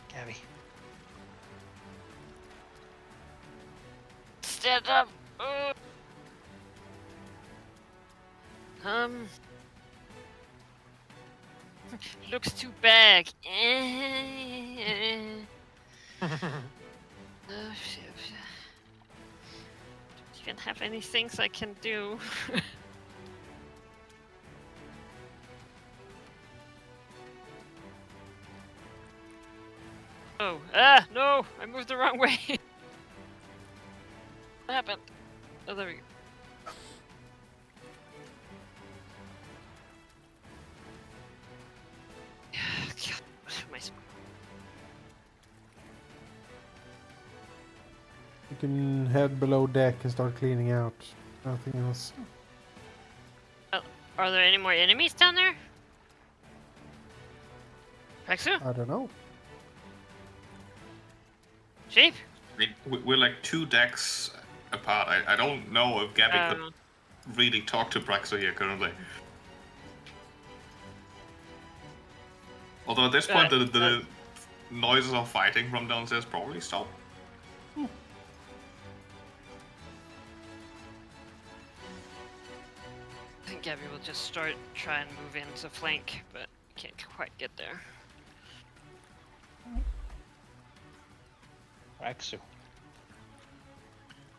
Gabby. Stand up. Looks too bad. Oh, shit. Don't even have any things I can do. Oh, no! I moved the wrong way. What happened? Oh, there we go. God, what am I supposed You can head below deck and start cleaning out. Nothing else. Are there any more enemies down there? Rexu? I don't know. Sheep? I mean, we're like 2 decks apart. I don't know if Gabby could really talk to Braxo here currently. Although at this point, the noises of fighting from downstairs probably stop. I think Gabby will just start trying to move into flank, but can't quite get there. Raxu.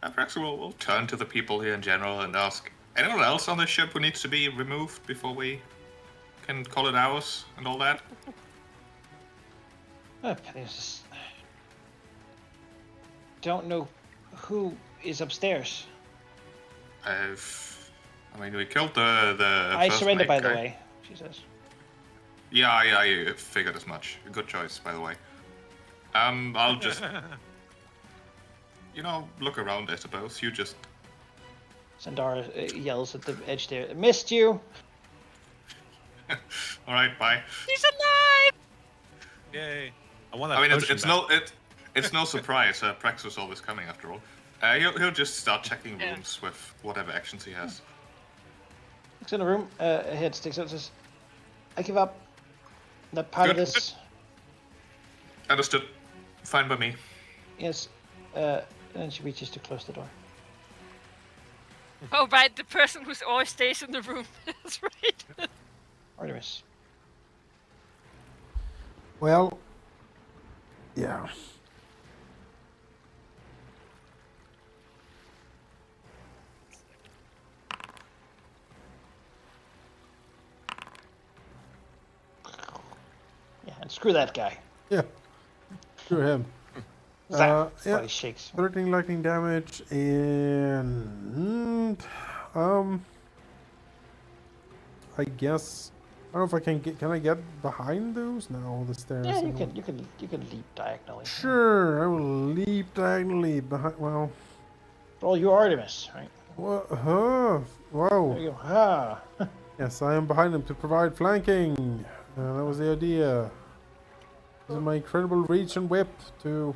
Braxo will turn to the people here in general and ask, anyone else on this ship who needs to be removed before we can call it ours and all that? Don't know who is upstairs. I mean, we killed the I first surrender, mate by the guy. way, she says. Yeah, I figured as much. Good choice, by the way. I'll just, look around, I suppose. You just... Sandara yells at the edge there. Missed you! Alright, bye. He's alive! Yay! I want that. I mean, potion back. it's no surprise. Prax was always coming after all. He'll just start checking rooms with whatever actions he has. Looks in the room, head sticks out and says, I give up. Not part of Good. this. Understood. Fine by me. Yes. And then she reaches to close the door. Oh, right, the person who always stays in the room. That's right. Artemis. Well, yeah. Yeah, and screw that guy. Yeah. Screw him. Zap. Yeah. Body shakes. 13 lightning damage and I guess I don't know if I can get. Can I get behind those? No, the stairs. Yeah, you can leap diagonally. Sure, I will leap diagonally behind. Well, Roll your Artemis, right? what? Huh? Wow. There you go. Ah. Yes, I am behind them to provide flanking. That was the idea. This is my incredible reach and whip to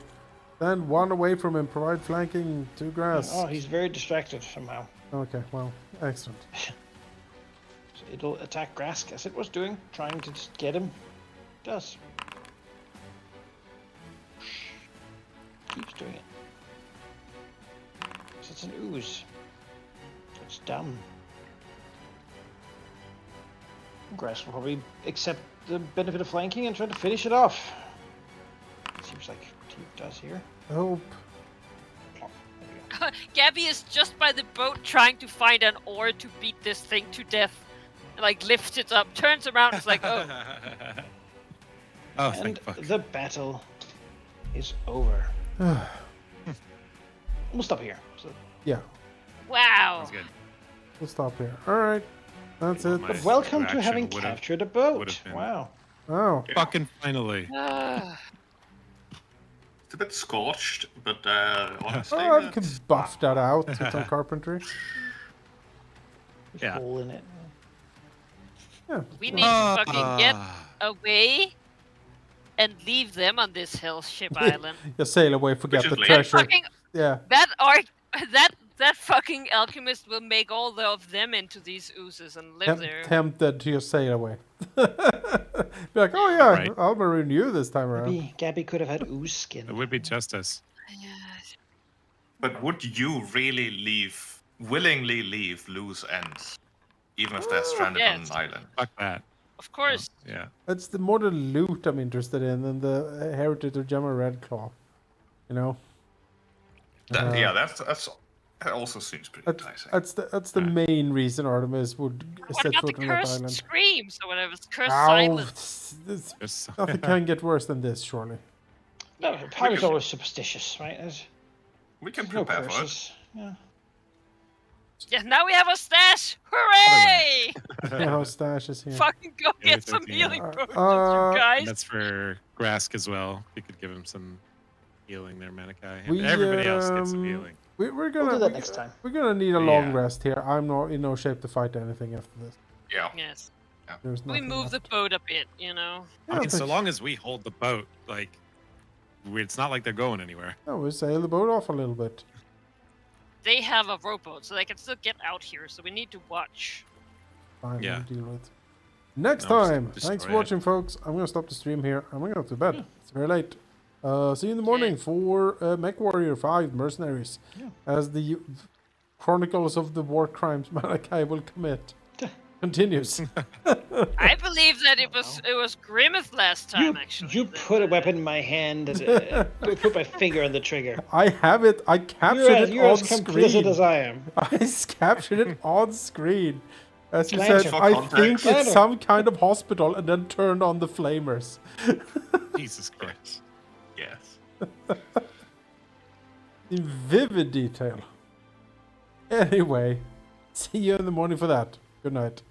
stand one away from him, provide flanking to grass. Oh, he's very distracted somehow. Okay, well, excellent. So it'll attack Grask as it was doing, trying to just get him. It does. Keeps doing it. So it's an ooze. It's dumb. Grask will probably accept the benefit of flanking and try to finish it off. Seems like Teep does here. Hope. Gabby is just by the boat trying to find an oar to beat this thing to death. Like, lifts it up, turns around, it's like, oh. Oh, And thank fuck. the battle is over. We'll stop here. So, Yeah, Wow. Sounds good. we'll stop here. All right, that's it. My but welcome to reaction having would've- captured a boat. would've been- Wow. Oh, Fucking finally. It's a bit scorched, but honestly, oh, I can that's- buff that out with some carpentry. There's Yeah. a hole in it. Yeah. We need to fucking get Ah. away and leave them on this hell ship island. Just sail away, forget Which the is late. That treasure. fucking Yeah. that fucking alchemist will make all of them into these oozes and live there. Tempted to just sail away. Be like, oh yeah, Right. I'll marine you this time around. Maybe Gabby could have had ooze skin. It would be justice. But would you really willingly leave loose ends, even if they're stranded on yes. an island? Fuck that. Of course. Yeah. It's the more the loot I'm interested in than the heritage of Gemma Redclaw. You know. Yeah, that also seems pretty enticing. That's the main reason Artemis would What set about the foot on that cursed island. screams or whatever? Cursed Ow, silence. this- Just nothing can get worse than this, surely. No, pirates are always superstitious, right? We can There's no prepare for it. curses. Yeah. Yeah, now we have a stash! Hooray! Yeah, stash is here. Fucking go Yeah, get some 13. healing potions, Uh, you guys. And that's for Grask as well. You could give him some healing there, Manikai. And We, everybody else gets some um, healing. We're gonna do that next time. We're gonna need a long Yeah. rest here. I'm not in no shape to fight anything after this. Yeah. Yes. There's We nothing move the left. boat a bit, you know? Yeah, I mean, so but- long as we hold the boat, like, it's not like they're going anywhere. No, we sail the boat off a little bit. They have a rowboat, so they can still get out here, so we need to watch. Fine, Yeah. we'll deal with it. Next No, just time. Thanks for destroy it. watching, folks. I'm gonna stop the stream here. I'm gonna go to bed. It's very late. See you in the morning for Mech Warrior 5 Mercenaries. Yeah. As the Chronicles of the War Crimes Malachi will commit. Continues. I believe that it was Grimmeth last time, actually. You that, put a weapon in my hand and put my finger on the trigger. I have it. I captured You're it on as complicit screen. as I am. I captured it on screen. As you Lantern. said, For I context. think it's Lantern. some kind of hospital and then turned on the flamers. Jesus Christ. Yes. In vivid detail. Anyway, see you in the morning for that. Good night.